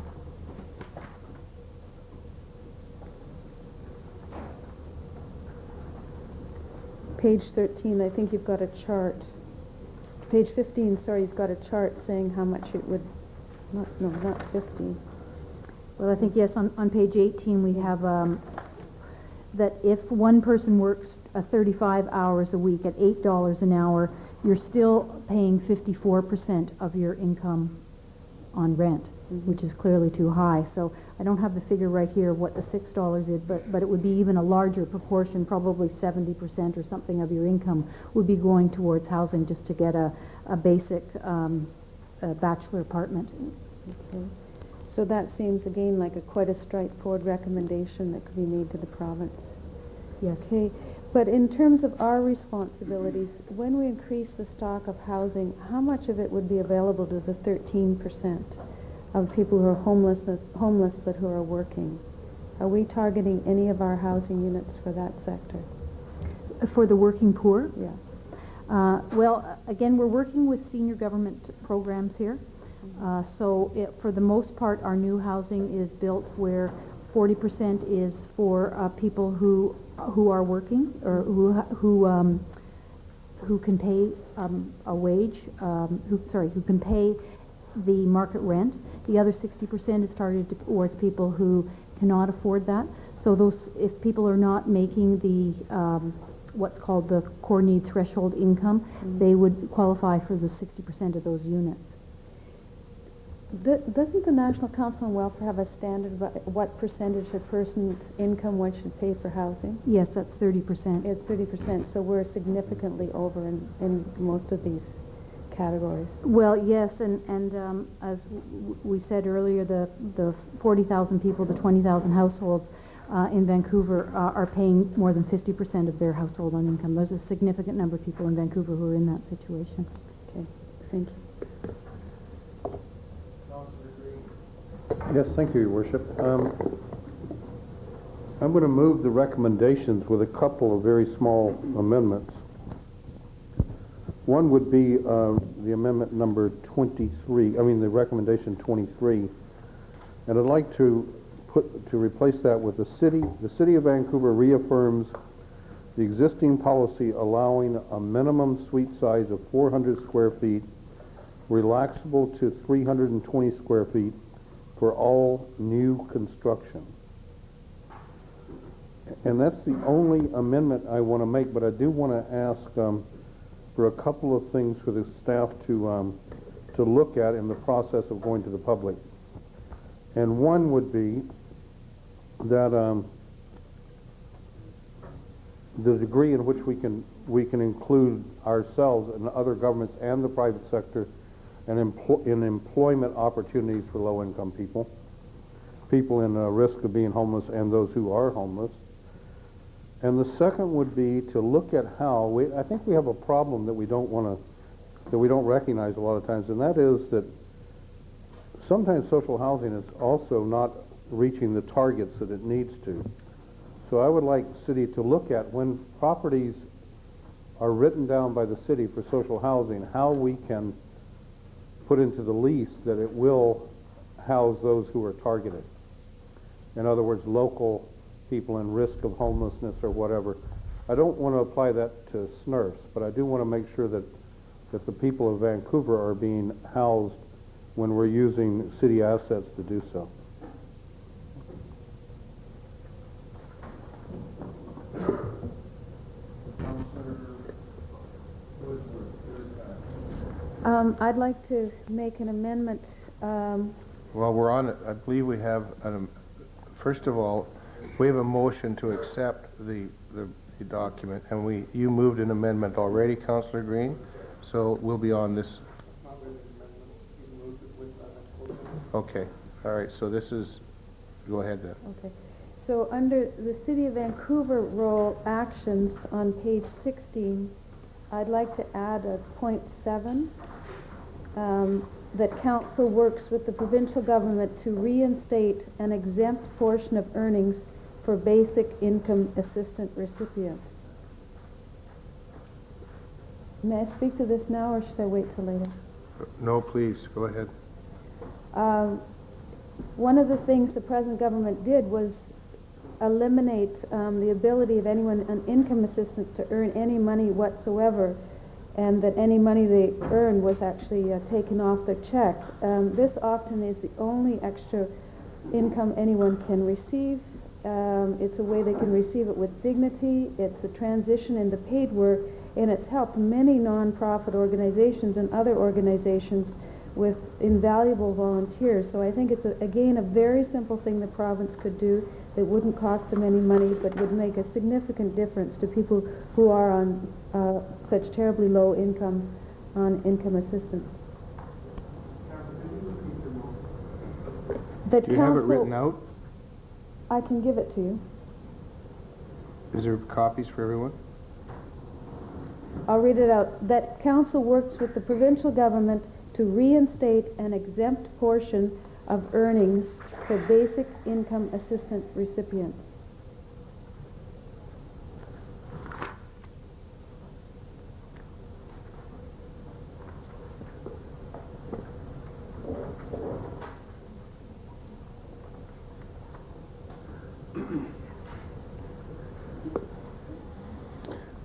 Page 13, I think you've got a chart. Page 15, sorry, you've got a chart saying how much it would, not 15. Well, I think, yes, on page 18 we have that if one person works 35 hours a week at $8 an hour, you're still paying 54% of your income on rent. which is clearly too high. So I don't have the figure right here of what the $6 is, but it would be even a larger proportion, probably 70% or something of your income would be going towards housing just to get a basic bachelor apartment. Okay. So that seems again like quite a straightforward recommendation that could be made to the province. Yes. Okay. But in terms of our responsibilities, when we increase the stock of housing, how much of it would be available to the 13% of people who are homeless but who are working? Are we targeting any of our housing units for that sector? For the working poor? Yeah. Well, again, we're working with senior government programs here. For the most part, our new housing is built where 40% is for people who are working or who can pay a wage, who can pay the market rent. The other 60% is targeted towards people who cannot afford that. So if people are not making the what's called the core need threshold income, they would qualify for the 60% of those units. Doesn't the National Council on Welfare have a standard about what percentage a person's income one should pay for housing? Yes, that's 30%. It's 30%, so we're significantly over in most of these categories. Well, yes, and as we said earlier, the 40,000 people, the 20,000 households in Vancouver are paying more than 50% of their household on income. There's a significant number of people in Vancouver who are in that situation. Okay, thank you. Yes, thank you, Your Worship. I'm going to move the recommendations with a couple of very small amendments. One would be the amendment number 23, the recommendation 23. And I'd like to replace that with the city of Vancouver reaffirms the existing policy allowing a minimum suite size of 400 square feet, relaxable to 320 square feet, for all new construction. And that's the only amendment I want to make, but I do want to ask for a couple of things for the staff to look at in the process of going to the public. And one would be that the degree in which we can include ourselves and other governments and the private sector and in employment opportunities for low-income people in risk of being homeless and those who are homeless. And the second would be to look at how I think we have a problem that we don't recognize a lot of times, and that is that sometimes social housing is also not reaching the targets that it needs to. So I would like the city to look at when properties are written down by the city for social housing, how we can put into the lease that it will house those who are targeted. In other words, local people in risk of homelessness or whatever. I don't want to apply that to SNRFs, but I do want to make sure that the people of Vancouver are being housed when we're using city assets to do so. I'd like to make an amendment. While we're on it, I believe we have, first of all, we have a motion to accept the document, and you moved an amendment already, Councillor Green, so we'll be on this. Okay, all right, so this is, go ahead then. Okay, so under the City of Vancouver role actions on page 16, I'd like to add a point 7. That council works with the provincial government to reinstate an exempt portion of earnings for basic income assistance recipients. May I speak to this now, or should I wait till later? No, please, go ahead. One of the things the present government did was eliminate the ability of anyone on income assistance to earn any money whatsoever, and that any money they earn was actually taken off their check. This often is the only extra income anyone can receive. It's a way they can receive it with dignity. It's a transition into paid work, and it's helped many non-profit organizations and other organizations with invaluable volunteers. So I think it's, again, a very simple thing the province could do that wouldn't cost them any money but would make a significant difference to people who are on such terribly low income, on income assistance. Do you have it written out? I can give it to you. Is there copies for everyone? I'll read it out. That council works with the provincial government to reinstate an exempt portion of earnings for basic income assistance recipients.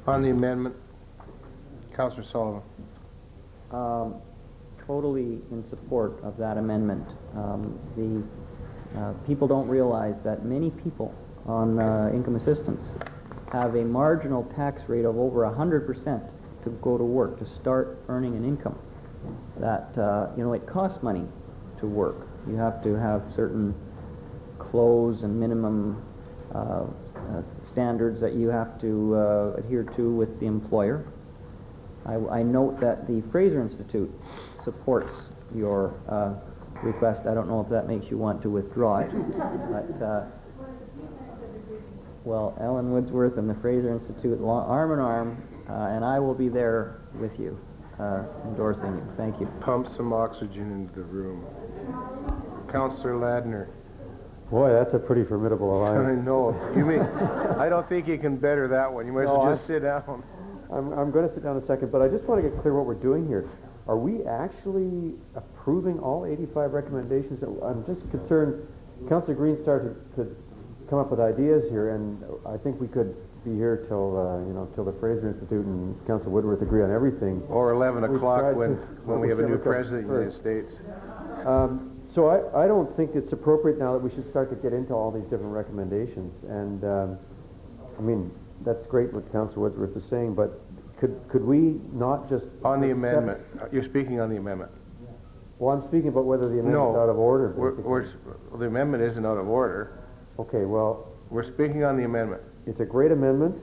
On the amendment, Councillor Sullivan. Totally in support of that amendment. People don't realize that many people on income assistance have a marginal tax rate of over 100% to go to work, to start earning an income. That, it costs money to work. You have to have certain clothes and minimum standards that you have to adhere to with the employer. I note that the Fraser Institute supports your request. I don't know if that makes you want to withdraw it, but well, Ellen Woodsworth and the Fraser Institute, arm in arm, and I will be there with you, endorsing you. Thank you. Pump some oxygen into the room. Councillor Ladner. Boy, that's a pretty formidable alliance. I know. I don't think you can better that one. You might as well just sit down. I'm going to sit down a second, but I just want to get clear what we're doing here. Are we actually approving all 85 recommendations? I'm just concerned. Councillor Green started to come up with ideas here, and I think we could be here till till the Fraser Institute and Councillor Woodworth agree on everything. Or 11 o'clock when we have a new president of the United States. So I don't think it's appropriate now that we should start to get into all these different recommendations. And I mean, that's great what Councillor Woodworth is saying, but could we not just... On the amendment. You're speaking on the amendment. Well, I'm speaking about whether the amendment's out of order. The amendment isn't out of order. Okay, well... We're speaking on the amendment. It's a great amendment,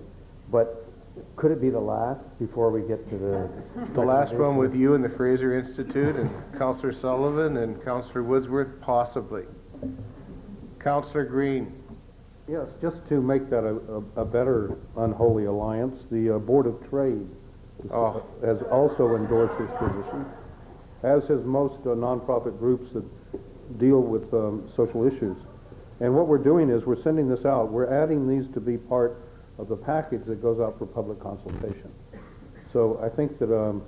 but could it be the last before we get to the... The last one with you and the Fraser Institute and Councillor Sullivan and Councillor Woodsworth, possibly. Councillor Green. Yes, just to make that a better unholy alliance, the Board of Trade has also endorsed this position, as has most nonprofit groups that deal with social issues. And what we're doing is we're sending this out. We're adding these to be part of the package that goes out for public consultation. So I think that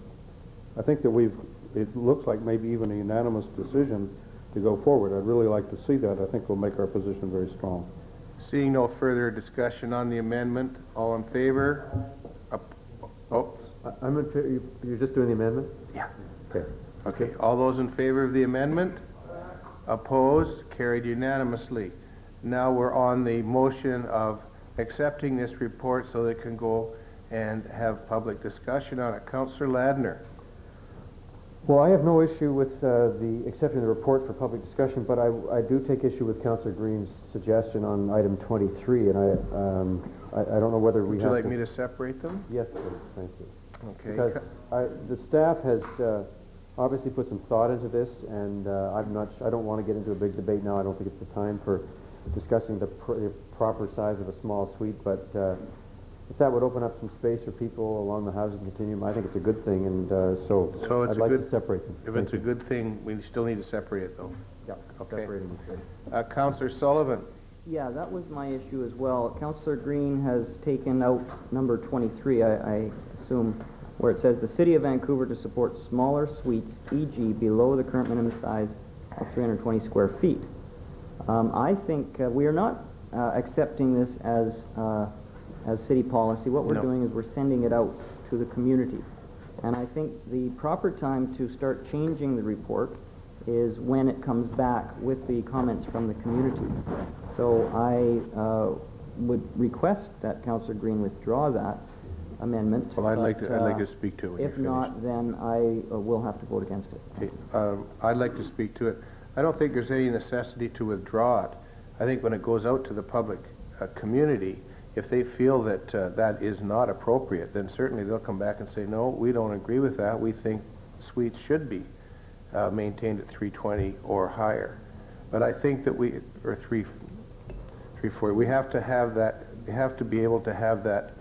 it looks like maybe even a unanimous decision to go forward. I'd really like to see that. I think we'll make our position very strong. Seeing no further discussion on the amendment, all in favor? I'm in favor. You're just doing the amendment? Yeah. Okay. Okay. All those in favor of the amendment? Opposed? Carried unanimously. Now we're on the motion of accepting this report so that it can go and have public discussion on it. Councillor Ladner. Well, I have no issue with accepting the report for public discussion, but I do take issue with Councillor Green's suggestion on item 23, and I don't know whether we Would you like me to separate them? Yes, please. Thank you. Okay. Because the staff has obviously put some thought into this, and I don't want to get into a big debate now. I don't think it's the time for discussing the proper size of a small suite, but if that would open up some space for people along the housing continuum, I think it's a good thing, and so I'd like to separate them. If it's a good thing, we still need to separate it, though. Yeah, okay. Separating the Councillor Sullivan. Yeah, that was my issue as well. Councillor Green has taken out number 23, I assume, where it says the City of Vancouver to support smaller suites, e.g. below the current minimum size of 320 square feet. I think we are not accepting this as city policy. What we're doing is we're sending it out to the community. And I think the proper time to start changing the report is when it comes back with the comments from the community. So I would request that Councillor Green withdraw that amendment. Well, I'd like but, to speak to it when If you're not, then I will have to vote against it. Okay, I'd like to speak to it. I don't think there's any necessity to withdraw it. I think when it goes out to the public community, if they feel that that is not appropriate, then certainly they'll come back and say, no, we don't agree with that. We think suites should be maintained at 320 or higher. But I think that or 340, we have to have that, we have to be able to have that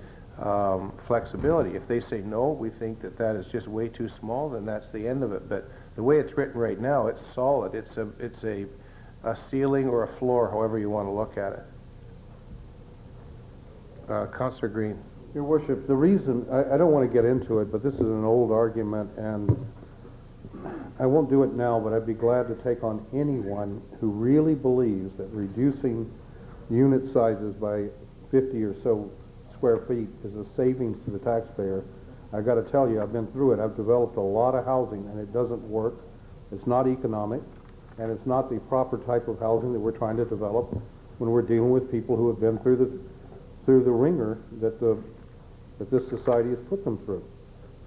flexibility. If they say, no, we think that that is just way too small, then that's the end of it. But the way it's written right now, it's solid. It's a ceiling or a floor, however you want to look at it. Councillor Green. Your Worship, the reason, I don't want to get into it, but this is an old argument, and I won't do it now, but I'd be glad to take on anyone who really believes that reducing unit sizes by 50 or so square feet is a savings to the taxpayer. I've got to tell you, I've been through it. I've developed a lot of housing, and it doesn't work. It's not economic, and it's not the proper type of housing that we're trying to develop when we're dealing with people who have been through the ringer that this society has put them through.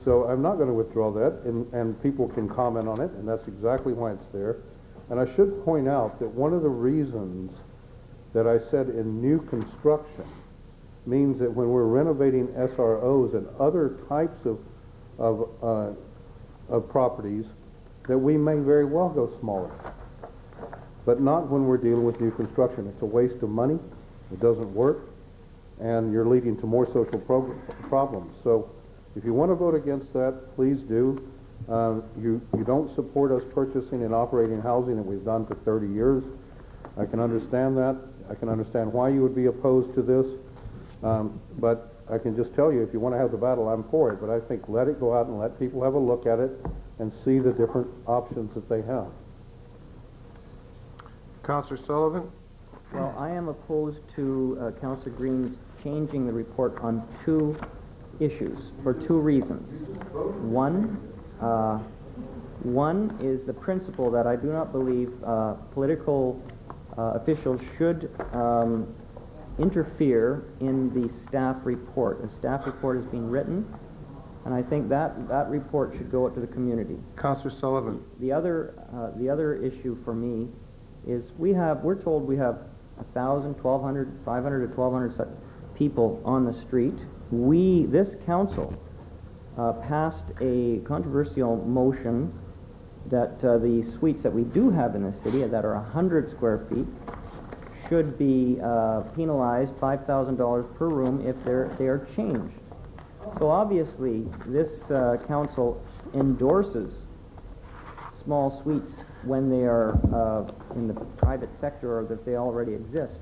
So I'm not going to withdraw that, and people can comment on it, and that's exactly why it's there. And I should point out that one of the reasons that I said in new construction means that when we're renovating SROs and other types of properties, that we may very well go smaller. But not when we're dealing with new construction. It's a waste of money, it doesn't work, and you're leading to more social problems. So if you want to vote against that, please do. You don't support us purchasing and operating housing that we've done for 30 years. I can understand that. I can understand why you would be opposed to this. But I can just tell you, if you want to have the battle, I'm for it. But I think let it go out and let people have a look at it and see the different options that they have. Councillor Sullivan? Well, I am opposed to Councillor Green's changing the report on two issues for two reasons. One is the principle that I do not believe political officials should interfere in the staff report. A staff report is being written, and I think that report should go out to the community. Councillor Sullivan. The other issue for me is we're told we have 1,000, 1,200, 500 to 1,200 people on the street. This council passed a controversial motion that the suites that we do have in the city that are 100 square feet should be penalized $5,000 per room if they are changed. So obviously this council endorses small suites when they are in the private sector or that they already exist.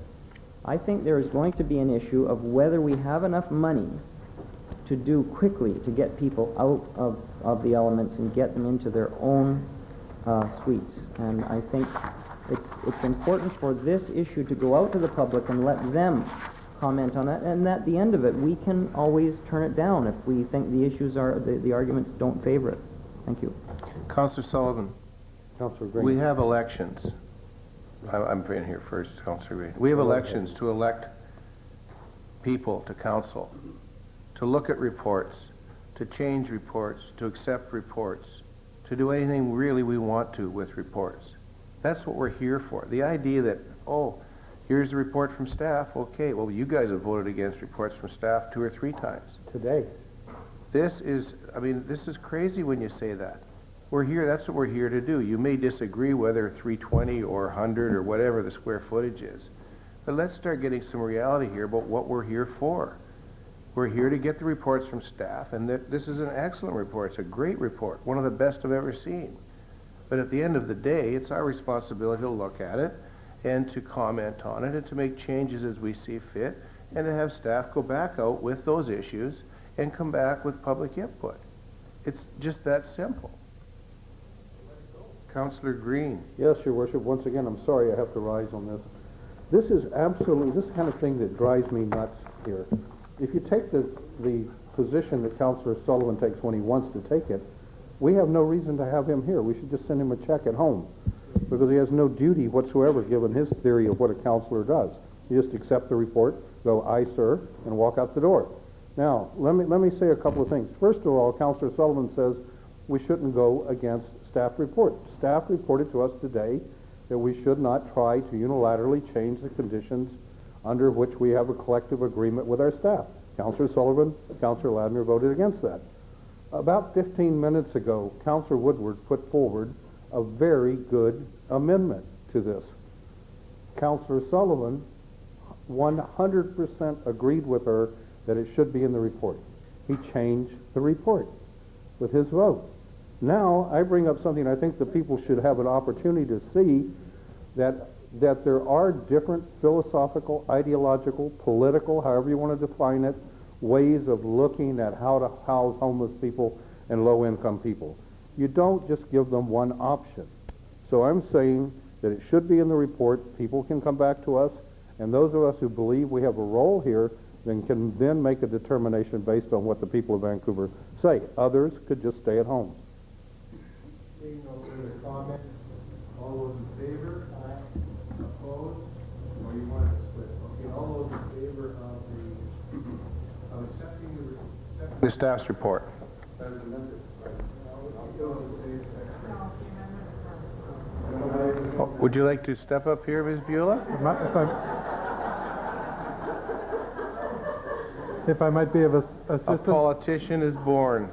I think there is going to be an issue of whether we have enough money to do quickly to get people out of the elements and get them into their own suites. And I think it's important for this issue to go out to the public and let them comment on it, and at the end of it we can always turn it down if we think the issues the arguments don't favor it. Thank you. Councillor Sullivan. Councillor Green. We have elections. I'm in here first, Councillor Green. We have elections to elect people to council, to look at reports, to change reports, to accept reports, to do anything really we want to with reports. That's what we're here for. The idea that, oh, here's the report from staff, okay, well, you guys have voted against reports from staff 2 or 3 times. Today. This is crazy when you say that. We're here, that's what we're here to do. You may disagree whether 320 or 100 or whatever the square footage is. But let's start getting some reality here about what we're here for. We're here to get the reports from staff, and this is an excellent report. It's a great report, one of the best I've ever seen. But at the end of the day, it's our responsibility to look at it and to comment on it and to make changes as we see fit and to have staff go back out with those issues and come back with public input. It's just that simple. Councillor Green. Yes, Your Worship. Once again, I'm sorry I have to rise on this. This is absolutely, this kind of thing that drives me nuts here. If you take the position that Councillor Sullivan takes when he wants to take it, we have no reason to have him here. We should just send him a check at home because he has no duty whatsoever given his theory of what a councillor does. You just accept the report, go, aye, sir, and walk out the door. Now, let me say a couple of things. First of all, Councillor Sullivan says we shouldn't go against staff report. Staff reported to us today that we should not try to unilaterally change the conditions under which we have a collective agreement with our staff. Councillor Sullivan, Councillor Ladner voted against that. About 15 minutes ago, Councillor Woodward put forward a very good amendment to this. Councillor Sullivan 100% agreed with her that it should be in the report. He changed the report with his vote. Now, I bring up something I think the people should have an opportunity to see, that there are different philosophical, ideological, political, however you want to define it, ways of looking at how to house homeless people and low-income people. You don't just give them one option. So I'm saying that it should be in the report. People can come back to us, and those of us who believe we have a role here can then make a determination based on what the people of Vancouver say. Others could just stay at home. Seeing no further comment, all those in favor? Aye. Opposed? Or you want to split? Okay, all those in favor of accepting the staff's report. As amended. Would you like to step up here, Ms. Beulah? If I might be of assistance. A politician is born.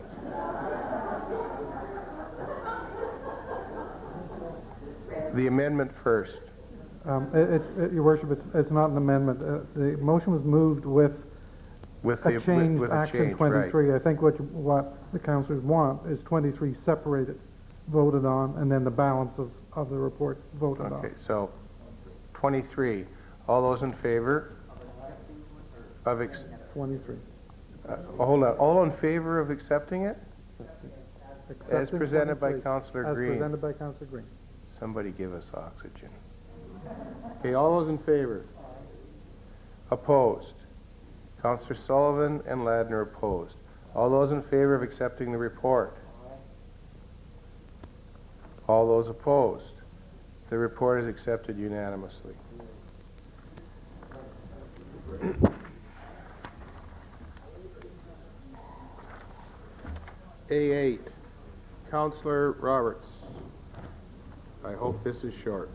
The amendment first. Your Worship, it's not an amendment. The motion was moved with a change, action 23. Right. I think what the councillors want is 23 separated, voted on, and then the balance of the report voted on. Okay, so 23. All those in favor of 23. Hold on. All in favor of accepting it? As presented by Councillor Green. As presented by Councillor Green. Somebody give us oxygen. Okay, all those in favor? Opposed? Councillor Sullivan and Ladner opposed. All those in favor of accepting the report? All those opposed? The report is accepted unanimously. A8, Councillor Roberts. I hope this is short.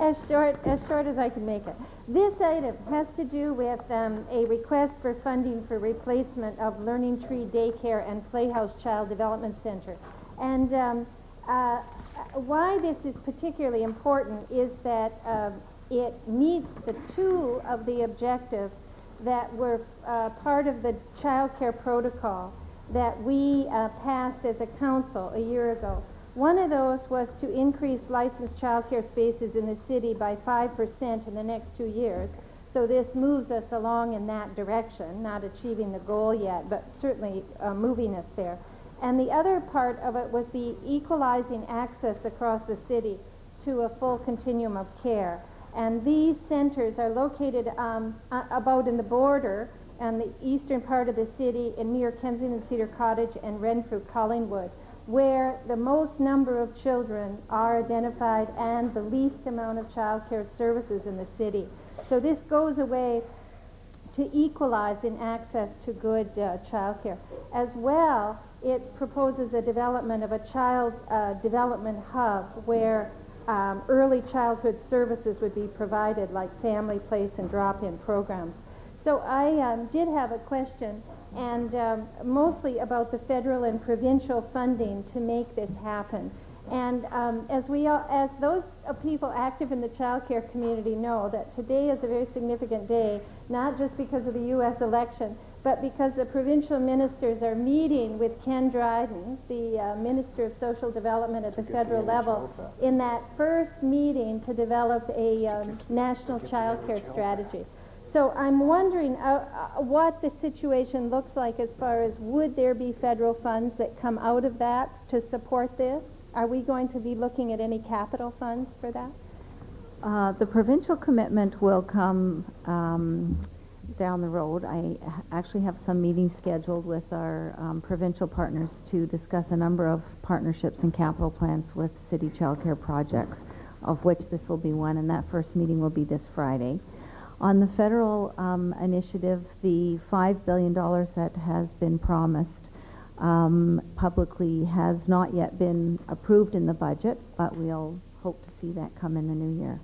As short as I can make it. This item has to do with a request for funding for replacement of Learning Tree Daycare and Playhouse Child Development Center. And why this is particularly important is that it meets the two of the objectives that were part of the child care protocol that we passed as a council a year ago. One of those was to increase licensed child care spaces in the city by 5% in the next 2 years. So this moves us along in that direction, not achieving the goal yet, but certainly moving us there. And the other part of it was the equalizing access across the city to a full continuum of care. And these centers are located about in the border on the eastern part of the city near Kensington Cedar Cottage and Renfrew Collingwood, where the most number of children are identified and the least amount of child care services in the city. So this goes away to equalize in access to good child care. As well, it proposes a development of a child development hub where early childhood services would be provided, like family place and drop-in programs. So I did have a question, and mostly about the federal and provincial funding to make this happen. And as those people active in the child care community know, that today is a very significant day, not just because of the U.S. election, but because the provincial ministers are meeting with Ken Dryden, the Minister of Social Development at the federal level, in that first meeting to develop a national child care strategy. So I'm wondering what the situation looks like as far as would there be federal funds that come out of that to support this? Are we going to be looking at any capital funds for that? The provincial commitment will come down the road. I actually have some meetings scheduled with our provincial partners to discuss a number of partnerships and capital plans with city child care projects, of which this will be one, and that first meeting will be this Friday. On the federal initiative, the $5 billion that has been promised publicly has not yet been approved in the budget, but we'll hope to see that come in the new year.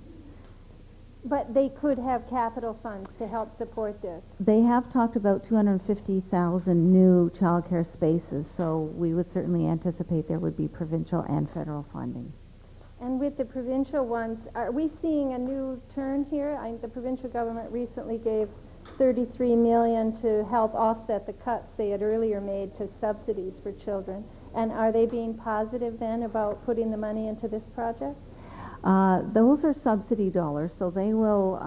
But they could have capital funds to help support this. They have talked about 250,000 new childcare spaces, so we would certainly anticipate there would be provincial and federal funding. And with the provincial ones, are we seeing a new turn here? The provincial government recently gave $33 million to help offset the cuts they had earlier made to subsidies for children. And are they being positive then about putting the money into this project? Those are subsidy dollars, so they will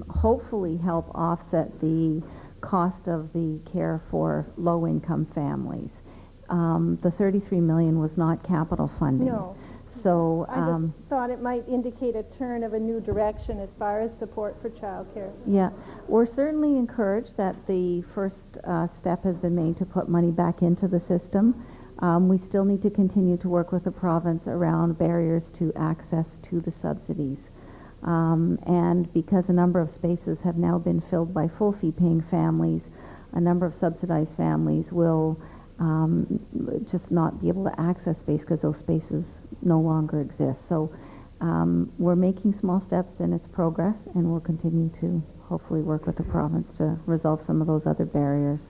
hopefully help offset the cost of the care for low-income families. The $33 million was not capital funding. No. So I just thought it might indicate a turn of a new direction as far as support for childcare. yeah, we're certainly encouraged that the first step has been made to put money back into the system. We still need to continue to work with the province around barriers to access to the subsidies. And because a number of spaces have now been filled by full fee paying families, a number of subsidized families will just not be able to access space because those spaces no longer exist. So we're making small steps in its progress, and we'll continue to hopefully work with the province to resolve some of those other barriers.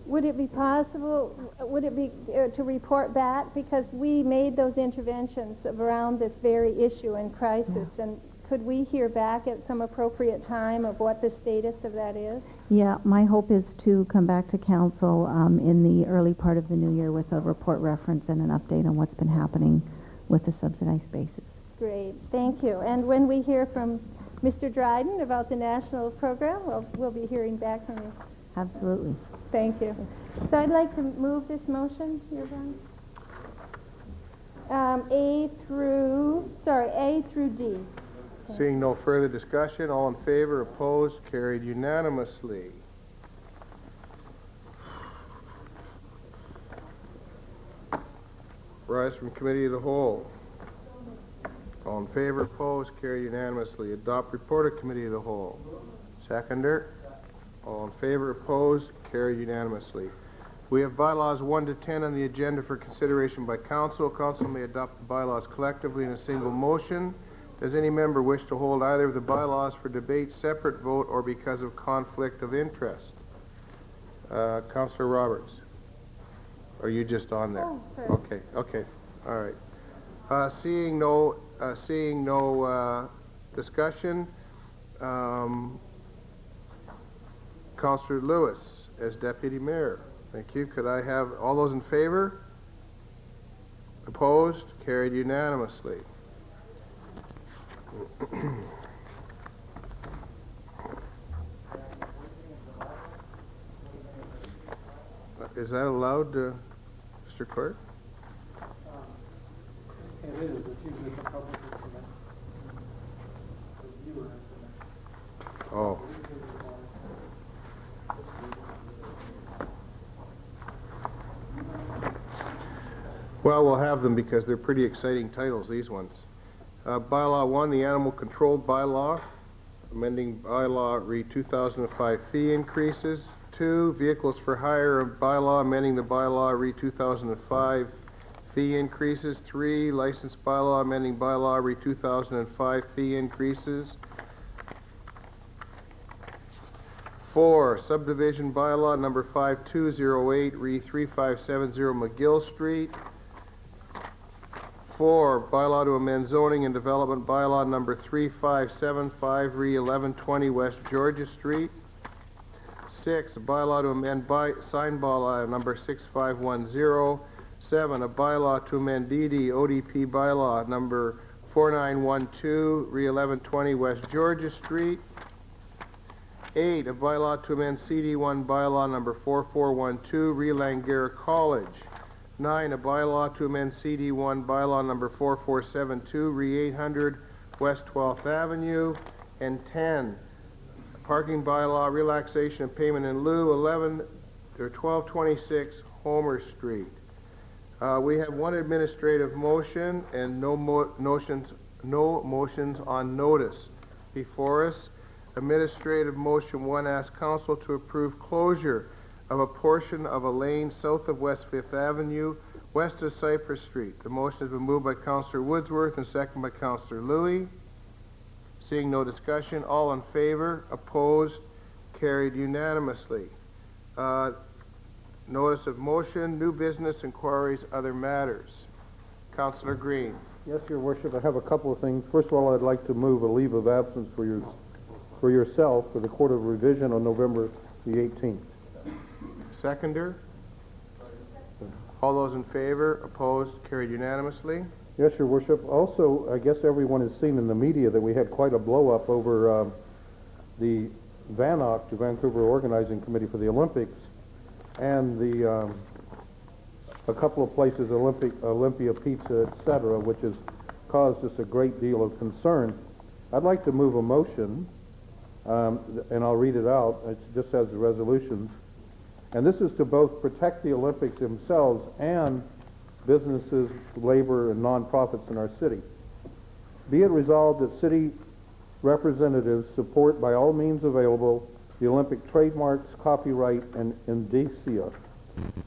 Would it be possible, to report back? Because we made those interventions around this very issue and crisis, and could we hear back at some appropriate time of what the status of that is? Yeah, my hope is to come back to council in the early part of the new year with a report reference and an update on what's been happening with the subsidized spaces. Great, thank you. And when we hear from Mr. Dryden about the national program, we'll be hearing back from you. Absolutely. Thank you. So I'd like to move this motion, Your Honor. A through D. Seeing no further discussion, all in favor, opposed, carried unanimously. Rise from Committee of the Whole. All in favor, opposed, carried unanimously. Adopt report of Committee of the Whole. Seconder. All in favor, opposed, carried unanimously. We have bylaws 1 to 10 on the agenda for consideration by council. Council may adopt the bylaws collectively in a single motion. Does any member wish to hold either of the bylaws for debate, separate vote, or because of conflict of interest? Councillor Roberts. Are you just on there? Oh, sorry. Okay, all right. Seeing no discussion, Councillor Lewis as Deputy Mayor. Thank you. Could I have all those in favor? Opposed? Carried unanimously. Is that allowed, Mr. Clerk? It is. It's usually for public information. Oh. Well, we'll have them because they're pretty exciting titles, these ones. Bylaw 1, the Animal Control Bylaw, amending Bylaw re 2005 fee increases. 2, Vehicles for Hire Bylaw, amending the Bylaw re 2005 fee increases. 3, License Bylaw, amending Bylaw re 2005 fee increases. 4, Subdivision Bylaw number 5208 re 3570 McGill Street. 4, Bylaw to amend Zoning and Development Bylaw number 3575 re 1120 West Georgia Street. 6, a bylaw to amend sign bylaw number 6510. 7, a bylaw to amend DD ODP bylaw number 4912 re 1120 West Georgia Street. 8, a bylaw to amend CD1 bylaw number 4412 re Langara College. 9, a bylaw to amend CD1 bylaw number 4472 re 800 West 12th Avenue. And 10, parking bylaw relaxation of payment in lieu 1226 Homer Street. We have one administrative motion and no motions on notice before us. Administrative motion 1 asks council to approve closure of a portion of a lane south of West 5th Avenue, west of Cypress Street. The motion has been moved by Councillor Woodsworth and seconded by Councillor Louie. Seeing no discussion, all in favor, opposed, carried unanimously. Notice of motion, new business, inquiries, other matters. Councillor Green. Yes, Your Worship, I have a couple of things. First of all, I'd like to move a leave of absence for yourself for the Court of Revision on November the 18th. Seconder. All those in favor, opposed, carried unanimously. Yes, Your Worship. Also, I guess everyone has seen in the media that we had quite a blow-up over the VANOC, the Vancouver Organizing Committee for the Olympics, and a couple of places, Olympia Pizza, etc., which has caused us a great deal of concern. I'd like to move a motion, and I'll read it out. It just has the resolutions. And this is to both protect the Olympics themselves and businesses, labor, and nonprofits in our city. Be it resolved that city representatives support by all means available the Olympic trademarks, copyright, and indicia.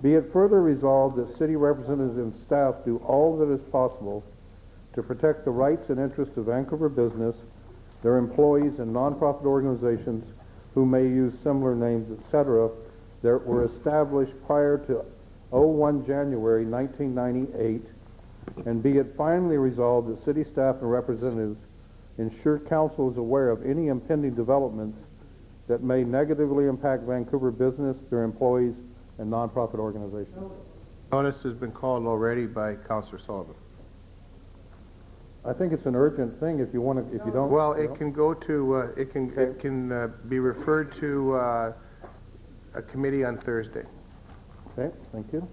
Be it further resolved that city representatives and staff do all that is possible to protect the rights and interests of Vancouver business, their employees, and nonprofit organizations who may use similar names, etc., that were established prior to 01 January 1998, and be it finally resolved that city staff and representatives ensure council is aware of any impending developments that may negatively impact Vancouver business, their employees, and nonprofit organizations. Notice has been called already by Councillor Sullivan. I think it's an urgent thing. If you want to, if you don't. Well, it can go to. It can be referred to a committee on Thursday. Okay, thank you.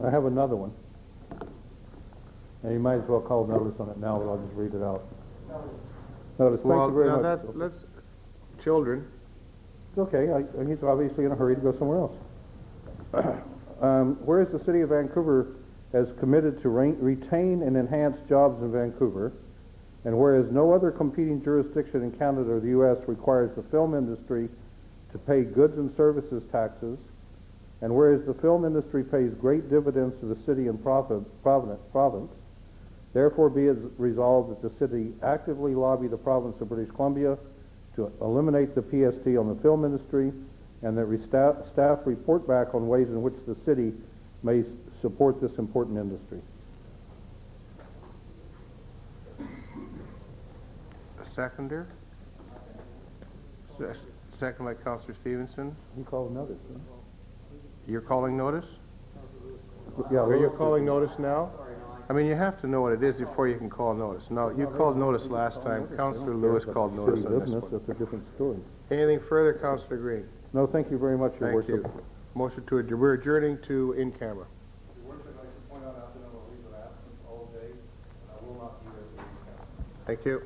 I have another one. And you might as well call notice on it now, but I'll just read it out. Notice, thank you very much. Let's children. It's okay. He's obviously in a hurry to go somewhere else. Whereas the City of Vancouver has committed to retain and enhance jobs in Vancouver, and whereas no other competing jurisdiction in Canada or the U.S. requires the film industry to pay goods and services taxes, and whereas the film industry pays great dividends to the city and province, therefore be it resolved that the city actively lobby the province of British Columbia to eliminate the PST on the film industry, and that staff report back on ways in which the city may support this important industry. A seconder? Second by Councillor Stevenson. You called notice, huh? You're calling notice? Yeah. Are you calling notice now? I mean, you have to know what it is before you can call notice. No, you called notice last time. Councillor Lewis called notice on this one. That's a different story. Anything further, Councillor Green? No, thank you very much, Your Worship. Thank you. Motion to adjourn. We're adjourning to in camera. Thank you.